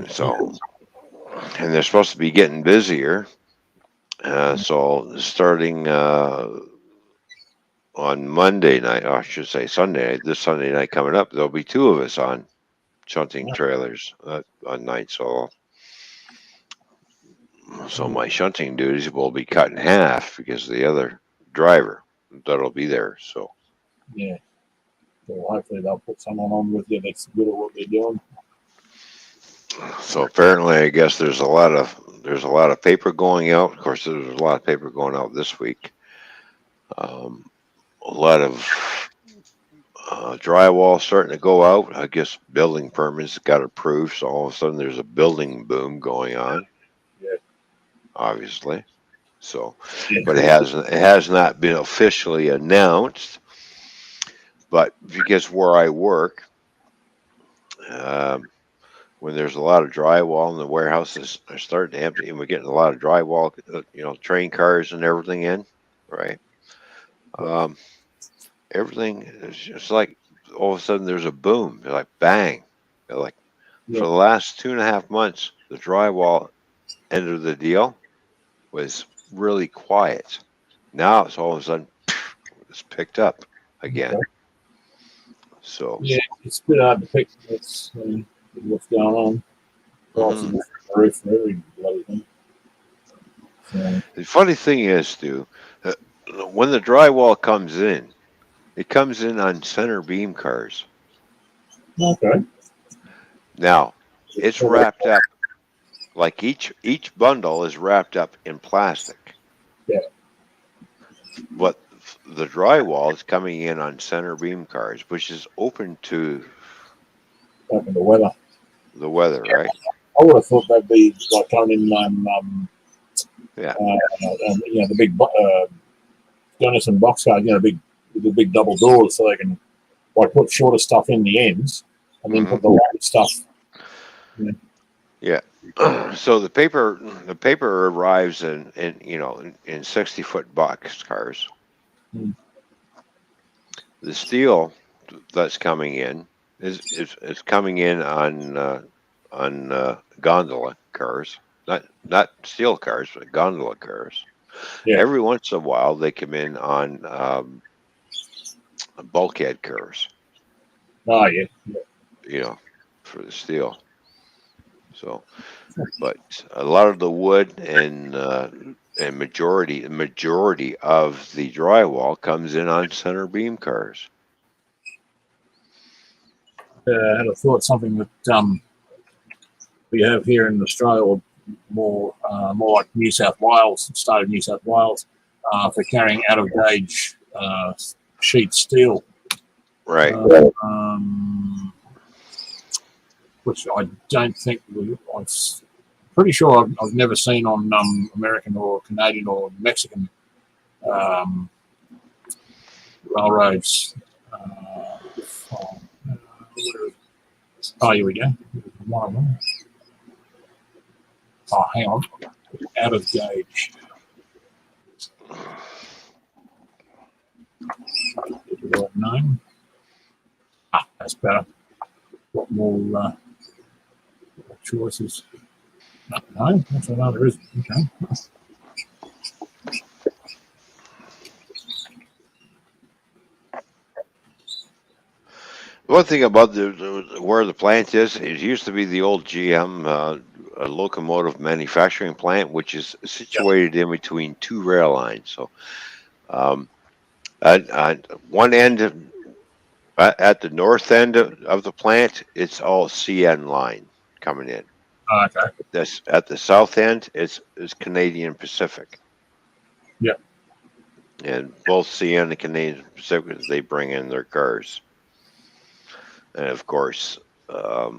So, and they're supposed to be getting busier. So starting on Monday night, or I should say Sunday night, this Sunday night coming up, there'll be two of us on shunting trailers on night. So my shunting duties will be cut in half because of the other driver that'll be there. So Yeah. So hopefully they'll put someone on with you that's good at what they're doing. so apparently, I guess there's a lot of paper going out. Of course, there's a lot of paper going out this week. A lot of drywall starting to go out. I guess building permits got approved, so all of a sudden there's a building boom going on. Yeah. Obviously. So, Yeah. but it has not been officially announced. But because where I work, when there's a lot of drywall and the warehouses are starting to empty, and we're getting a lot of drywall, train cars and everything in, right? Everything is just like all of a sudden there's a boom. They're like bang. They're like for the last 2.5 months, the drywall end of the deal was really quiet. Now it's all of a sudden it's picked up again. Okay. So yeah, it's a bit hard to pick what's going on. Prices are through the roof for every bloody thing. So, the funny thing is, Stu, when the drywall comes in, it comes in on center beam cars. okay. Now it's wrapped up like each bundle is wrapped up in plastic. Yeah. But the drywall is coming in on center beam cars, which is open to The weather. the weather, right? I would have thought that'd be like coming in the big Gunnison boxcar, the big double doors, so they can put shorter stuff in the ends and then put the longer stuff. Yeah. So the paper arrives in 60-foot box cars. The steel that's coming in is coming in on gondola cars, not steel cars, but gondola cars. Yeah. Every once in a while, they come in on bulkhead cars. Oh yeah. For the steel. So, but a lot of the wood and majority of the drywall comes in on center beam cars. I had a thought something that we have here in Australia, or more like New South Wales, state of New South Wales, for carrying out of gauge sheet steel. Right. Which I don't think I'm pretty sure I've never seen on American or Canadian or Mexican railroads. Here we go. One of them. Oh, hang on. Out of gauge. The right name. That's better. Got more choices. No, that's another, isn't it? Okay. One thing about where the plant is, it used to be the old GM locomotive manufacturing plant, which is situated in between two rail lines. So, at one end At the north end of the plant, it's all CN line coming in. Oh, okay. This at the south end, it's Canadian Pacific. Yep. And both CN and Canadian Pacific, they bring in their cars. And of course, I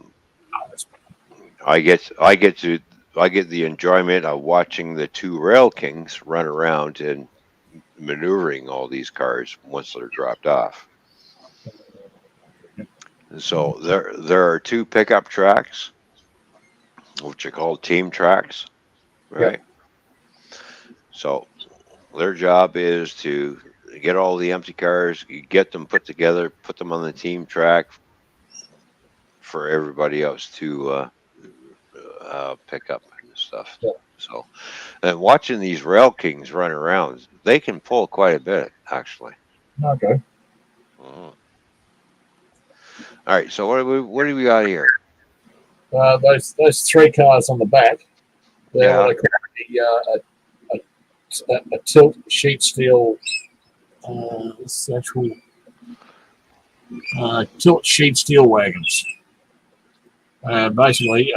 get the enjoyment of watching the two Rail Kings run around and maneuvering all these cars once they're dropped off. And so there are two pickup tracks, which are called team tracks, right? So their job is to get all the empty cars, get them put together, put them on the team track for everybody else to pick up and stuff. Yeah. So, and watching these Rail Kings run around, they can pull quite a bit, actually. Okay. Mhm. All right, so what do we got here? Those three cars on the back, they're Yeah. what they call a tilt sheet steel. What's the actual tilt sheet steel wagons? Basically,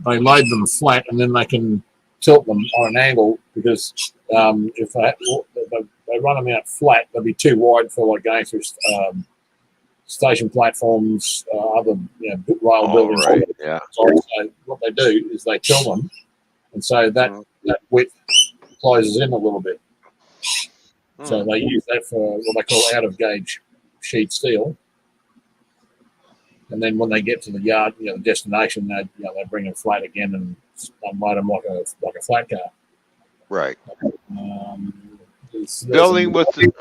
they load them flat and then they can tilt them on an angle because if they run them out flat, they'll be too wide for like going through station platforms, other rail buildings. Right. Yeah. So what they do is they tilt them, and so that width closes in a little bit. So they use that for what they call out of gauge sheet steel. And then when they get to the yard, the destination, they bring them flat again and unload them like a flat car. Right. There's Building with the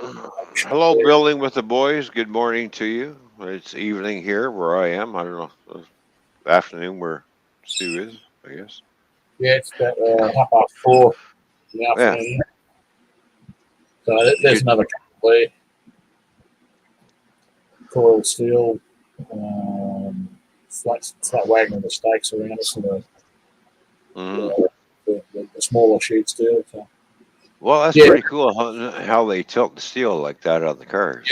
building with the boys. Good morning to you. It's evening here where I am. I don't know, afternoon where Stu is, I guess. Yeah, it's about 4:30 in the afternoon. So there's another couple there. Coil steel, flat wagon with the stakes around it for the smaller sheet steel. So. Well, that's pretty cool how they tilt the steel like that on the cars.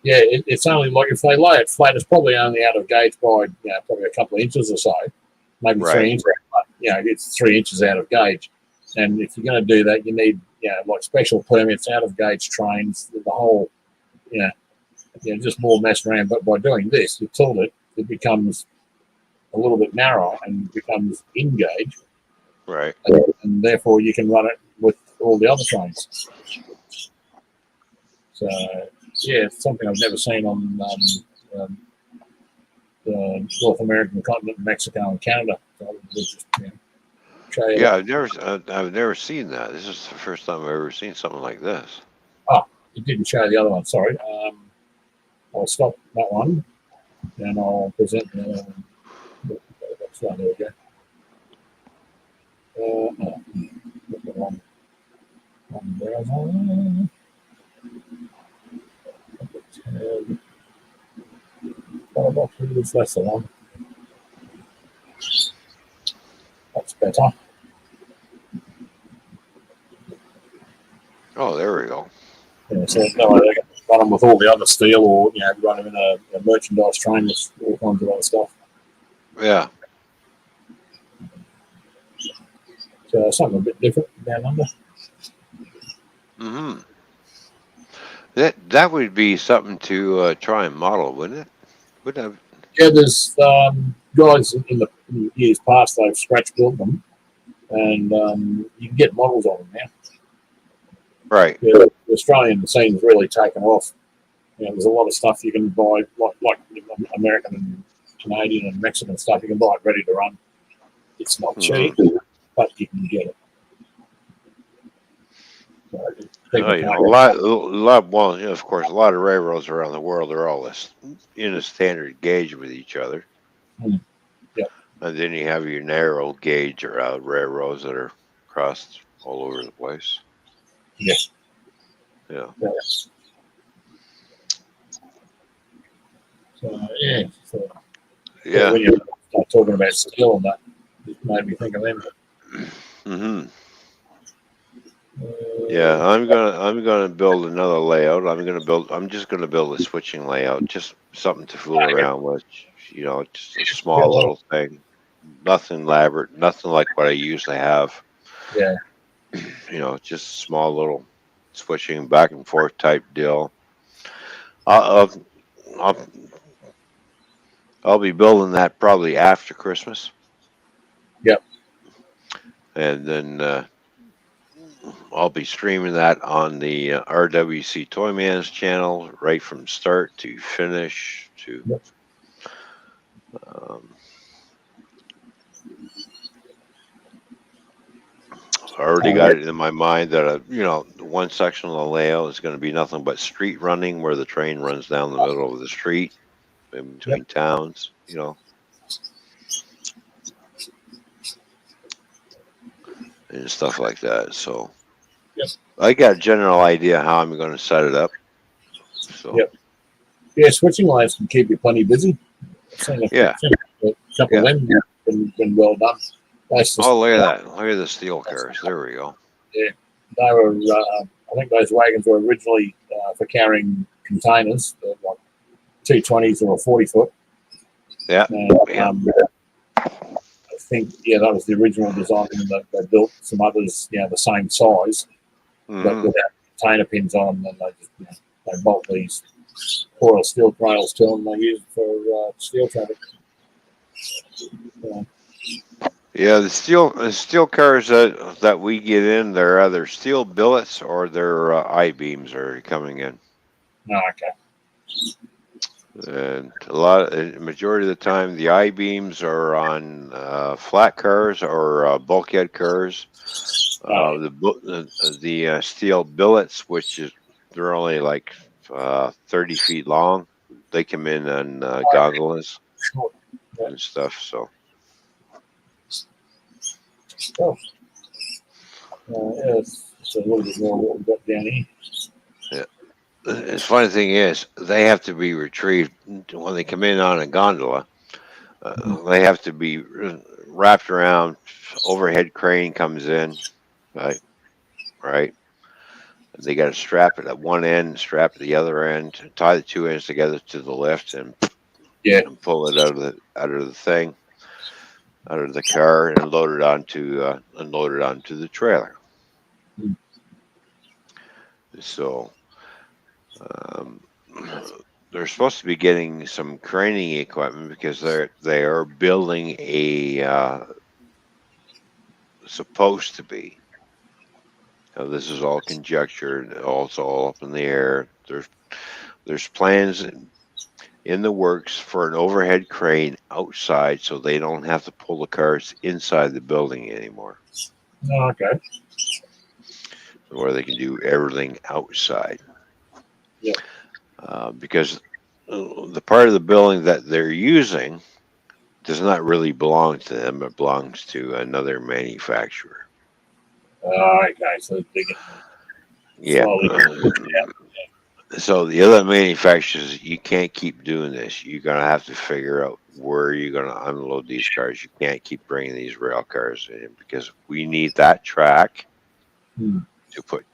Yeah, it's only like if they lay it flat, it's probably only out of gauge by probably a couple of inches or so, maybe 3 inches. But, it's 3 inches out of gauge, and if you're going to do that, you need like special permits, out of gauge trains, the whole just more mess around. But by doing this, you tilt it, it becomes a little bit narrower and becomes in gauge, right? And therefore you can run it with all the other trains. So. Yeah, it's something I've never seen on the North American continent, Mexico, and Canada. So just, I've never seen that. This is the first time I've ever seen something like this. Oh, it didn't show the other one. Sorry. I'll stop that one, and I'll present. There we go. One browser. That's the one. That's better. Oh, there we go. Yeah, so no, they can run them with all the other steel, or run them in a merchandise train with all kinds of other stuff. Yeah. So something a bit different down under. Mm-hmm. That would be something to try and model, wouldn't it? Wouldn't have. Yeah, there's guys in the years past, they've scratch built them, and you can get models of them now. Right. Yeah, the Australian scene's really taken off. There's a lot of stuff you can buy, like American and Canadian and Mexican stuff. You can buy it ready to run. It's not cheap, but you can get it. Of course, a lot of railroads around the world are all in a standard gauge with each other. Yeah. And then you have your narrow gauge railroads that are crossed all over the place. Yeah. Yeah. So, when you start talking about steel and that, it made me think of them. Mm-hmm. Yeah, I'm gonna build another layout. I'm just gonna build a switching layout, just something to fool around with. Just a small little thing. Nothing elaborate, nothing like what I usually have. Yeah. Just a small little switching back and forth type deal. I'll, I'll, I'll be building that probably after Christmas. Yep. And then I'll be streaming that on the RWC Toymans channel right from start to finish to. Yep. Um, I already got it in my mind that one section of the layout is going to be nothing but street running, where the train runs down the middle of the street in between towns. And stuff like that. So Yep. I got a general idea how I'm going to set it up. So Yep. Yeah, switching lines can keep you plenty busy. Yeah. A couple of them been well done. Nice to Oh, look at that! Look at the steel cars. There we go. Yeah, they were. I think those wagons were originally for carrying containers, like 220s or a 40-foot. Yeah. And, I think that was the original design. And they built some others, the same size, but Mhm. without container pins on them. And they just they bolt these coil steel rails to them. They use it for steel traffic. Yeah, the steel cars that we get in, they're either steel billets or they're I-beams are coming in. Oh, okay. And majority of the time, the I-beams are on flat cars or bulkhead cars. The steel billets, they're only like 30 feet long. They come in on gondolas and stuff. So Oh. It's a little bit more what we've got down here. the funny thing is, they have to be retrieved when they come in on a gondola. They have to be wrapped around. Overhead crane comes in, right? Right. They got to strap it at one end, strap at the other end, tie the two ends together to the lift, and pull it out of the thing, out of the car, and load it onto the trailer. Mm. So they're supposed to be getting some craning equipment because they are building supposed to be. Now, this is all conjecture. Also, all up in the air. There's plans in the works for an overhead crane outside, so they don't have to pull the cars inside the building anymore. Oh, okay. Where they can do everything outside. Yeah. Because the part of the building that they're using does not really belong to them. It belongs to another manufacturer. Okay, so it's big. Yeah. So the other manufacturers, you can't keep doing this. You're going to have to figure out where you're going to unload these cars. You can't keep bringing these rail cars in because we need that track to put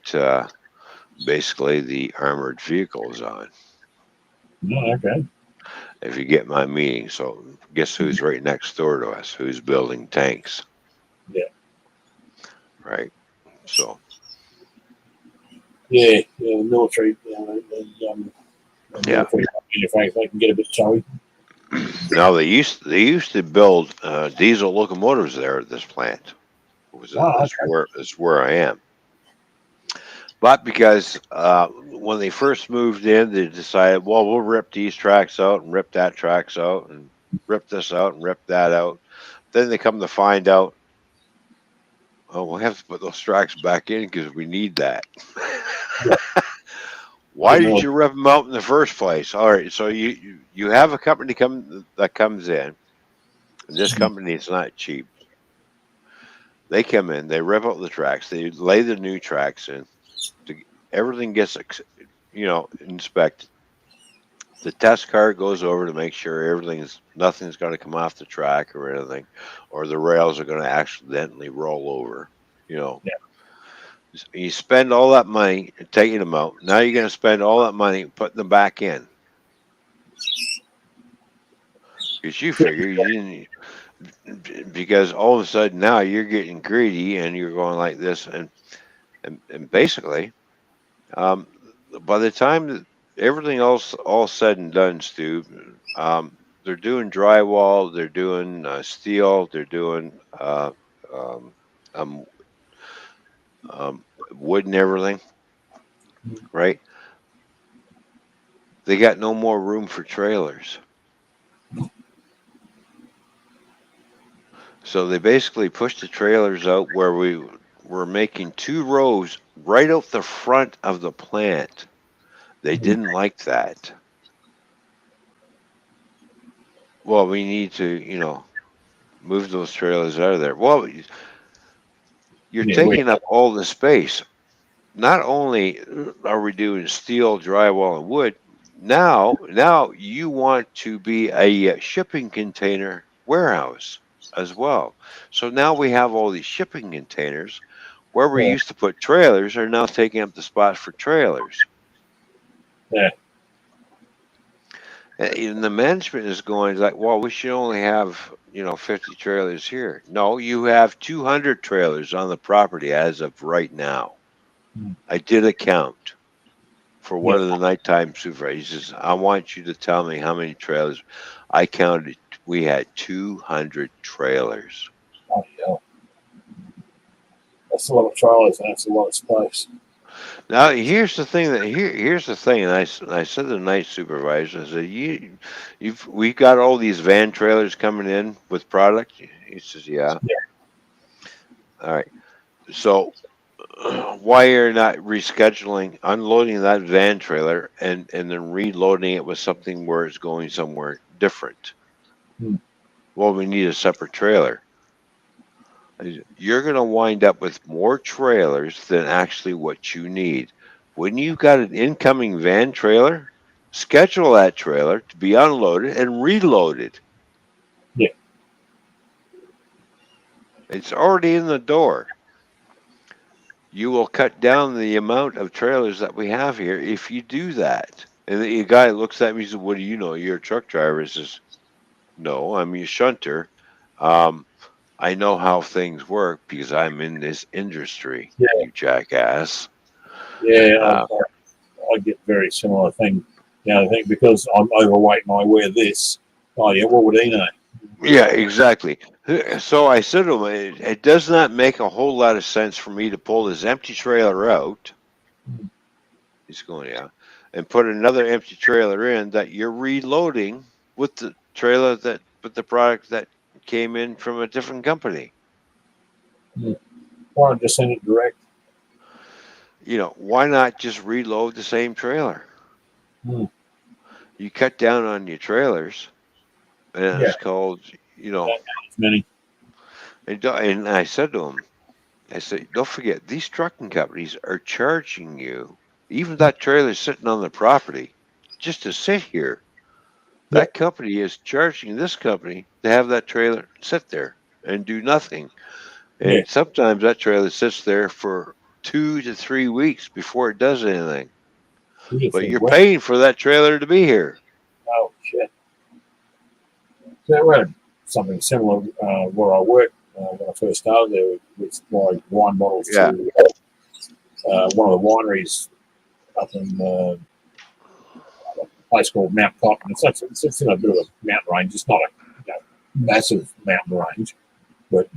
basically the armored vehicles on. Oh, okay. If you get my meaning. So guess who's right next door to us? Who's building tanks? Yeah. Right. So. Yeah, the military. Military manufacturers, they can get a bit showy. Now they used to build diesel locomotives there at this plant. That's where I am. But because when they first moved in, they decided, well, we'll rip these tracks out and rip that tracks out and rip this out and rip that out. Then they come to find out, oh, we'll have to put those tracks back in because we need that. Why did you rip them out in the first place? All right, so you have a company that comes in, and this company is not cheap. They come in, they rip out the tracks, they lay the new tracks in. Everything gets inspected. The test car goes over to make sure nothing's going to come off the track or anything, or the rails are going to accidentally roll over. You spend all that money taking them out. Now you're going to spend all that money putting them back in. Because you figure you didn't, because all of a sudden now you're getting greedy and you're going like this. And basically, um, by the time that everything else all said and done, Stu, they're doing drywall, they're doing steel, they're doing um, um, wood and everything, right? They got no more room for trailers. So they basically pushed the trailers out where we were making 2 rows right out the front of the plant. They didn't like that. Well, we need to, move those trailers out of there. Well, you're Yeah, we, taking up all the space. Not only are we doing steel, drywall, and wood, now you want to be a shipping container warehouse as well. So now we have all these shipping containers where we yeah, used to put trailers are now taking up the spot for trailers. yeah, And the management is going like, well, we should only have 50 trailers here. No, you have 200 trailers on the property as of right now. Mm. I did a count for yeah. one of the nighttime supervisors. He says, I want you to tell me how many trailers. I counted. We had 200 trailers. Oh, yeah. That's a lot of trailers and that's a lot of space. Now here's the thing here's the thing, and I said to the night supervisor, I said, we got all these van trailers coming in with product. He says, yeah. Yeah. All right. So why you're not rescheduling, unloading that van trailer and then reloading it with something where it's going somewhere different? Hmm. Well, we need a separate trailer. You're going to wind up with more trailers than actually what you need. When you've got an incoming van trailer, schedule that trailer to be unloaded and reloaded. Yeah. It's already in the door. You will cut down the amount of trailers that we have here if you do that. And the guy looks at me and says, what do you know? You're a truck driver. He says, no, I'm a shunter. I know how things work because I'm in this industry, Yeah. you jackass. Yeah, I get very similar thing. I think because I'm overweight and I wear this. Oh yeah, what would he know? Yeah, exactly. So I said to him, it does not make a whole lot of sense for me to pull this empty trailer out. He's going, yeah, and put another empty trailer in that you're reloading with the trailer with the product that came in from a different company. Why not just send it direct? Why not just reload the same trailer? Hmm. You cut down on your trailers, and Yeah. it's called, As many. and I said to him, I said, don't forget, these trucking companies are charging you, even that trailer sitting on the property, just to sit here. Yeah. That company is charging this company to have that trailer sit there and do nothing. And Yeah. sometimes that trailer sits there for 2 to 3 weeks before it does anything. Yeah, But for you're what? paying for that trailer to be here. Oh shit. So we had something similar where I worked when I first started there with my wine bottles Yeah. to one of the wineries up in a place called Mount Cotton. It's in a bit of a mountain range. It's not a massive mountain range, but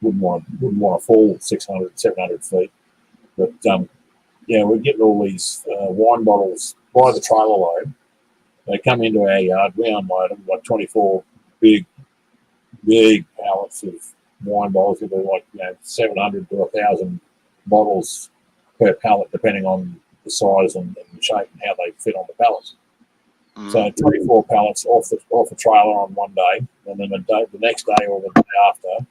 wouldn't want to fall 600, 700 feet. But we're getting all these wine bottles by the trailer load. They come into our yard. We unload them like 24 big pallets of wine bottles. They're like 700 to 1,000 bottles per pallet, depending on the size and the shape and how they fit on the pallets. So 24 pallets off the trailer on one day, and then the next day or the day after,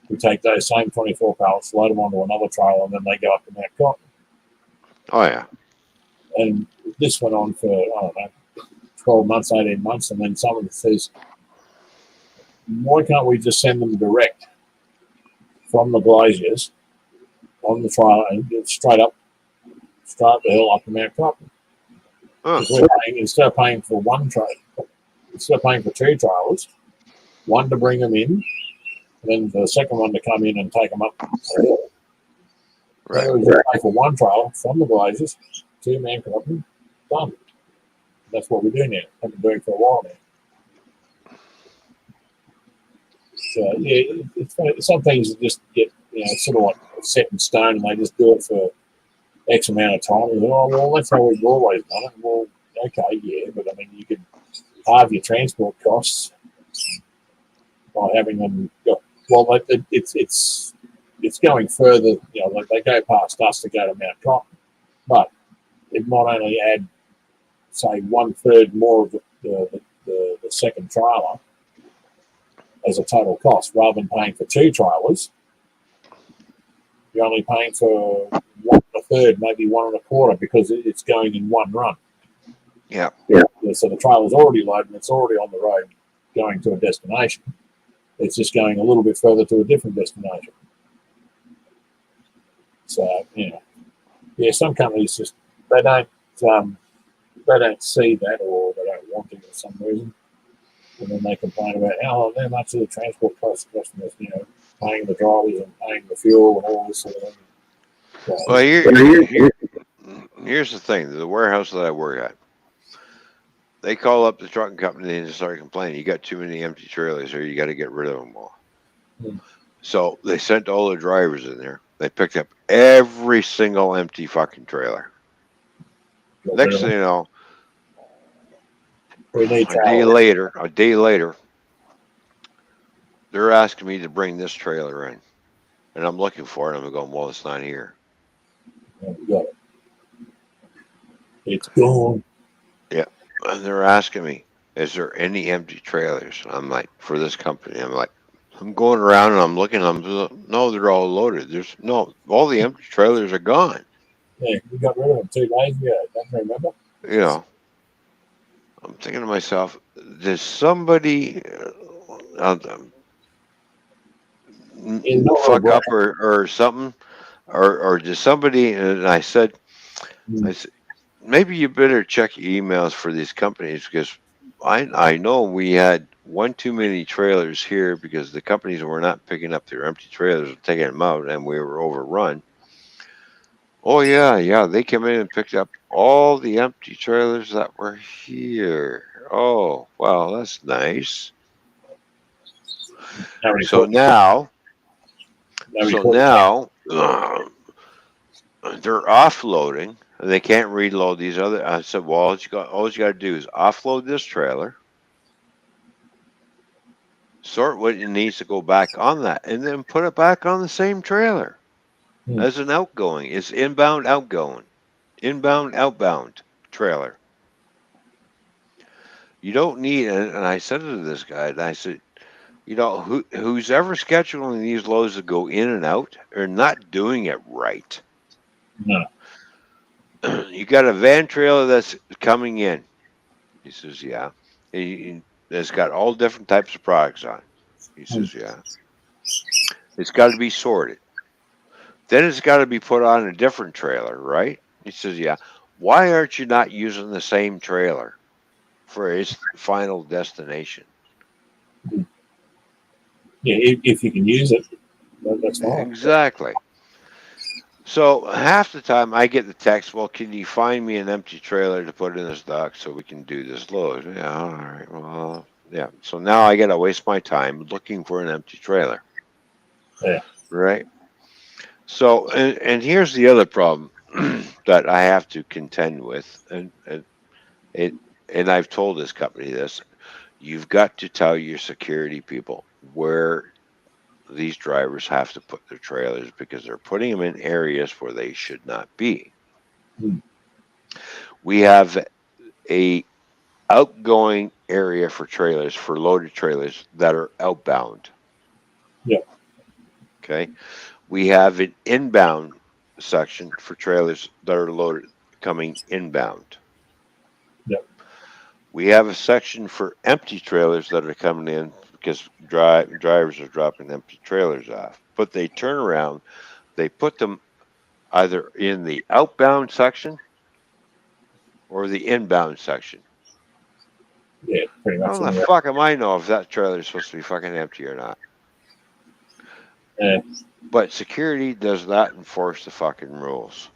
we take those same 24 pallets, load them onto another trailer, and then they go up to Mount Cotton. Oh, yeah. And this went on for, I don't know, 12 months, 18 months, and then someone says, why can't we just send them direct from the glaziers on the trailer and get straight up the hill up to Mount Cotton. Huh. We're paying, instead of paying for instead of paying for 2 trailers, one to bring them in, and then the second one to come in and take them up the hill. Right. We just pay for 1 trailer from the Blazers to Mount Cotton, done. That's what we do now. I've been doing for a while now. So yeah, some things just get sort of like set in stone, and they just do it for X amount of time. And, oh well, that's how we've always done it. Well, okay, yeah, but I mean, you could halve your transport costs by having them. Well, it's going further. Like they go past us to go to Mount Cotton, but it might only add, say, 1/3 more of the second trailer as a total cost, rather than paying for 2 trailers. You're only paying for 1/3, maybe 1 1/4, because it's going in one run. Yeah. So the trailer's already loaded and it's already on the road going to a destination. It's just going a little bit further to a different destination. So some companies just they don't see that, or they don't want to for some reason, and then they complain about how much of the transport costs customers, paying the drivers and paying the fuel and all this sort of thing. So, Well, here's the thing. The warehouse that I work at, they call up the trucking company and start complaining. You got too many empty trailers here. You got to get rid of them all. So they sent all the drivers in there. They picked up every single empty fucking trailer. Next thing you know, we need a day later, they're asking me to bring this trailer in. And I'm looking for it. I'm going, well, it's not here. We got it. It's gone. Yeah. And they're asking me, is there any empty trailers? And I'm like, for this company, I'm going around and I'm looking. No, they're all loaded. All the empty trailers are gone. Yeah, we got rid of them 2 days ago. Don't you remember? I'm thinking to myself, does somebody fuck up or something? Or does somebody, and I said, maybe you better check your emails for these companies, because I know we had one too many trailers here because the companies were not picking up their empty trailers and taking them out, and we were overrun. Oh yeah, they came in and picked up all the empty trailers that were here. Oh, wow, that's nice. So now they're offloading, and they can't reload these other. I said, well, all you got to do is offload this trailer, sort what it needs to go back on that, and then put it back on the same trailer as an outgoing. It's inbound, outgoing, inbound, outbound trailer. You don't need, and I said it to this guy, and I said, who's ever scheduling these loads to go in and out are not doing it right. No. You got a van trailer that's coming in. He says, yeah. It's got all different types of products on it. He says, yeah. It's got to be sorted. Then it's got to be put on a different trailer, right? He says, yeah. Why aren't you not using the same trailer for its final destination? Yeah, if you can use it, that's fine. Exactly. So half the time I get the text, well, can you find me an empty trailer to put in this dock so we can do this load? Yeah, all right. Well, yeah. So now I got to waste my time looking for an empty trailer. Yeah. Right. So, and here's the other problem that I have to contend with, and I've told this company this: you've got to tell your security people where these drivers have to put their trailers, because they're putting them in areas where they should not be. We have a outgoing area for trailers, for loaded trailers that are outbound. Yeah. Okay. We have an inbound section for trailers that are loaded coming inbound. Yep. We have a section for empty trailers that are coming in because drivers are dropping empty trailers off. But they turn around, they put them either in the outbound section or the inbound section. Yeah, pretty much. How the fuck am I know if that trailer is supposed to be fucking empty or not? Yeah. But security does not enforce the fucking rules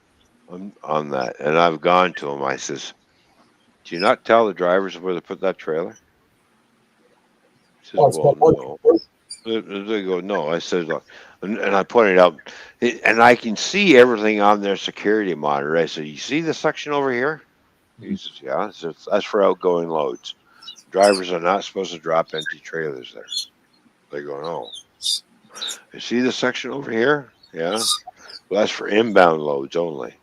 on that. And I've gone to them. I says, do you not tell the drivers where to put that trailer? He says, Oh, it's well, not no. They go, no. I said, look, and I pointed out, and I can see everything on their security monitor. I said, you see the section over here? He says, yeah. I said, that's for outgoing loads. Drivers are not supposed to drop empty trailers there. They go, no. You see the section over here? Yeah. Well, that's for inbound loads only.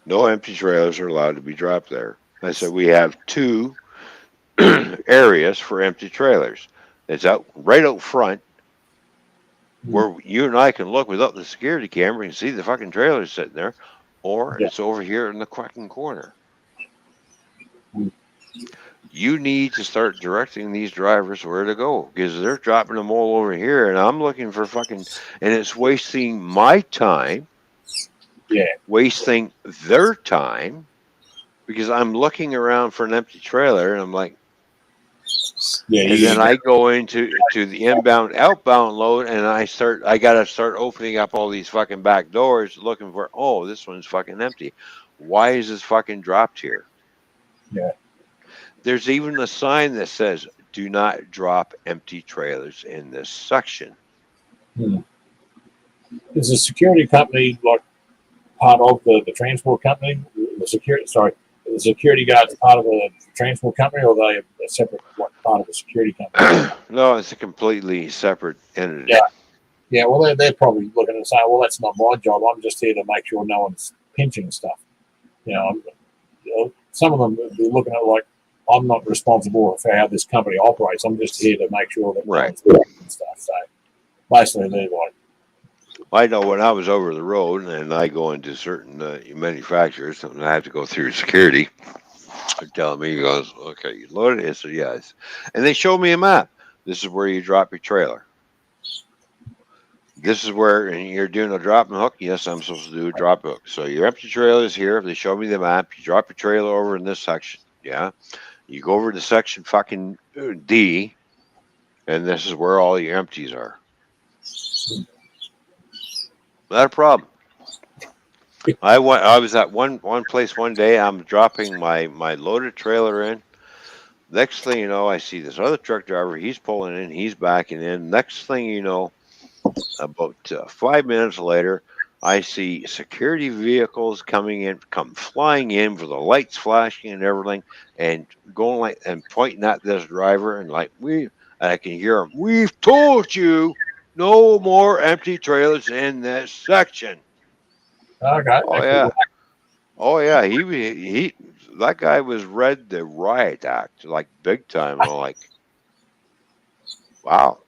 No empty trailers are allowed to be dropped there. I said, we have two areas for empty trailers. It's out right out front where you and I can look without the security camera and see the fucking trailers sitting there, or Yeah. it's over here in the fucking corner. Mm. You need to start directing these drivers where to go because they're dropping them all over here, and I'm looking for fucking, and it's wasting my time, Yeah. wasting their time because I'm looking around for an empty trailer, and I'm like, Yeah. and then I go into the inbound, outbound load, and I gotta start opening up all these fucking back doors, looking for. Oh, this one's fucking empty. Why is this fucking dropped here? Yeah. There's even a sign that says, "Do not drop empty trailers in this section." Is the security company like part of the transport company? The security guards part of the transport company, or are they a separate part of the security company? No, it's a completely separate entity. Yeah. Yeah, well, they're probably looking and saying, well, that's not my job. I'm just here to make sure no one's pinching stuff. Some of them will be looking at it like, I'm not responsible for how this company operates. I'm just here to make sure that no one's pinching stuff. So basically, they're like, I know when I was over the road and I go into certain manufacturers and I have to go through security, they're telling me, he goes, okay, you loaded it? I said, yes. And they show me a map. This is where you drop your trailer. This is where, and you're doing a drop and hook. Yes, I'm supposed to do a drop hook. So your empty trailer is here. They show me the map. You drop your trailer over in this section. Yeah. You go over to section fucking D, and this is where all your empties are. Not a problem. I was at one place one day. I'm dropping my loaded trailer in. Next thing you know, I see this other truck driver. He's pulling in. He's backing in. Next thing you know, about 5 minutes later, I see security vehicles come flying in with the lights flashing and everything, and going like and pointing at this driver and like and I can hear him. We've told you no more empty trailers in this section. okay. Oh yeah. Oh yeah, he that guy was read the riot act like big time. And I'm like, wow,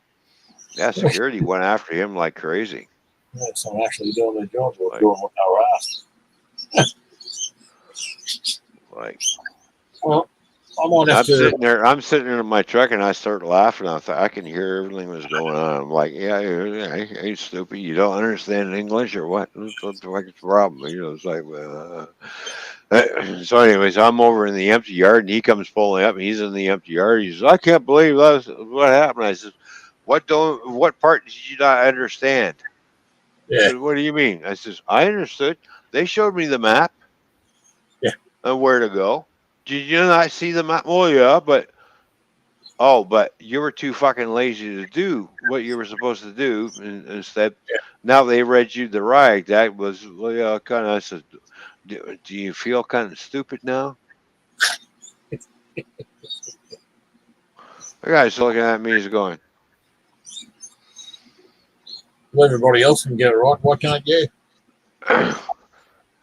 yeah, security went after him like crazy. Yeah, so actually doing their job or Like- doing what they were asked. Like Well, I might have I'm sitting there in my truck and I start laughing. I can hear everything that's going on. I'm like, yeah, hey, stupid, you don't understand English or what? What the fuck is the problem? It's like, so anyways, I'm over in the empty yard and he comes pulling up and he's in the empty yard. He says, I can't believe that's what happened. I said, what part did you not understand? He said, what do you mean? I says, I understood. They showed me the map. Yeah. And where to go. Did you not see the map? Well, yeah, but you were too fucking lazy to do what you were supposed to do. Instead, now they read you the riot. That was, well, yeah, kind of. I said, do you feel kind of stupid now? The guy's looking at me. He's going, well, everybody else can get it right. Why can't you?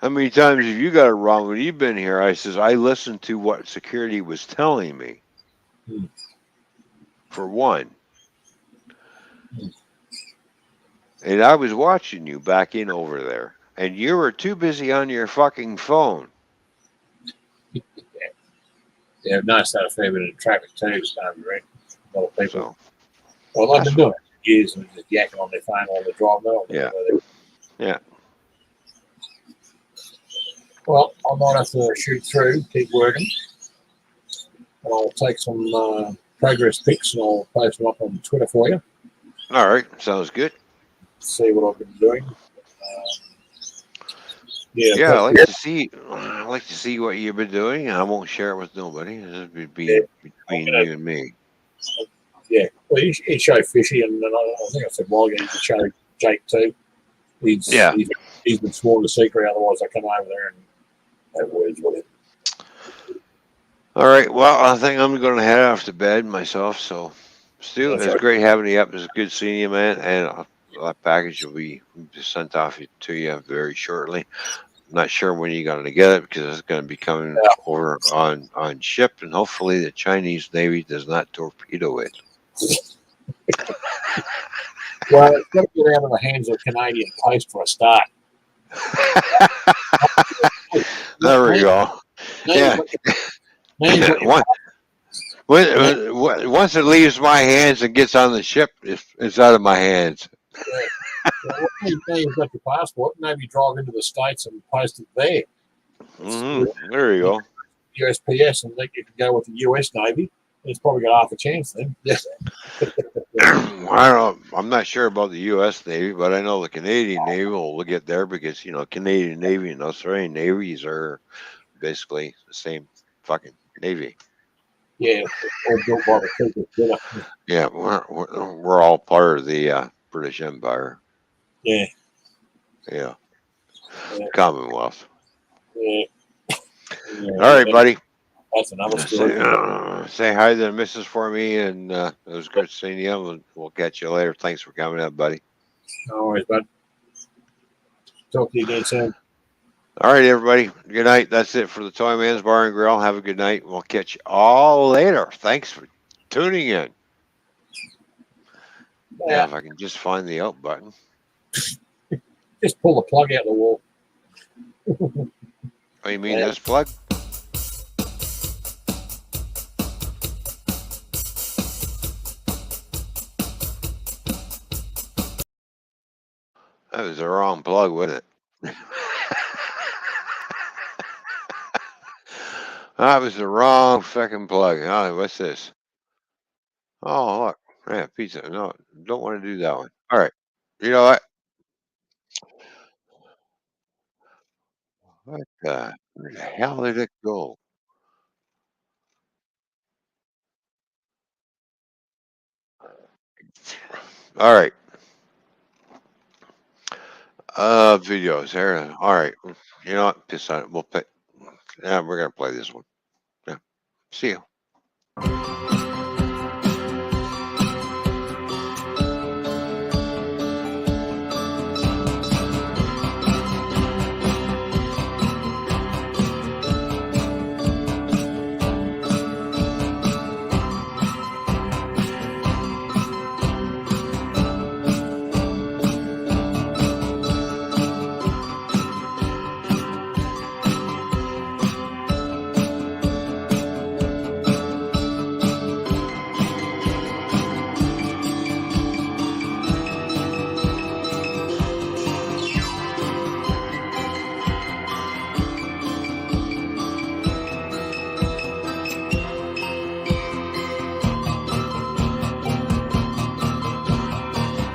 how many times have you got it wrong when you've been here? I says, I listened to what security was telling me. For one. And I was watching you back in over there. And you were too busy on your fucking phone. Yeah, I've noticed that a fair bit of traffic too. Right? A lot of people. So, Well, they've been doing it for years and just yakking on their phone while they're driving. Yeah. Yeah. Well, I might have to shoot through, keep working, and I'll take some progress pics and I'll post them up on Twitter for you. All right. Sounds good. See what I've been doing. Yeah, Yeah, but, I like to see what you've been doing. I won't share it with nobody. This would be Yeah. between Okay. you and me. yeah. Well, he showed Fishy, and then I think I said while ago he showed Jake too. Yeah. He's been sworn to secret. Otherwise, I come over there and have words with him. All right. Well, I think I'm going to head off to bed myself. So, Stu, That's it's right. great having you up. It's good seeing you, man. And that package will be sent off to you very shortly. I'm not sure when you're going to get it because it's going to be coming over on ship, and hopefully the Chinese Navy does not torpedo it. Well, it's got to get out of the hands of Canadian Post for a start. There we go. Yeah. Once it leaves my hands and gets on the ship, it's out of my hands. Well, now you've got your passport. Maybe drive into the States and post it there. There you go. USPS, and you can go with the US Navy. It's probably got half a chance then. I'm not sure about the U.S. Navy, but I know the Canadian Navy will get there because Canadian Navy and Australian Navies are basically the same fucking Navy. Yeah, all built by the people. Yeah, we're all part of the British Empire. Yeah. Yeah. Commonwealth. Yeah. All right, buddy. That's another story. Say hi to the missus for me, and it was good seeing you. We'll catch you later. Thanks for coming up, buddy. No worries, bud. Talk to you again soon. All right, everybody. Good night. That's it for the Toymans Bar and Grill. Have a good night. We'll catch you all later. Thanks for tuning in. Yeah, if I can just find the out button. Just pull the plug out of the wall. Oh, you mean this plug? That was the wrong plug, wasn't it? That was the wrong fucking plug. Oh, what's this? Oh, look. Yeah, pizza. No, don't want to do that one. All right. You know what? Where the hell did it go? All right. Videos here. All right. You know what? Piss on it. We'll play. Yeah, we're gonna play this one. Yeah. See you.